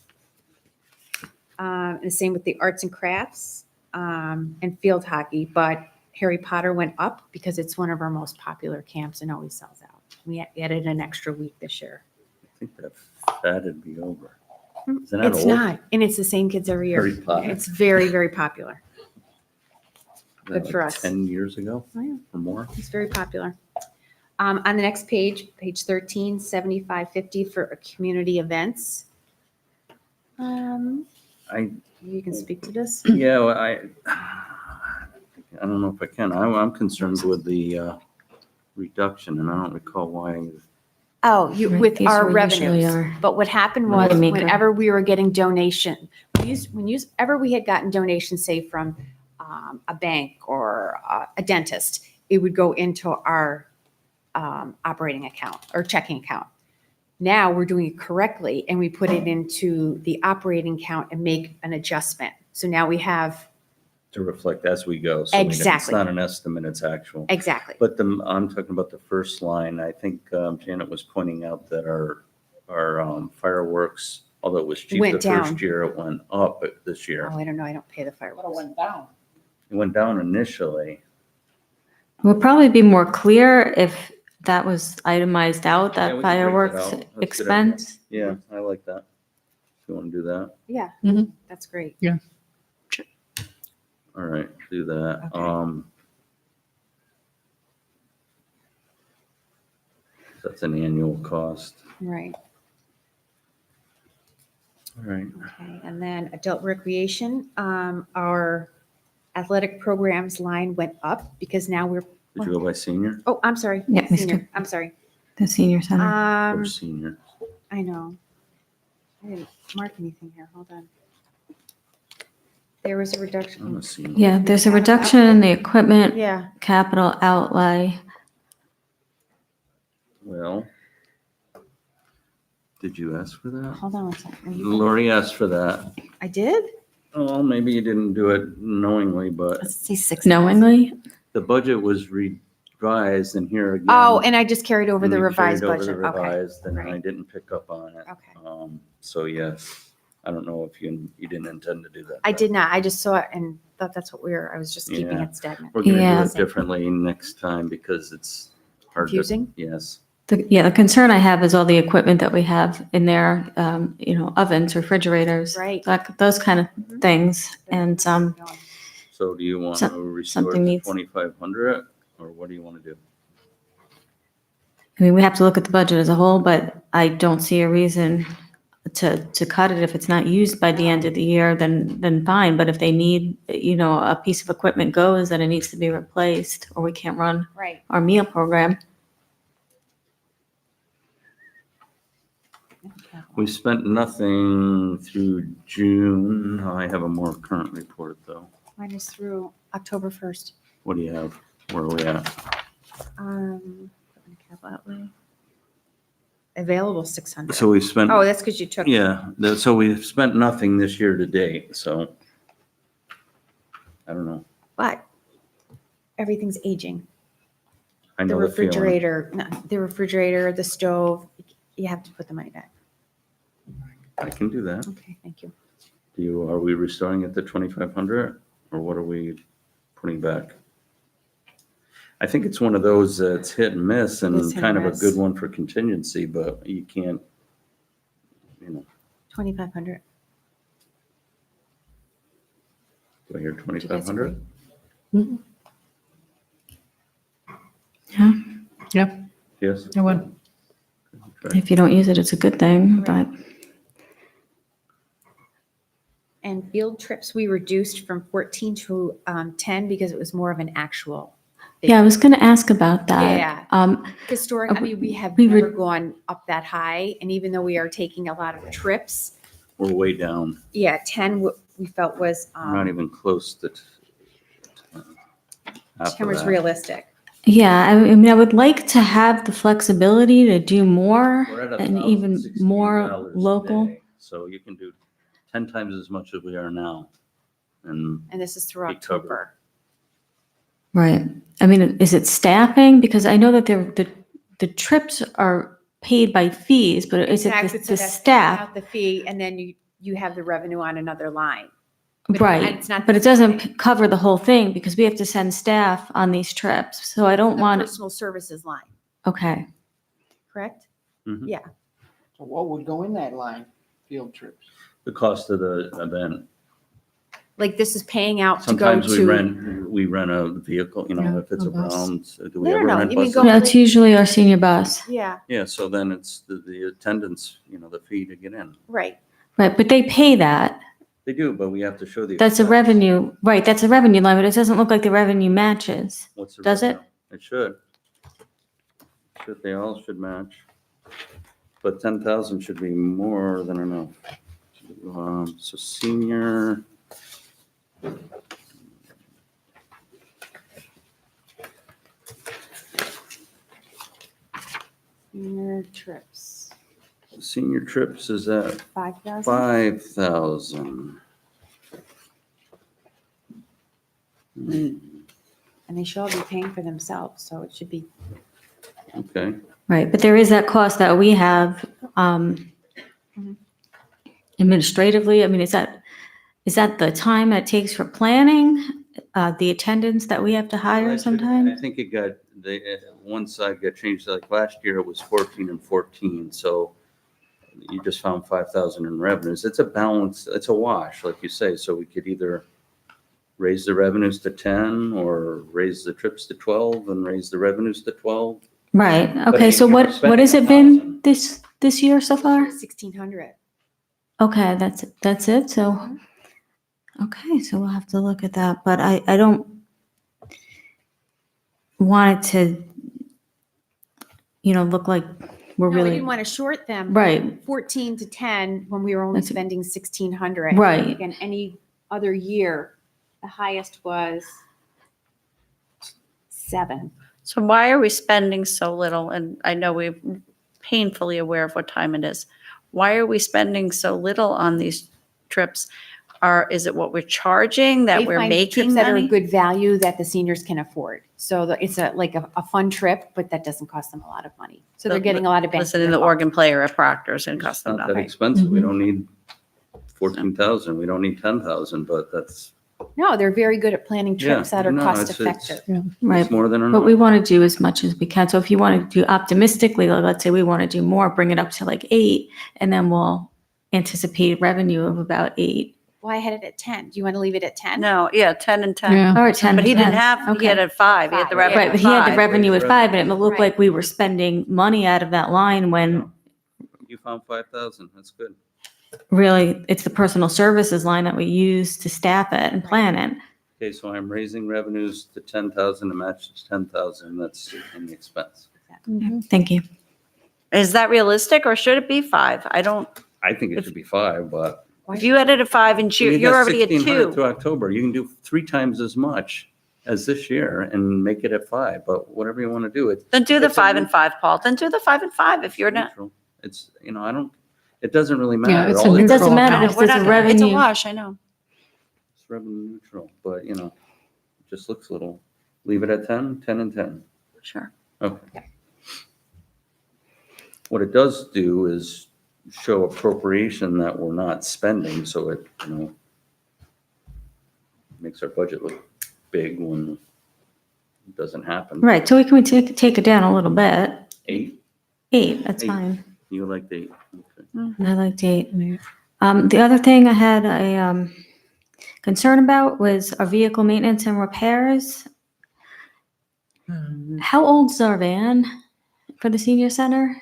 And the same with the arts and crafts and field hockey, but Harry Potter went up because it's one of our most popular camps and always sells out. We added an extra week this year. I think that that'd be over. Isn't that It's old? not, and it's the same kids every year. Harry Potter. It's very, very popular. Isn't that good for like us. 10 years ago Oh, yeah. or more? It's very popular. On the next page, page 13, 7550 for community events. I, You can speak to this. yeah, well, I don't know if I can. I'm concerned with the reduction, and I don't recall why. Oh, Right, with these our were usually revenues. our But what happened was moneymaker. whenever we were getting donation, whenever we had gotten donations, say from a bank or a dentist, it would go into our operating account or checking account. Now we're doing it correctly and we put it into the operating account and make an adjustment. So now we have, To reflect as we go. So it's Exactly. not an estimate, it's actual. exactly. But I'm talking about the first line. I think Janet was pointing out that our fireworks, although it was cheap the Went down. first year, it went up this year. Oh, I don't know. I don't pay the But it fireworks. went down. It went down initially. It would probably be more clear if that was itemized out, Yeah, that we can break it fireworks out. That's a good idea. expense. Yeah, I like that. If you want to do that, Yeah, Mhm. that's great. all right, do that. Okay. That's an annual cost. Right. All right. Okay, and then adult recreation, our athletic programs line went up because now we're, Did you go by senior oh, I'm sorry. Yeah, Senior. Mr. I'm sorry. The senior center. or senior? I know. I didn't mark anything here. Hold on. There was a I'm reduction. a senior. Yeah, there's a reduction in the equipment Yeah, capital outlay. Well, did you ask for that? hold on one second. Lori asked for that. I did? Well, maybe you didn't do it knowingly, but Let's see, 6. Knowingly? the budget was revised and here again. Oh, and I just carried over and the you revised carried over the budget. Okay. revised, and I right. didn't pick up on it. Okay. So yes, I don't know if you didn't intend to do that. I did not. I just saw it and thought that's what I was just keeping Yeah. it stagnant. We're gonna Yeah. do it differently next time because it's hard to. Confusing? Yes. The concern I have is all the equipment that we have in there, ovens, refrigerators. Right. Like those kind of Mhm. things. And So do you want So- to restore something to needs- 2,500 or what do you want to do? I mean, we have to look at the budget as a whole, but I don't see a reason to cut it. If it's not used by the end of the year, then fine. But if they need, a piece of equipment goes, then it needs to be replaced or we can't run Right. our meal program. We spent nothing through June. I have a more current report though. Mine is through October 1st. What do you have? Where are we at? Capital outlay. Available 600. So we spent, Oh, that's because you took. yeah, so we've spent nothing this year to date, so. I don't know. But everything's aging. I The know the feeling. refrigerator, the stove, you have to put the money back. I can do that. Okay, thank you. Are we restoring it to 2,500 or what are we putting back? I think it's one of those that's hit and miss It's and hit and kind of a miss. good one for contingency, but you can't, 2,500. do I hear Do you guys 2,500? agree? Yeah, Yes? I would. Okay. If you don't use it, it's a good thing, but And field trips, we reduced from 14 to 10 because it was more of an actual. yeah, I was going to ask about that. Yeah. Historic, I mean, we have we never re- gone up that high. And even though we are taking a lot of trips, We're way down. yeah, 10 we felt was, We're not even close to half 10 of was that. realistic. Yeah, I mean, I would like to have the flexibility to do more We're at and even $1,016 more a local. day, so you can do 10 times as much as we are now. And And this is through Be covered. October. Right. I mean, is it staffing? Because I know that the trips are paid by fees, but is it Exactly, the so that's taking staff? out the fee, and then you have the revenue on another line. But Right, it's not but it the same doesn't cover the whole thing because we have to send staff on these trips. So I don't The want, personal services line, okay. correct? Mhm. Yeah. So what would go in that line? Field trips? the cost of the event. Like this is paying out to go Sometimes to. we rent a vehicle, you know, Yeah, if it's a a bus. Browns. Do we No, ever no, rent you mean buses? go- No, it's usually our senior bus. Yeah, Yeah, so then it's the attendance, you know, the fee to get in. right. Right, but they pay that. They do, but we have to show the. That's a expense. revenue, right, that's a revenue line, but it doesn't look like the revenue matches. What's the Does it? revenue? It should. They all should match. But 10,000 should be more than enough. So senior. Senior trips, Senior trips is at 5,000? 5,000. And they should all be paying for themselves, so it should be, Okay, Right, but there is that cost that we have administratively. I mean, is that the time it takes for planning, the attendance that we have to hire I sometimes? think it got, one side got changed, like last year it was 14 and 14, so you just found 5,000 in revenues. It's a balance, it's a wash, like you say, so we could either raise the revenues to 10 or raise the trips to 12 and raise the revenues to 12. Right, But okay, so you're what spending has it been 1,000. this year so far? 1,600. Okay, that's it, so, okay, so we'll have to look at that, but I don't want it to, look like we're No, we really, didn't want to short them. right, 14 to 10 when we were only That's- spending 1,600. right. And any other year, the highest was 7. So why are we spending so little? And I know we're painfully aware of what time it is. Why are we spending so little on these trips? Is it what we're charging that They we're find making trips that are money? good value that the seniors can afford. So it's like a fun trip, but that doesn't cost them a lot of money. So they're getting a lot of bang for Listening to their the buck. organ player at Proctor's and cost It's them not that nothing. expensive. We Mhm. don't need 14,000. We don't need 10,000, but that's, No, they're very good at planning trips Yeah, that are no, cost it's- effective. Right, it's more than enough. but we want to do as much as we can. So if you want to do optimistically, like, let's say we want to do more, bring it up to like 8, and then we'll anticipate revenue of about 8. Well, I had it at 10. Do you want to leave it at 10? No, yeah, 10 and 10. Yeah. Or 10. But he didn't 10. have, he Okay. had at 5. He had the Five. revenue Right, at but he had the 5. revenue at 5, and it looked Right. like we were spending money out of that line when You found 5,000. That's good. really it's the personal services line that we use to staff it and plan it. Okay, so I'm raising revenues to 10,000 to match to 10,000. That's in the expense. Thank you. Is that realistic or should it be 5? I don't, I think it should be 5, but. if you had it at 5 and You you're got already at 1,600 2. through October. You can do 3 times as much as this year and make it at 5, but whatever you want to do. Then do the it's a 5 and 5, Paul. Then do the 5 and 5 if you're not. neutral. It's, it doesn't really Yeah, matter. it's a All It doesn't neutral matter account. if We're there's not a gonna- It's a revenue. wash, I know. It's revenue neutral, but it just looks little. Leave it at 10, 10 and 10. Sure. Okay. What it does do is show appropriation that we're not spending, so it, makes our budget look big when it doesn't happen. Right, so we can take it down a little bit. 8, 8, that's 8. fine. you like the 8, okay. I liked 8. The other thing I had a concern about was our vehicle maintenance and repairs. How old's our van for the senior center?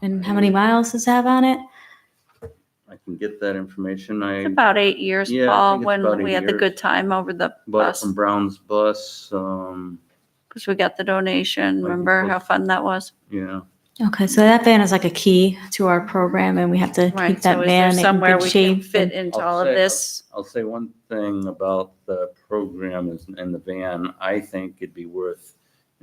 And how many miles does it have on it? I can get that information. It's I about 8 years, Yeah, I Paul, think it's about when 8 we had the years. good time over the bought it bus. from Brown's Bus, Because we got the donation. Remember how fun that was? yeah. Okay, so that van is like a key to our program and we have to keep Right, that so is there van in somewhere good we can shape. fit into I'll all of say- this? I'll say one thing about the program is, and the van. I think it'd be worth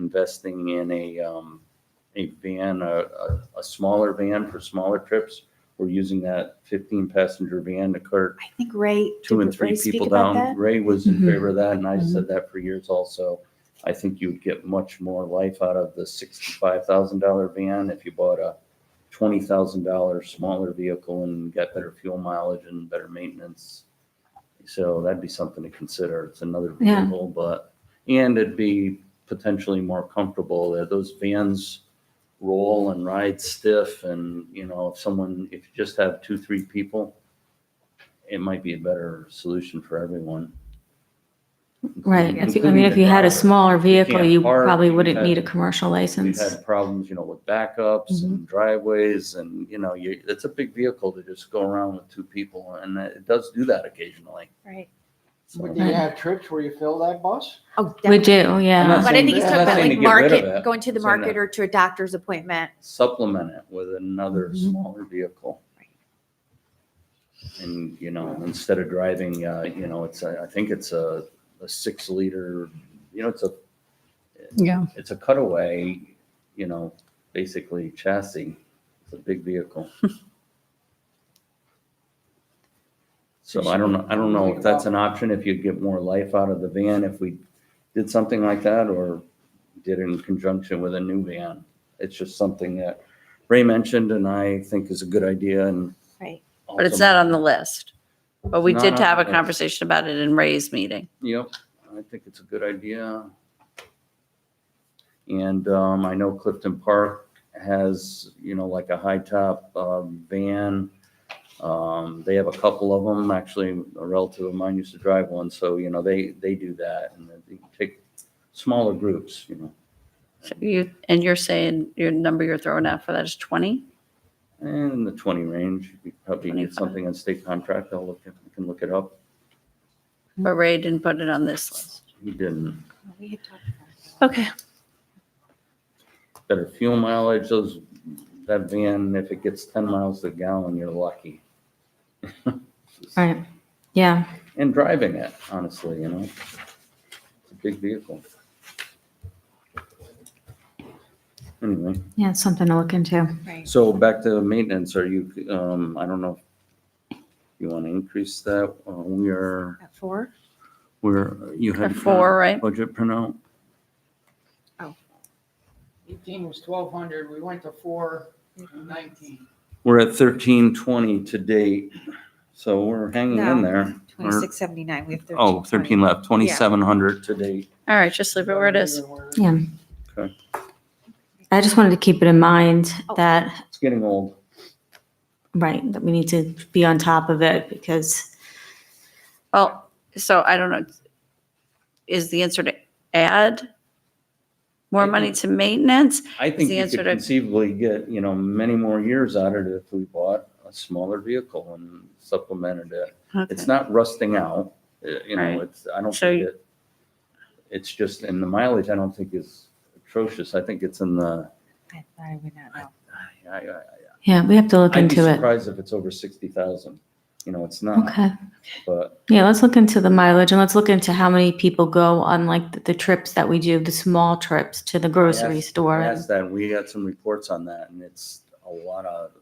investing in a van, a smaller van for smaller trips. We're using that 15-passenger van to cart I think Ray, 2 and did 3 Ray speak people about down. that? Ray was in Mhm. favor of that, and I said that for years also. I think you would get much more life out of the $65,000 van if you bought a $20,000 smaller vehicle and got better fuel mileage and better maintenance. So that'd be something to consider. It's another Yeah. vehicle, and it'd be potentially more comfortable. Those vans roll and ride stiff, and if you just have 2-3 people, it might be a better solution for everyone. Right. If you Including the had a driver. smaller vehicle, can't you park, probably you wouldn't had- need a commercial We've license. had problems, with backups and driveways, and it's a big vehicle to just go around with 2 people, and it does do that occasionally. Right. So- Do you have trips where you fill that bus? Oh, We definitely. do, I'm yeah. not But I saying- think he's I'm talking not about saying to like get rid of market, it. going to the I'm saying market to or to a doctor's appointment. Supplement it with another Mhm. smaller vehicle. And, instead of driving, I think it's a 6-liter, Yeah. it's a cutaway, basically chassis. It's a big vehicle. So I don't know if that's an option, if you'd get more life out of the van, if we did something like that, or did it in conjunction with a new van. It's just something that Ray mentioned and I think is a good idea, and. Right. But it's not on the list. But we Not did on have the a list. conversation about it in Ray's meeting. Yep, I think it's a good idea. And I know Clifton Park has, like a high top van. They have a couple of them, actually, a relative of mine used to drive one, so, they do that, and they take smaller groups. So you're saying your number you're throwing out for that is 20? And in the 20 range, you probably get 25. something on state contract, we can look it up. But Ray didn't put it on this list. He didn't. We had talked about Okay. Better fuel mileage, that van, if it gets 10 miles to the gallon, you're lucky. Right. Yeah. And driving it, honestly, it's a big vehicle. Anyway, Yeah, it's something to look into. that. Right. so back to maintenance, are you, I don't know if you want to increase that? At 4? You had At 4, right? budget printout? 18 was 1,200, we went to 419. We're at 1320 to date, so we're hanging in No, there. 2679, we have 13. Oh, 13 left, 2,700 to date. All right, just leave it where it is. Yeah. Okay. I just wanted to keep it in mind Oh. that, It's getting old. right, that we need to be on top of it because, Well, so I don't know. Is the answer to add more money to maintenance? I think the you answer could to- conceivably get, many more years out of it if we bought a smaller vehicle and supplemented it. It's Okay. not rusting out, Right. I don't So think it's just, and the mileage I don't think is atrocious. I think it's in the, I would not know. yeah, we have to look I'd be into it. surprised if it's over 60,000. It's not, Okay. but Yeah, let's look into the mileage and let's look into how many people go on like the trips that we do, the small trips to the grocery I store. asked that, and we got some reports on that, and it's a lot of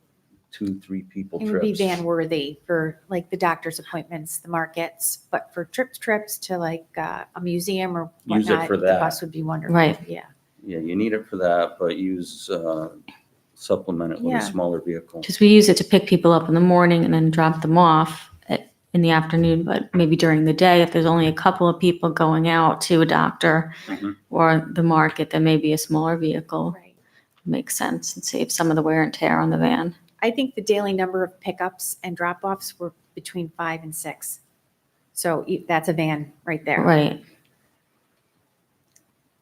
2-3 people It would be trips. van worthy for like the doctor's appointments, the markets, but for trips to like a museum or Use it whatnot, for the that. bus would be wonderful. Right. Yeah. Yeah, you need it for that, but supplement it with Yeah. a smaller vehicle. Because we use it to pick people up in the morning and then drop them off in the afternoon, but maybe during the day, if there's only a couple of people going out to a doctor Mhm. or the market, then maybe a smaller vehicle Right. makes sense and save some of the wear and tear on the van. I think the daily number of pickups and drop-offs were between 5 and 6. So that's a van right there. Right.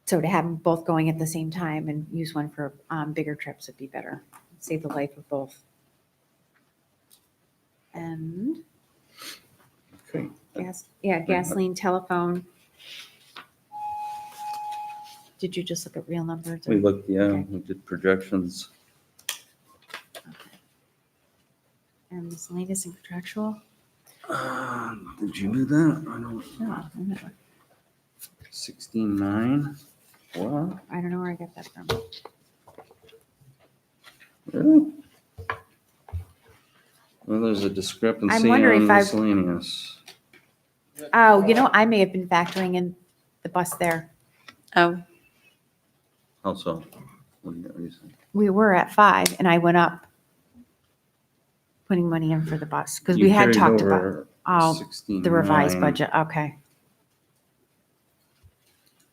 So to have them both going at the same time and use one for bigger trips would be better. Save the life of both. And Okay. gasoline, telephone. Did you just look at real numbers? or- We looked, Okay. we did projections. And miscellaneous and contractual? Did you do that? I don't, No. 16.9. What? I don't know where I got that from. Really? Well, there's a discrepancy I'm wondering on if I- miscellaneous. Oh, you know, I may have been factoring in the bus there. Oh, How so? What do you say? We were at 5 and I went up putting money in for the bus because You we had carried talked about over oh, the revised 69. budget. Okay.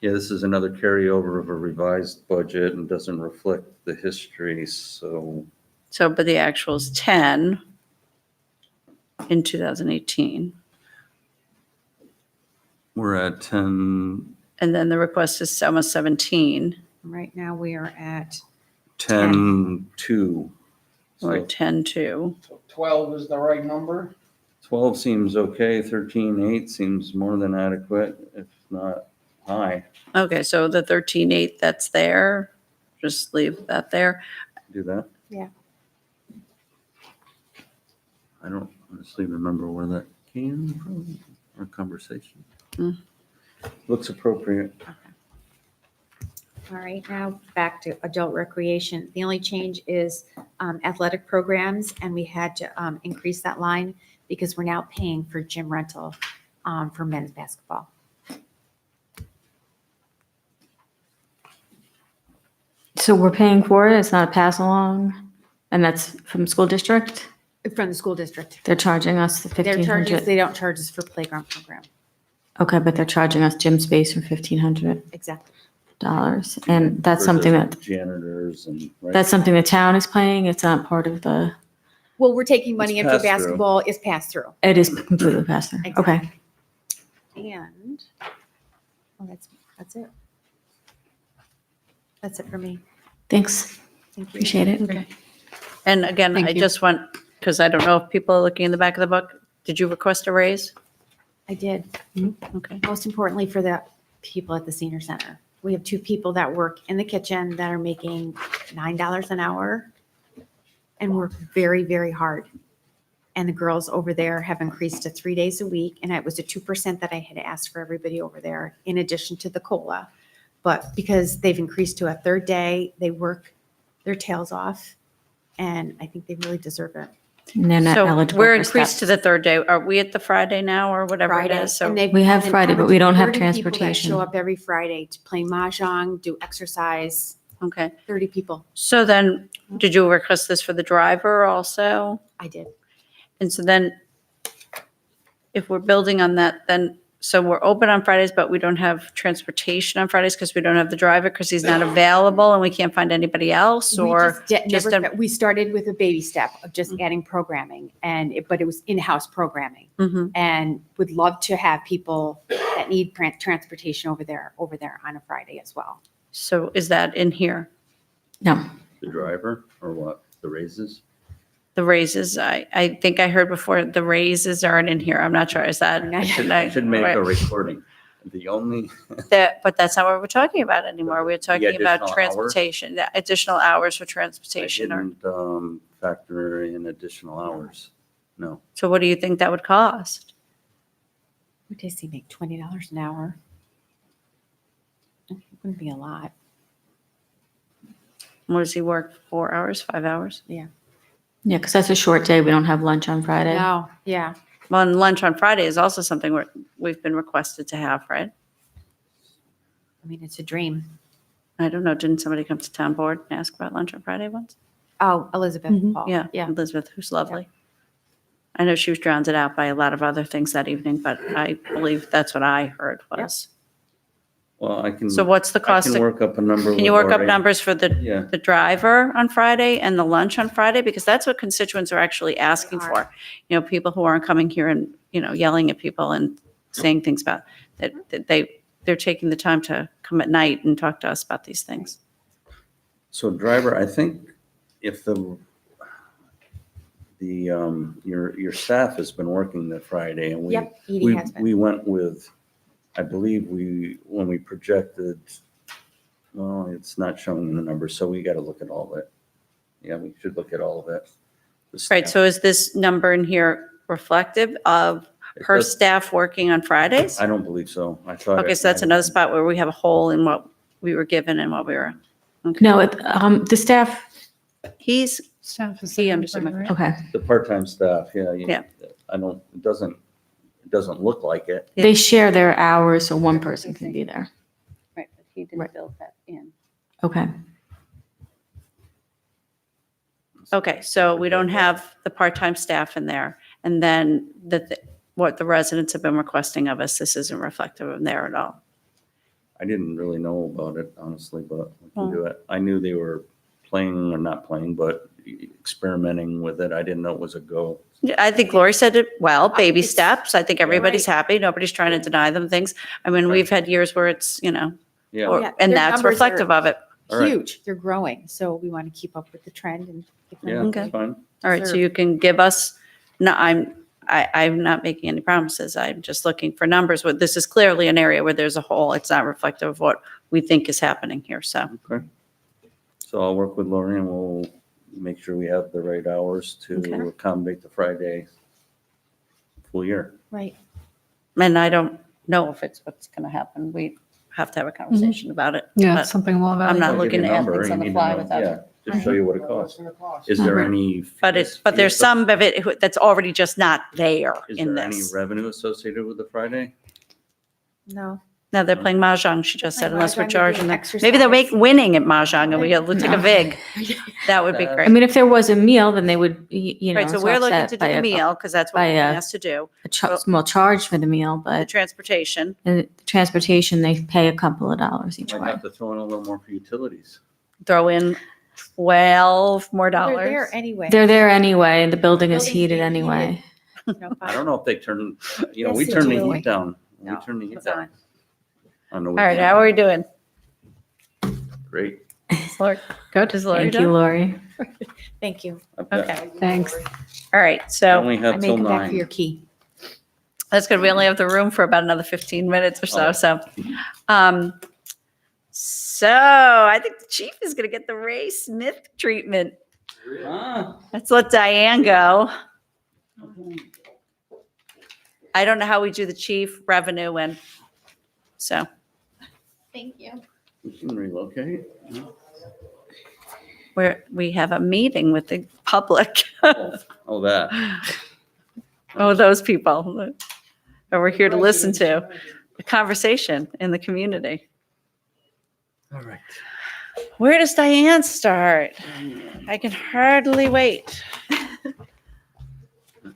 Yeah, this is another carryover of a revised budget and doesn't reflect the history, so so, but the actual is 10 in 2018. we're at 10, And then the request is almost 17. Right now we are at 10, 2. Or So 10-2. So 12 is the right number? 12 seems okay, 13, 8 seems more than adequate, if not high. Okay, so the 13.8 that's there, just leave that there. Do that? Yeah. I don't honestly remember where that came from, our conversation. Hmm. Looks appropriate. All right, now back to adult recreation. The only change is athletic programs, and we had to increase that line because we're now paying for gym rental for men's basketball. So we're paying for it, it's not a pass along, and that's from school district? From the school district. They're charging us the They're charging us, $1,500. they don't charge us for playground program. Okay, but they're charging us gym space for $1,500. Exactly. And that's For something the that, Janitors and, right? that's something the town is paying, it's not part of the, Well, we're taking money It's in for pass-through. basketball, it's passed through. it is completely passed through. Okay, And, oh, that's it. That's it for me. thanks, Thank you. appreciate it. Okay. And again, Thank I you. just want, because I don't know if people are looking in the back of the book, did you request a raise? I did. Okay. Most importantly for the people at the senior center. We have 2 people that work in the kitchen that are making $9 an hour and work very, very hard. And the girls over there have increased to 3 days a week, and it was a 2% that I had asked for everybody over there, in addition to the COLA. But because they've increased to a 3rd day, they work their tails off, and I think they really deserve it. And they're not So eligible we're for increased to steps. the 3rd day. Are we at the Friday now or whatever it Friday, is? So and they've- We have and Friday, but we don't have 30 people that transportation. Show up every Friday to play mahjong, do exercise, Okay. 30 people. So then, did you request this for the driver also? I did. And so then, if we're building on that, then, so we're open on Fridays, but we don't have transportation on Fridays because we don't have the driver because he's not available and we can't find anybody else? We Or just just never, we started with a baby step of just adding programming but it was in-house programming. Mhm. And would love to have people that need transportation over there on a Friday as well. So is that in here? No, The driver or what? The raises? The raises, I think I heard before, the raises aren't in here. I'm not sure. Is that? I should make a recording. The only, But that's not what we're talking about anymore. We're talking about additional hours? transportation, the additional hours for I transportation. Or didn't factor in additional hours. No. So what do you think that would cost? What does he make, $20 an hour? It wouldn't be a lot. What does he work, 4 hours, 5 hours? yeah, because that's a short day, we don't have lunch on Friday. No, yeah. Well, and lunch on Friday is also something we've been requested to have, right? I mean, it's a dream. I don't know. Didn't somebody come to town board and ask about lunch on Friday once? Oh, Elizabeth Mhm. Paul. Yeah, Yeah. Elizabeth, who's lovely. I know she was drowned out by a lot of other things that evening, but I believe that's what I heard was. Well, I can, So what's the I cost? can work up a number. Can you with work up Lori. numbers for Yeah. the driver on Friday and the lunch on Friday? Because that's what constituents are actually asking They for. You know, people who aren't coming here and, you know, yelling at people and saying things about, that they're taking the time to come at night and talk to us about these things. So driver, I think if your staff has been working the Friday and Yep, Edie we has been. we went with, I believe when we projected, well, it's not showing in the numbers, so we got to look at all of it. Yeah, we should look at all of it. The Right, staff- so is this number in here reflective of it her does- staff working on Fridays? I don't believe so. I thought. Okay, so that's another spot where we have a hole in what we were given and what we were. Okay. No, the staff, He's, Staff is. He understood my question. okay. The part-time staff, yeah. Yeah. I don't, it doesn't look like it. Yeah. They share their hours, so one person can be there. right, but he Right. didn't build that in. Okay. Okay, so we don't have the part-time staff in there. And then what the residents have been requesting of us, this isn't reflective of there at all. I didn't really know about it, honestly, but we can do it. I knew they were playing, or not playing, but experimenting with it. I didn't know it was a go. Yeah, I think Lori said it well, baby It's- steps. I think everybody's happy. Nobody's trying to deny them things. I mean, we've had years where it's, Yeah, Yeah, and their that's numbers are- reflective of it. All right. Huge, they're growing, so we want to keep up with the trend and. give them yeah, what that's they fine. All right, so deserve. you can give us, no, I'm not making any promises. I'm just looking for numbers. But this is clearly an area where there's a hole. It's not reflective of what we think is happening here, so. Okay. So I'll work with Lori and we'll make sure we have the right hours Okay. to accommodate the Friday full year. Right. And I don't know if it's what's going to happen. We have to have a conversation about it. Yeah, but something we'll I'm not evaluate. I'll give looking you to a add number, things on you the need to fly know- without. Yeah, just show you what it What's costs. it gonna cost? Is there any? But there's some of it that's already just not there Is in there any this. revenue associated with the Friday? No. No, they're playing mahjong, she just said, Playing unless we're mahjong, they're doing charging them. Maybe they'll make exercise. winning at mahjong and we'll take a No. vig. That would be I I great. mean, if there was a meal, then they would, you know, Right, so it's we're looking offset to do by the a- meal because that's what by we're a- asked to do. small charge for the meal, The but transportation, the transportation, they pay a couple of dollars each Might way. have to throw in a little more for utilities. throw in 12 more They're dollars. there anyway. They're there anyway, and the building is Building's heated being anyway. You know, I don't know if they turn, you know, Yes, we they turn the do. heat down. We No, turn the heat it's down. On the All right, weekend. how are we doing? Great. Is Lori- Good. Is Lori Thank you, done? Lori. Thank you. Okay, Thanks. all right, I so only I have may till come back for your 9. key. that's good. We only have the room for about another 15 minutes or so, Oh. so I think the chief is going to get the Ray Smith treatment. Let's let Diane go. I don't know how we do the chief revenue and so. Thank you. You can relocate. We have a meeting with the public. Oh, that. Oh, those people that we're here to listen to, a conversation in the community. All right. Where does Diane start? I can hardly wait.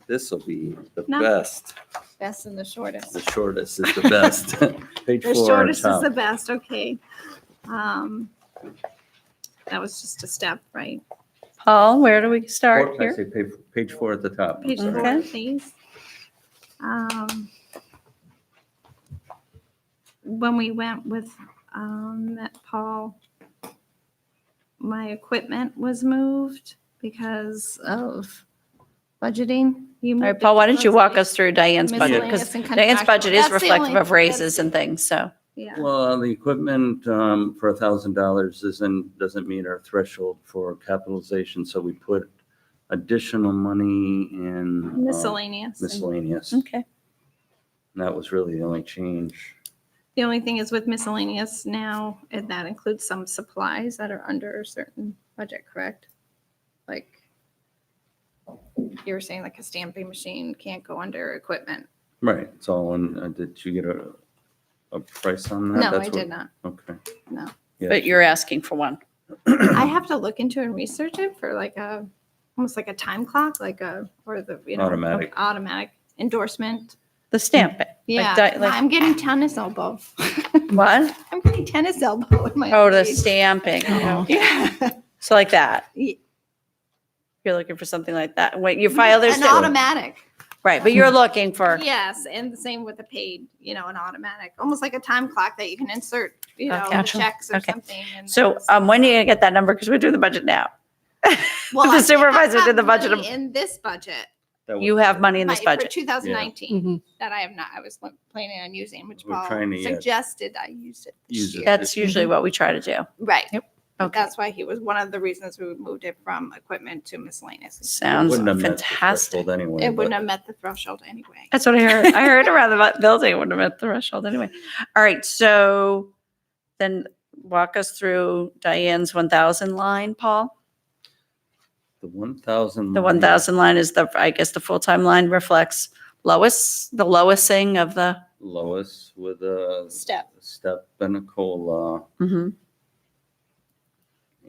This will be the No. best. Best and the shortest. The shortest is the best. Page The 4 on shortest is top. the best, okay. That was just a step, right? Paul, where do we start I here? say page 4 at the top. I'm Page sorry. 4, Okay. please. When we went with met Paul, my equipment was moved because of budgeting. You All right, moved Paul, it why to don't you walk us through Diane's budget? Because miscellaneous and Diane's budget is contractual. That's the reflective only- of raises that's- and things, so. Yeah, Well, the equipment for $1,000 doesn't meet our threshold for capitalization, so we put additional money in miscellaneous. miscellaneous. Okay. And that was really the only change. The only thing is with miscellaneous now, and that includes some supplies that are under a certain budget, correct? Like, you were saying like a stamping machine can't go under equipment. Right, it's all in, did you get a price on that? No, That's I what- did not. Okay. No. Yeah. But you're asking for one. I have to look into and research it for like almost like a time clock, or the, Automatic. automatic endorsement. The stamp it. Yeah, like- I'm getting tennis elbow. What? I'm getting tennis elbow in my. Oh, the age. stamping. Oh. Yeah. So like that. Ye- You're looking for something like that. Wait, you file their An stamp. automatic. Right, but you're looking for, Yes, and the same with the paid, an automatic, almost like a time clock that you can insert, Okay. the checks or Okay. something. and so then- when are you gonna get that number? Because we're doing the budget now. Well, the I supervisor have did the budget money in this budget. That You was- have money in this For budget. 2019, Mhm. that I have not, I was planning on using, which We're Paul trying to, yeah, suggested I use it this use it. year. That's usually what we try to do. Right. Yep. But Okay. That's why he was one of the reasons we moved it from equipment to miscellaneous. Sounds Wouldn't have met the fantastic. threshold Anyway, It wouldn't but- have met the threshold anyway. That's what I heard. I heard around the building it wouldn't have met the threshold anyway. All right, so then walk us through Diane's 1,000 line, Paul? The 1,000. The 1,000 line is the, I guess the full-time line reflects Lois, the lowesting of the, Lois with a Step. step and a COLA. mhm.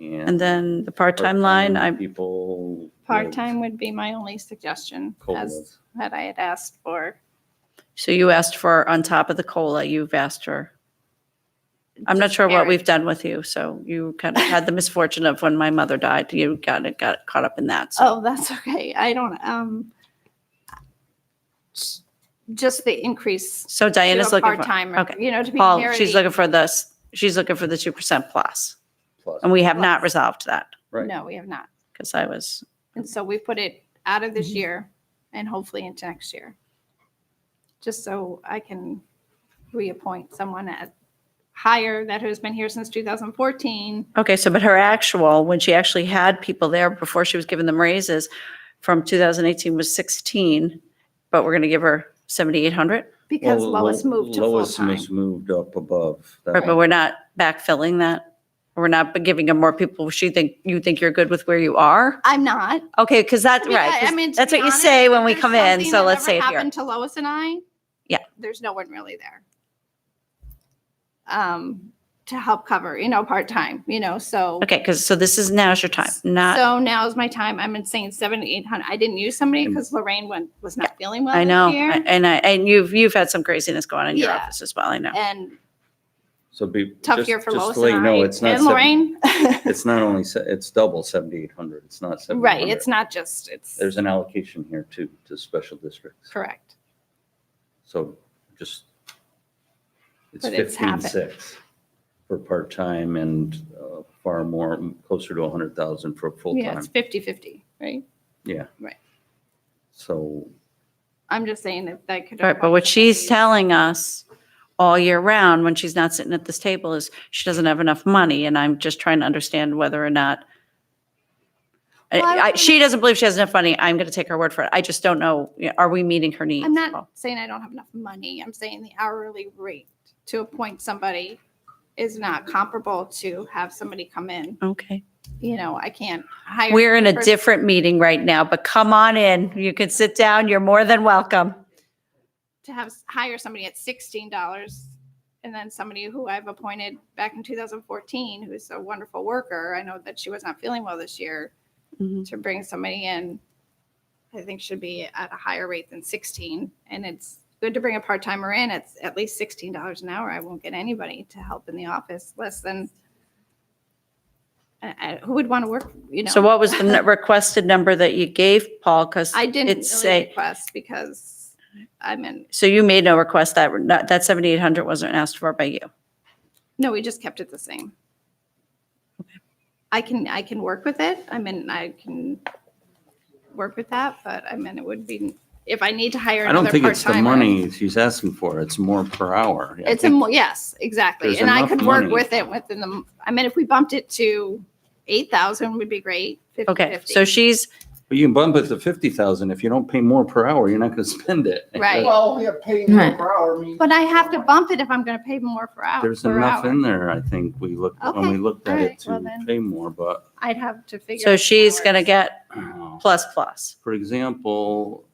And then the part-time line, People. Part-time would be my only suggestion, as COLAs. that I had asked for. so you asked for, on top of the COLA, you've asked for, I'm not Just sure what Eric. we've done with you, so you kind of had the misfortune of when my mother died, you got caught up in that, so. Oh, that's okay. I don't, just the increase So to Diana's a looking for, part-time, okay. you know, to be Paul, she's parity. looking for this, she's looking for the 2% plus. Plus. And we have not Plus. resolved that, Right. No, we have not. because I was, And so we put it out of this Mm-hmm. year and hopefully into next year. Just so I can reappoint someone at higher that has been here since 2014. okay, so but her actual, when she actually had people there before she was giving them raises, from 2018 was 16, but we're going to give her 7,800? Because Well, Lois moved to Lois full-time. was moved up above. that. Right, but we're not backfilling that? We're not giving her more people, you think you're good with where you are? I'm not. Okay, because that's I mean, right. 'cause I mean, to that's be what you honest, say if when we there's come in, something so that let's ever say it here. happened to Lois and I. Yeah. There's no one really there. To help cover, part-time, so. Okay, because, so this is, now's your time, not, So now's my time. I'm saying 7,800. I didn't use somebody because Lorraine was not feeling well I this know, year. and you've had some craziness going on in your Yeah. office as well, I know. And So be. tough just- year for just Lois to let and you know, I it's not and Lorraine. It's not only, it's double 7,800. It's not 7,800. Right, it's not just, it's There's an allocation here too, to special districts. correct. So just, it's But it's half it. 15,600 for part-time and far more, closer to 100,000 for Yeah, full-time. it's 50/50, right? Yeah. Right. So I'm just saying that that could. Right, but what she's telling us all year round, when she's not sitting at this table, is she doesn't have enough money, and I'm just trying to understand whether or not, Well, I she doesn't believe she has enough money, I'm going to take her word for it. I just don't know, are we meeting her needs? I'm not saying I don't have enough money. I'm saying the hourly rate to appoint somebody is not comparable to have somebody come in. Okay. I can't hire. We're in a person- different meeting right now, but come on in. You can sit down. You're more than welcome. To hire somebody at $16 and then somebody who I've appointed back in 2014, who's a wonderful worker. I know that she was not feeling well this year. Mhm. To bring somebody in, I think should be at a higher rate than 16. And it's good to bring a part-timer in. It's at least $16 an hour. I won't get anybody to help in the office less than, who would want to work, So what was the requested number that you gave, Paul? Because I didn't it's really say, request because I'm in, so you made no request, that 7,800 wasn't asked for by you. no, we just kept it the same. I can work with it. I can work with that, but it would be, if I need to hire I don't another think it's the part-timer. money she's asking for. It's more per hour. I It's think- yes, exactly. there's And I enough could work money. with it within the, if we bumped it to 8,000 would be great. 50, Okay, 50. so she's, But you can bump it to 50,000. If you don't pay more per hour, you're not going to spend it. Right. Well, yeah, paying more Right. per hour means. But I have to bump it if I'm going to pay more per hour. There's per enough hour. in there, I think, when we Okay, looked at alright, it well to then. pay more, but I'd have to figure. so out she's hours. going to get plus. for example,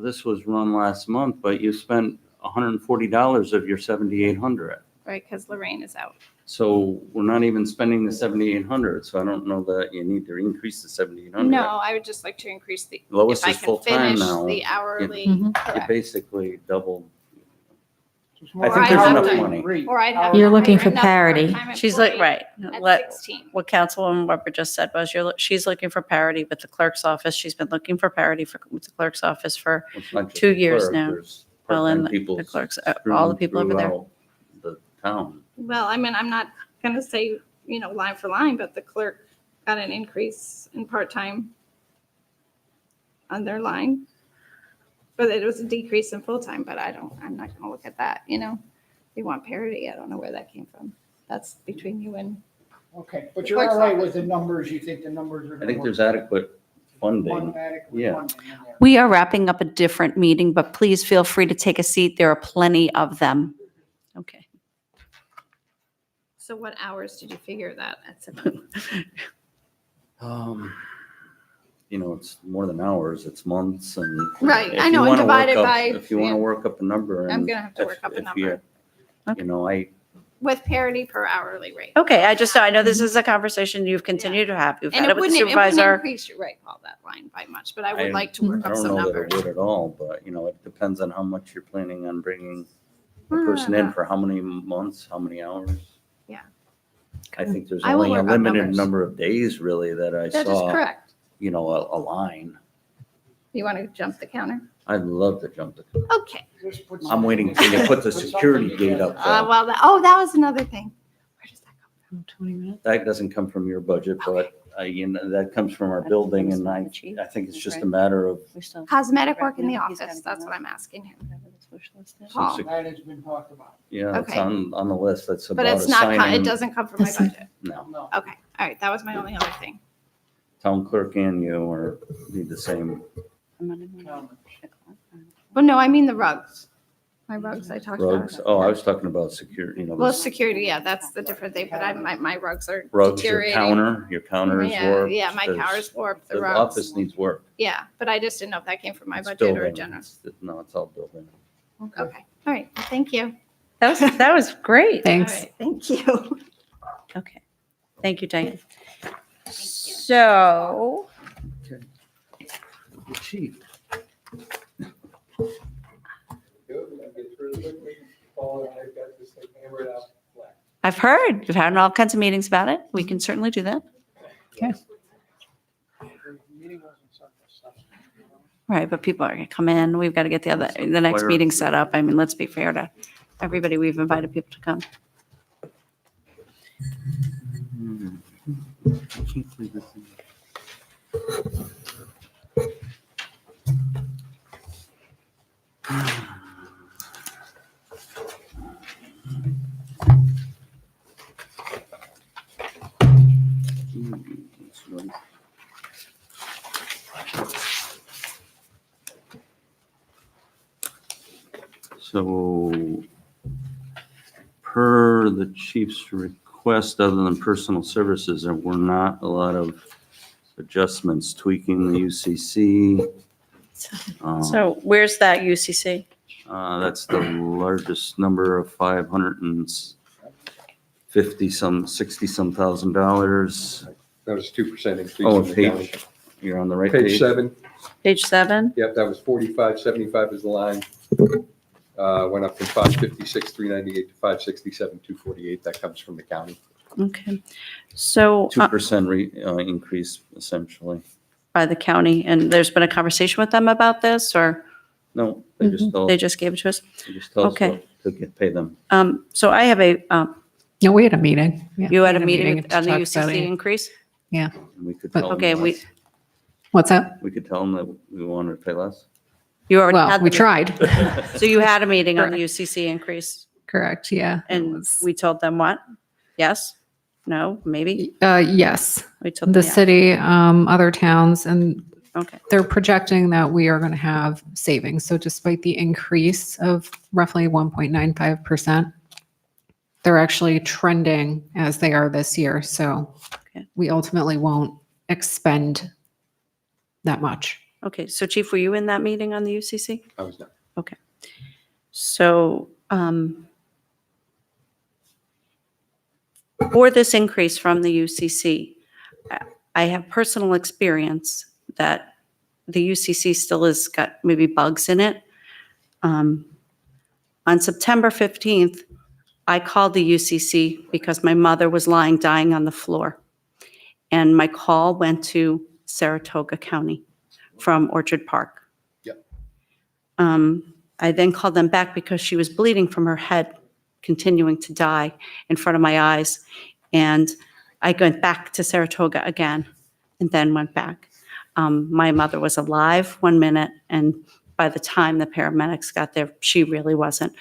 this was run last month, but you spent $140 of your 7,800. Right, because Lorraine is out. So we're not even spending the 7,800. So I don't know that you need to increase the 7,800. No, I would just like to increase the, Lois if I is can full-time finish now. the hourly, Mhm. You correct. basically doubled. It's more I think there's hourly enough money. rate. Or I'd have. You're to looking hire for another parity. part-time She's like, employee right. At Let, 16. what Councilwoman Weber just said was she's looking for parity with the clerk's office. She's been looking for parity with the clerk's office for, It's not just 2 the years clerk, now. there's Well, and part-time people the clerks, all strewn the people over there. throughout The town. Well, I'm not going to say, line for line, but the clerk got an increase in part-time on their line. But it was a decrease in full-time, but I'm not going to look at that, They want parity. I don't know where that came from. That's between you and, Okay, but you're all right with the numbers. You think the numbers are. I think there's adequate funding. Yeah. We are wrapping up a different meeting, but please feel free to take a seat. There are plenty of them. Okay. So what hours did you figure that at 7? It's more than hours, it's months and. Right, if I you know, and wanna work divided up- by- If you want yeah. to work up a number. I'm and gonna have to work up a if you- number. With parity per hourly rate. Okay, I know this is a conversation you've continued to have. You've And had it it with the wouldn't supervisor. increase your rate all that line by much, but I I- would like to work I up don't some know that numbers. it would at all, but, it depends on how much you're planning on bringing a Mm, person in for how many months, how many hours. Yeah. I think there's I will only a work on limited numbers. number of days really that I That is saw, correct. a line. You want to jump the counter? I'd love to jump the, Okay. Just put I'm something waiting in- till you put the something security gate together. up. though. Well, that was another thing. Where does that come 20 minutes. That doesn't come from your budget, but, that comes from our building and I think it's just a matter of, from? Cosmetic work in the office, that's what I'm asking him. Paul. That has been talked about. it's Okay. on the list. That's But about it's not, it assigning, doesn't come from my budget. no, No. Okay, all right, that was my only other thing. town clerk and you are, need the same Well, no, I mean the rugs. My rugs I talked about. rugs. Oh, I was talking about security, Well, the security, yeah, that's the different thing, but my rugs are rugs, your deteriorating. counter is Yeah, warped. yeah, my there's- counter's warped, the The rugs. office needs work. Yeah, but I just didn't know if that came from my It's budget or built-in. general. No, it's all built in. Okay, all right, well, thank you. That was great. Thanks. All right, thank you. Okay. Thank you, Diane. So, Chief. Good, we're gonna get through it quickly. Paul and I've got this thing hammered out flat. I've heard, you've had all kinds of meetings about it. We can certainly do that. The meeting wasn't such a stuff. Right, but people are gonna come in. We've got to get the next Fire. meeting set up. I mean, let's be fair to everybody. We've invited people to come. I can't believe this thing- This one. So, per the chief's request, other than personal services, there were not a lot of adjustments, tweaking the UCC. So where's that UCC? That's the largest number of 60-some thousand dollars. That was 2% increase Oh, in the county. You're on the right Page page. 7, Page 7? yep, that was 4575 is the line. Went up from 556, 398 to 567, 248. That comes from the county. Okay. So 2% increase essentially. by the county, and there's been a conversation with them about this, or No, they just told, they just gave it to us? they just told us Okay. to pay them. So I have No, we had a meeting. Yeah, you we had a meeting to on the talk about UCC it. increase? And we could But- tell them Okay, less. What's that? We could tell them that we wanted to pay less. You already Well, had we the- tried. So you had a meeting on the Correct. UCC increase, Correct, yeah. It and was- we told them what? Yes? No? Maybe? Yes, We told the them, yeah. city, other towns, and Okay. they're projecting that we are going to have savings. So despite the increase of roughly 1.95%, they're actually trending as they are this year. So Okay. we ultimately won't expend that much. Okay, so Chief, were you in that meeting on the UCC? I was not. So, for this increase from the UCC, I have personal experience that the UCC still has got maybe bugs in it. On September 15th, I called the UCC because my mother was lying dying on the floor. And my call went to Saratoga County from Orchard Park. Yep. I then called them back because she was bleeding from her head, continuing to die in front of my eyes. And I went back to Saratoga again and then went back. My mother was alive 1 minute, and by the time the paramedics got there, she really wasn't.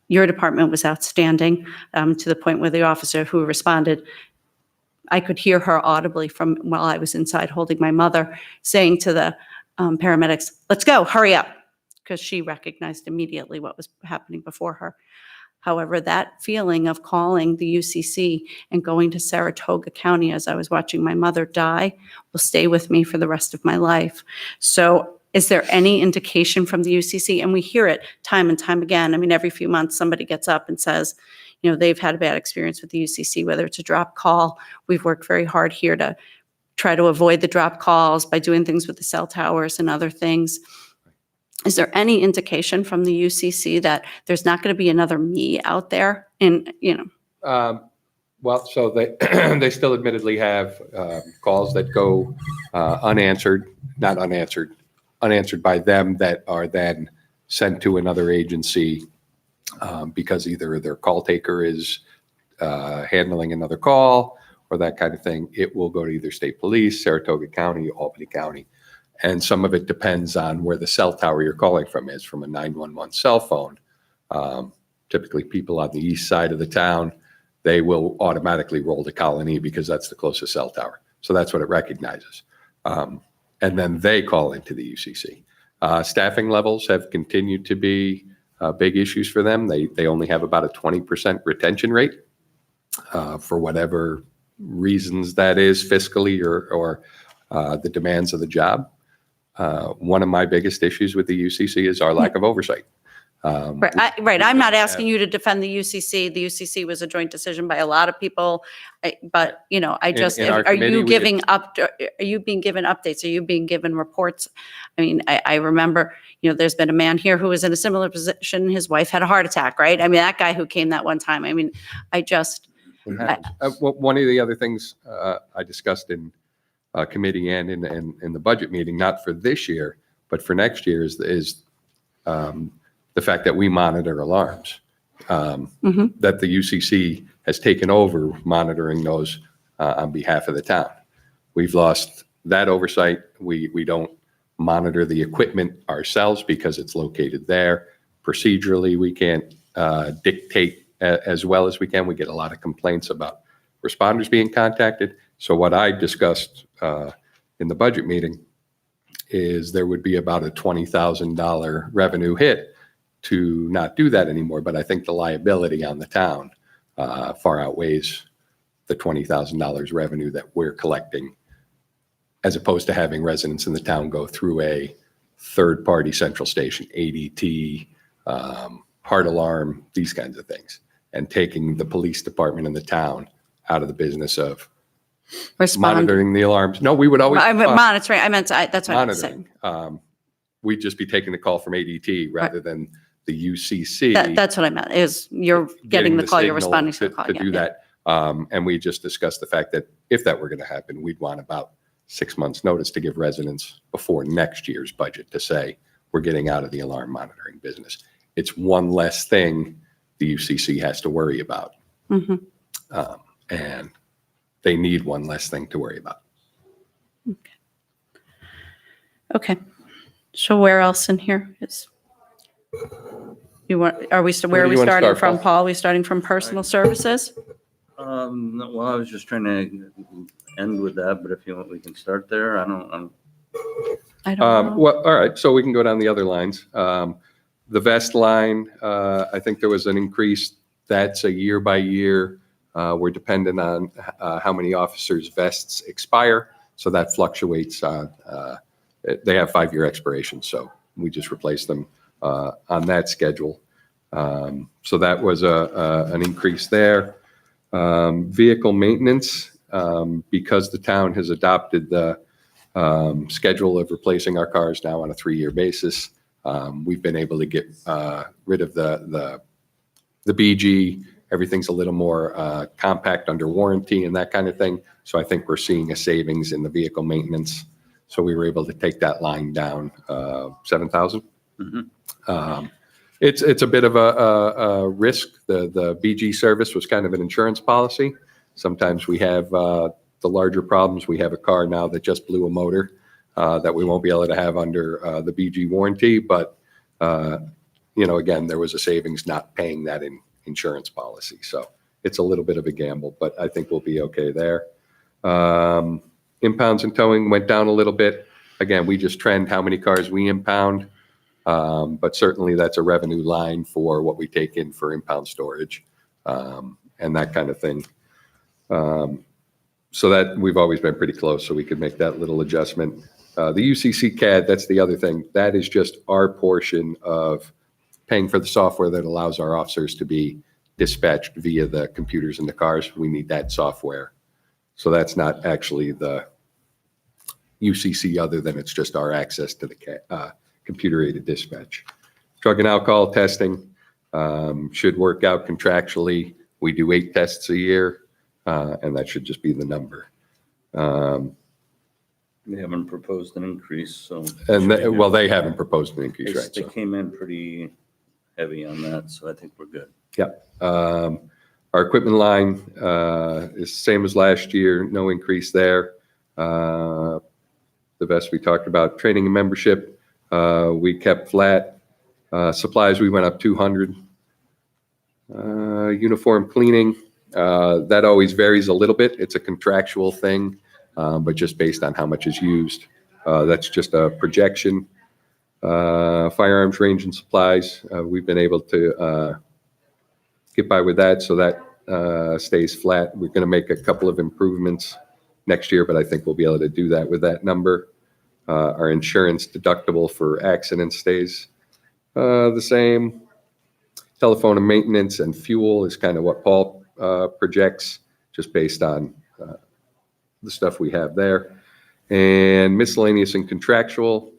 Your department was outstanding, to the point where the officer who responded, I could hear her audibly from while I was inside holding my mother, saying to the paramedics, "Let's go, hurry up," because she recognized immediately what was happening before her. However, that feeling of calling the UCC and going to Saratoga County as I was watching my mother die will stay with me for the rest of my life. So is there any indication from the UCC? And we hear it time and time again. I mean, every few months, somebody gets up and says, you know, they've had a bad experience with the UCC, whether it's a drop call. We've worked very hard here to try to avoid the drop calls by doing things with the cell towers and other things. Is there any indication from the UCC that there's not going to be another me out there? And, you know, Well, so they, they still admittedly have calls that go unanswered, not unanswered, unanswered by them that are then sent to another agency because either their call taker is handling another call or that kind of thing. It will go to either state police, Saratoga County, Albany County. And some of it depends on where the cell tower you're calling from is, from a 911 cell phone. Typically people on the east side of the town, they will automatically roll to Colony because that's the closest cell tower. So that's what it recognizes. And then they call into the UCC. Staffing levels have continued to be big issues for them. They only have about a 20% retention rate for whatever reasons that is, fiscally or the demands of the job. One of my biggest issues with the UCC is our lack of oversight. right. I'm not asking you to defend the UCC. The UCC was a joint decision by a lot of people. But, you know, I just, in our are committee, you we giving up, are you being given updates? Are you being given reports? I mean, I remember, you know, there's been a man here who was in a similar position. His wife had a heart attack, right? I mean, that guy who came that one time, I mean, I just, One of the other things I discussed in committee and in the budget meeting, not for this year, but for next year, is the fact that we monitor alarms. That the UCC has taken over monitoring those on behalf of the town. We've lost that oversight. We don't monitor the equipment ourselves because it's located there. Procedurally, we can't dictate as well as we can. We get a lot of complaints about responders being contacted. So what I discussed in the budget meeting is there would be about a $20,000 revenue hit to not do that anymore. But I think the liability on the town far outweighs the $20,000 revenue that we're collecting, as opposed to having residents in the town go through a third-party central station, ADT, Heart Alarm, these kinds of things, and taking the police department in the town out of the business of respond. monitoring the alarms. No, we would always I'm monitoring, I meant, that's what I'm saying. monitoring. We'd just be taking the call from ADT rather than the UCC. That's what I meant, is you're getting the call, you're signal responding to the call. To yeah, do yeah. that. And we just discussed the fact that if that were going to happen, we'd want about 6 months' notice to give residents before next year's budget to say, we're getting out of the alarm monitoring business. It's one less thing the UCC has to worry about. And they need one less thing to worry about. Okay. So where else in here is? You want, are we, where are do we you wanna starting start, from, Paul? Paul? Are we starting from personal services? Well, I was just trying to end with that, but if you want, we can start there. I don't I don't know. Well, all right, so we can go down the other lines. The vest line, I think there was an increase. That's a year by year. We're dependent on how many officers' vests expire, so that fluctuates. They have 5-year expirations, so we just replace them on that schedule. So that was an increase there. Vehicle maintenance, because the town has adopted the schedule of replacing our cars now on a 3-year basis. We've been able to get rid of the BG. Everything's a little more compact under warranty and that kind of thing. So I think we're seeing a savings in the vehicle maintenance. So we were able to take that line down 7,000. It's a bit of a risk. The BG service was kind of an insurance policy. Sometimes we have the larger problems. We have a car now that just blew a motor that we won't be able to have under the BG warranty. But, again, there was a savings not paying that in insurance policy. So it's a little bit of a gamble, but I think we'll be okay there. Impounds and towing went down a little bit. Again, we just trend how many cars we impound. But certainly that's a revenue line for what we take in for impound storage, and that kind of thing. So that, we've always been pretty close, so we could make that little adjustment. The UCC CAD, that's the other thing. That is just our portion of paying for the software that allows our officers to be dispatched via the computers in the cars. We need that software. So that's not actually the UCC, other than it's just our access to the computer-aided dispatch. Drug and alcohol testing should work out contractually. We do 8 tests a year, and that should just be the number. They haven't proposed an increase, so. Well, they haven't proposed an increase, right? They So, came in pretty heavy on that, so I think we're good. yeah. Our equipment line is the same as last year, no increase there. The best we talked about, training and membership, we kept flat. Supplies, we went up 200. Uniform cleaning, that always varies a little bit. It's a contractual thing, but just based on how much is used. That's just a projection. Firearms range and supplies, we've been able to get by with that, so that stays flat. We're going to make a couple of improvements next year, but I think we'll be able to do that with that number. Our insurance deductible for accidents stays the same. Telephone and maintenance and fuel is kind of what Paul projects, just based on the stuff we have there. And miscellaneous and contractual,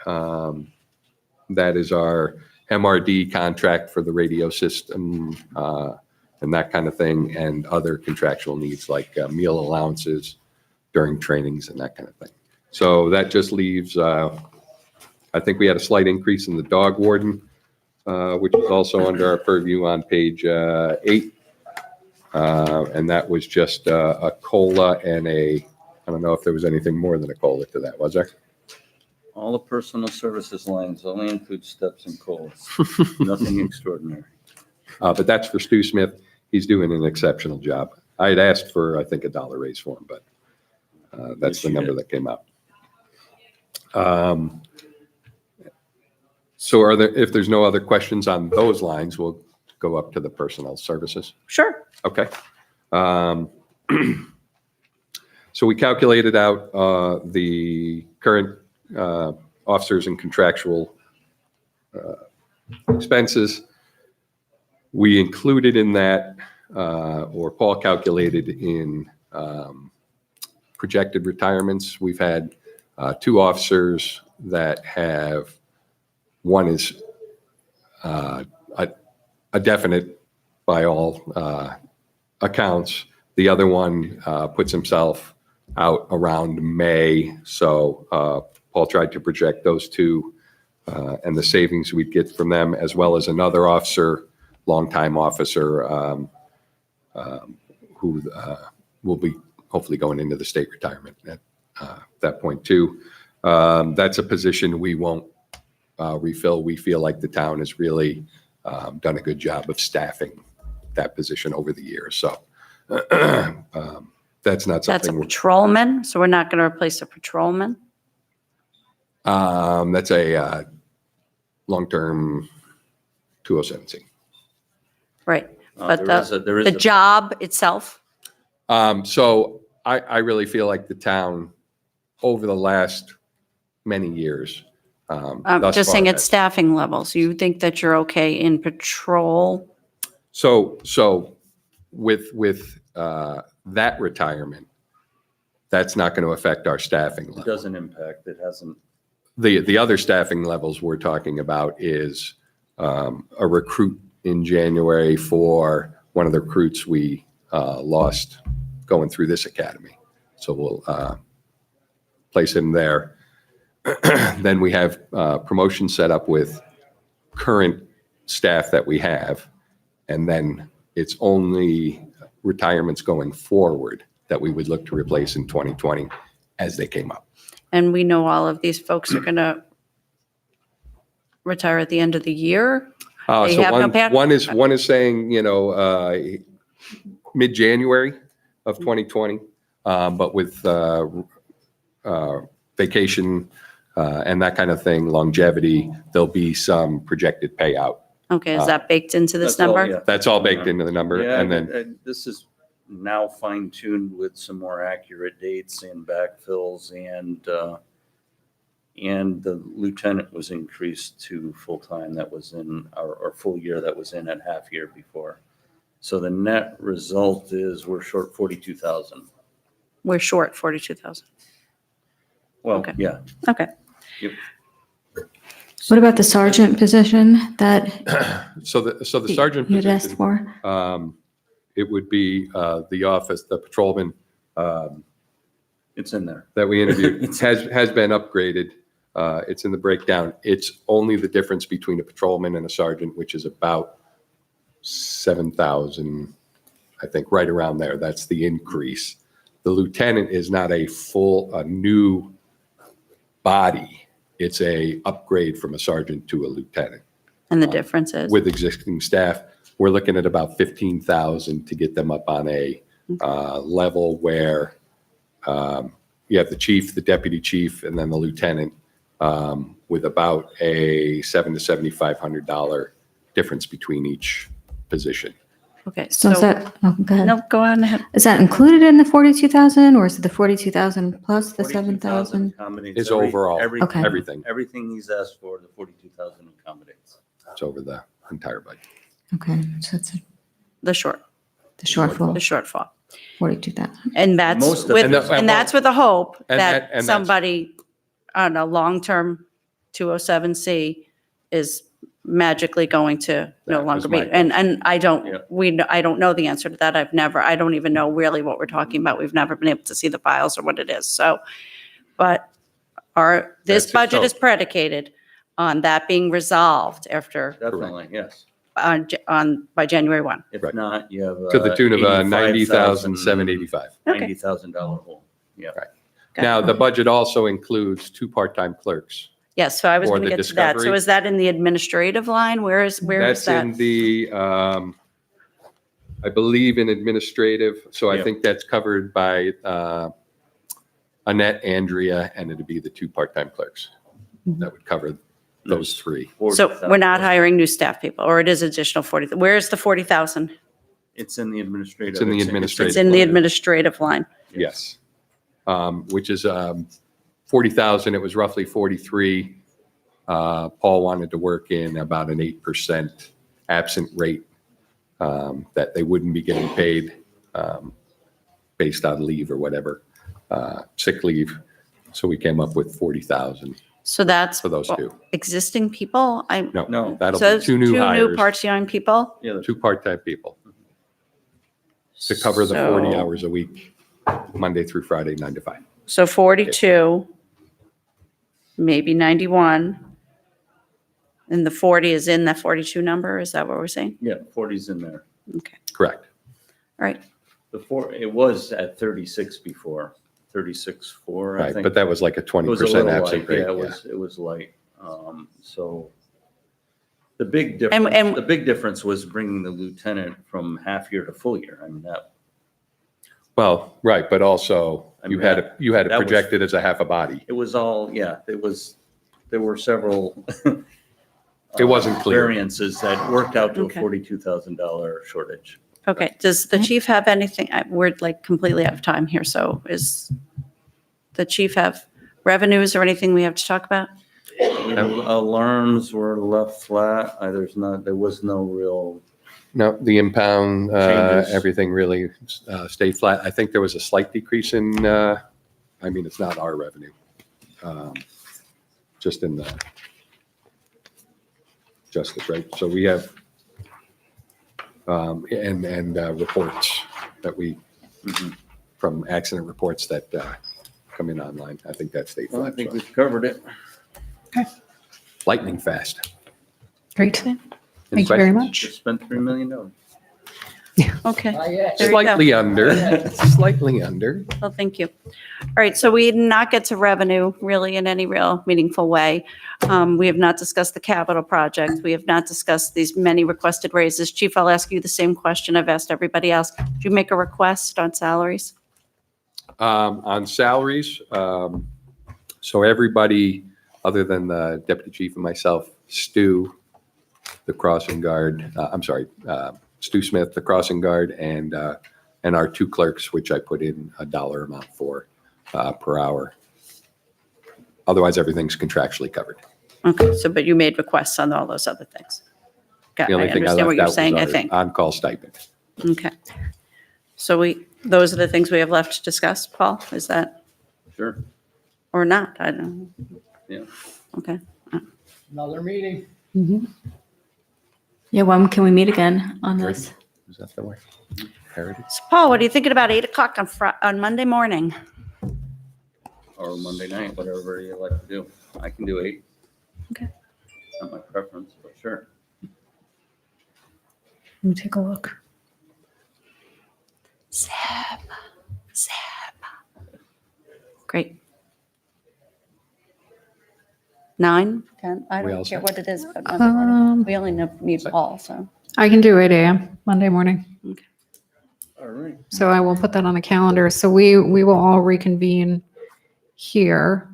that is our MRD contract for the radio system and that kind of thing, and other contractual needs like meal allowances during trainings and that kind of thing. So that just leaves, I think we had a slight increase in the dog warden, which is also under our purview on page 8. And that was just a COLA and I don't know if there was anything more than a COLA to that, was there? All the personal services lines only include steps and COLAs. Nothing extraordinary. But that's for Stu Smith. He's doing an exceptional job. I had asked for, I think, $1 raise for him, but that's Yes, the you number did. that came out. So if there's no other questions on those lines, we'll go up to the personnel services. Sure. Okay. So we calculated out the current officers and contractual expenses. We included in that, or Paul calculated in projected retirements. We've had 2 officers that have, one is a definite by all accounts. The other one puts himself out around May. So Paul tried to project those 2 and the savings we'd get from them, as well as another officer, longtime officer, who will be hopefully going into the state retirement at that point too. That's a position we won't refill. We feel like the town has really done a good job of staffing that position over the years. So that's not That's a something. patrolman, so we're not going to replace a patrolman? That's a long-term 207C. Right. But There is the job itself? So I really feel like the town, over the last many years, I'm thus just far saying at has- staffing levels. You think that you're okay in patrol? So with that retirement, that's not going to affect our staffing It level. doesn't impact, it hasn't. The other staffing levels we're talking about is a recruit in January for one of the recruits we lost going through this academy. So we'll place him there. Then we have promotion set up with current staff that we have. And then it's only retirements going forward that we would look to replace in 2020 as they came up. And we know all of these folks are going to retire at the end of the year? They So have no pan- one is saying, mid-January of 2020, but with vacation and that kind of thing, longevity, there'll be some projected payout. Okay, is that baked into this That's all, number? yeah. That's all baked into the number. Yeah, And then, this is now fine tuned with some more accurate dates and backfills and the lieutenant was increased to full-time. That was in our full year that was in at half year before. So the net result is we're short 42,000. We're short 42,000. Well, Okay. yeah. Okay. What about the sergeant position that so the sergeant you had asked position, for? it would be the office, the patrolman It's in there. that we interviewed has been upgraded. It's in the breakdown. It's only the difference between a patrolman and a sergeant, which is about 7,000, I think, right around there. That's the increase. The lieutenant is not a new body. It's a upgrade from a sergeant to a lieutenant. And the difference is? With existing staff, we're looking at about 15,000 to get them up on a level where you have the chief, the deputy chief, and then the lieutenant with about a $700 to $7,500 difference between each position. Okay, So is that, oh, go ahead. no, go on ahead. Is that included in the 42,000 or is it the 42,000 plus the 42,000 7,000? accommodates Is overall. Okay. Everything. Everything he's asked for, the 42,000 accommodates. It's over the entire budget. Okay, so it's The the the shortfall, shortfall. 42,000. And that's Most of- with, And the- and that's with the hope And that that's- somebody on a long-term 207C is magically going to no That longer was be. my And I Yeah. don't, I don't know the answer to that. I don't even know really what we're talking about. We've never been able to see the files or what it is. So, but this That's it, budget so- is predicated on that being resolved after, Definitely, yes. by January 1. If Right. not, you have. To the tune of $85,000, $90,785. Okay. $90,000 hole. Yeah. Got Now, it. the budget also includes 2 part-time clerks. Yes, so I was for going to the get to that. So discovery. is that in the administrative line? Where is That's that? in the, I believe in administrative, so I Yeah. think that's covered by Annette, Andrea, and it'd be the 2 part-time clerks. That would cover those 3. So we're not 40,000. hiring new staff people, or it is additional 40, where's the 40,000? It's in the administrative. It's in the administrative. It's in the administrative line. Yes. Which is 40,000, it was roughly 43. Paul wanted to work in about an 8% absent rate that they wouldn't be getting paid based on leave or whatever, sick leave. So we came up with 40,000 So that's for those 2. existing people? No, No. that'll So be it's 2 new hires, part-time people? Yeah, 2 part-time people to cover the 40 So- hours a week, Monday through Friday, 9 to 5. So 42, maybe 91, and the 40 is in that 42 number? Is that what we're saying? yeah, 40's in there. Okay, Correct. all right. It was at 36 before, 36.4, I Right, think. but that was like a It was a 20% little absent light, rate. yeah, Yeah. it was light. So the big And- difference was bringing the lieutenant from half year to full year. I mean, that, Well, right, but also I you mean, had it that was- projected as a half a body. it was all, yeah, there were several. It wasn't clear. Variances that worked out to a Okay. $42,000 shortage. Okay, does the chief have anything, we're like completely out of time here, so is the chief have revenues or anything we have to talk about? Alarms were left flat. There was no real, No, the impound, Changes. everything really stayed flat. I think there was a slight decrease in, I mean, it's not our revenue. Just in the justice, right? So we have, and reports that we, Mhm. from accident reports that come in online. I think that stayed well, I flat. think so. we've covered it. Lightning fast. Great. Any Thank you very questions? much. Just spent $3 million. Okay, Not yet. There you go. Slightly under, slightly under. well, thank you. All right, so we did not get to revenue really in any real meaningful way. We have not discussed the capital project. We have not discussed these many requested raises. Chief, I'll ask you the same question I've asked everybody else. Did you make a request on salaries? On salaries, so everybody Other than the deputy chief and myself, Stu, the crossing guard, Stu Smith, the crossing guard, and our 2 clerks, which I put in a dollar amount for per hour. Otherwise, everything's contractually covered. Okay, so, but you made requests on all those other things. Got, The I only thing I understand what left you're out was saying, I our think. on-call stipend. Okay. So those are the things we have left to discuss, Paul? Is that, Sure. or not? I don't know. Yeah. Okay. Another meeting. Yeah, when can we meet again on Great. this? Is that the way? Heritage? So Paul, what are you thinking about 8 o'clock on Monday morning? Or Monday night, whatever you like to do. I can do 8. Okay. Not my preference, but sure. Let me take a look. Zeb. Great. 9, 10, I We all don't care set? what it is, but Monday morning. Um, We only need Paul, so. I can do 8 a.m. Monday morning. All right. So I will put that on the calendar. So we will all reconvene here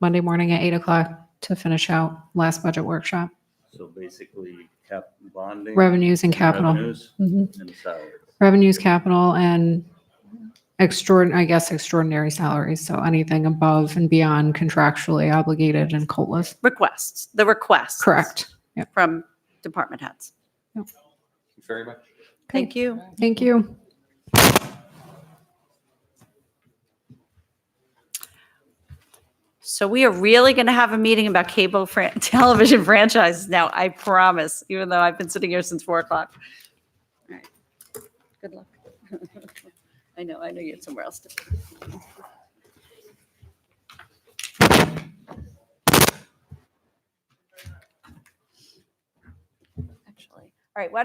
Monday morning at 8 o'clock to finish out last budget workshop, So basically cap bonding. revenues and capital. Revenues Mhm. and salaries. Revenues, capital, and extraordinary salaries. So anything above and beyond contractually obligated and COLAs. Requests, the requests. Correct. Yep. From department heads. Thank you very much. Thank you. Thank you. So we are really going to have a meeting about cable television franchises now, I promise, even though I've been sitting here since 4 o'clock. All right. Good luck. I know you had somewhere else to be. Actually, all right, why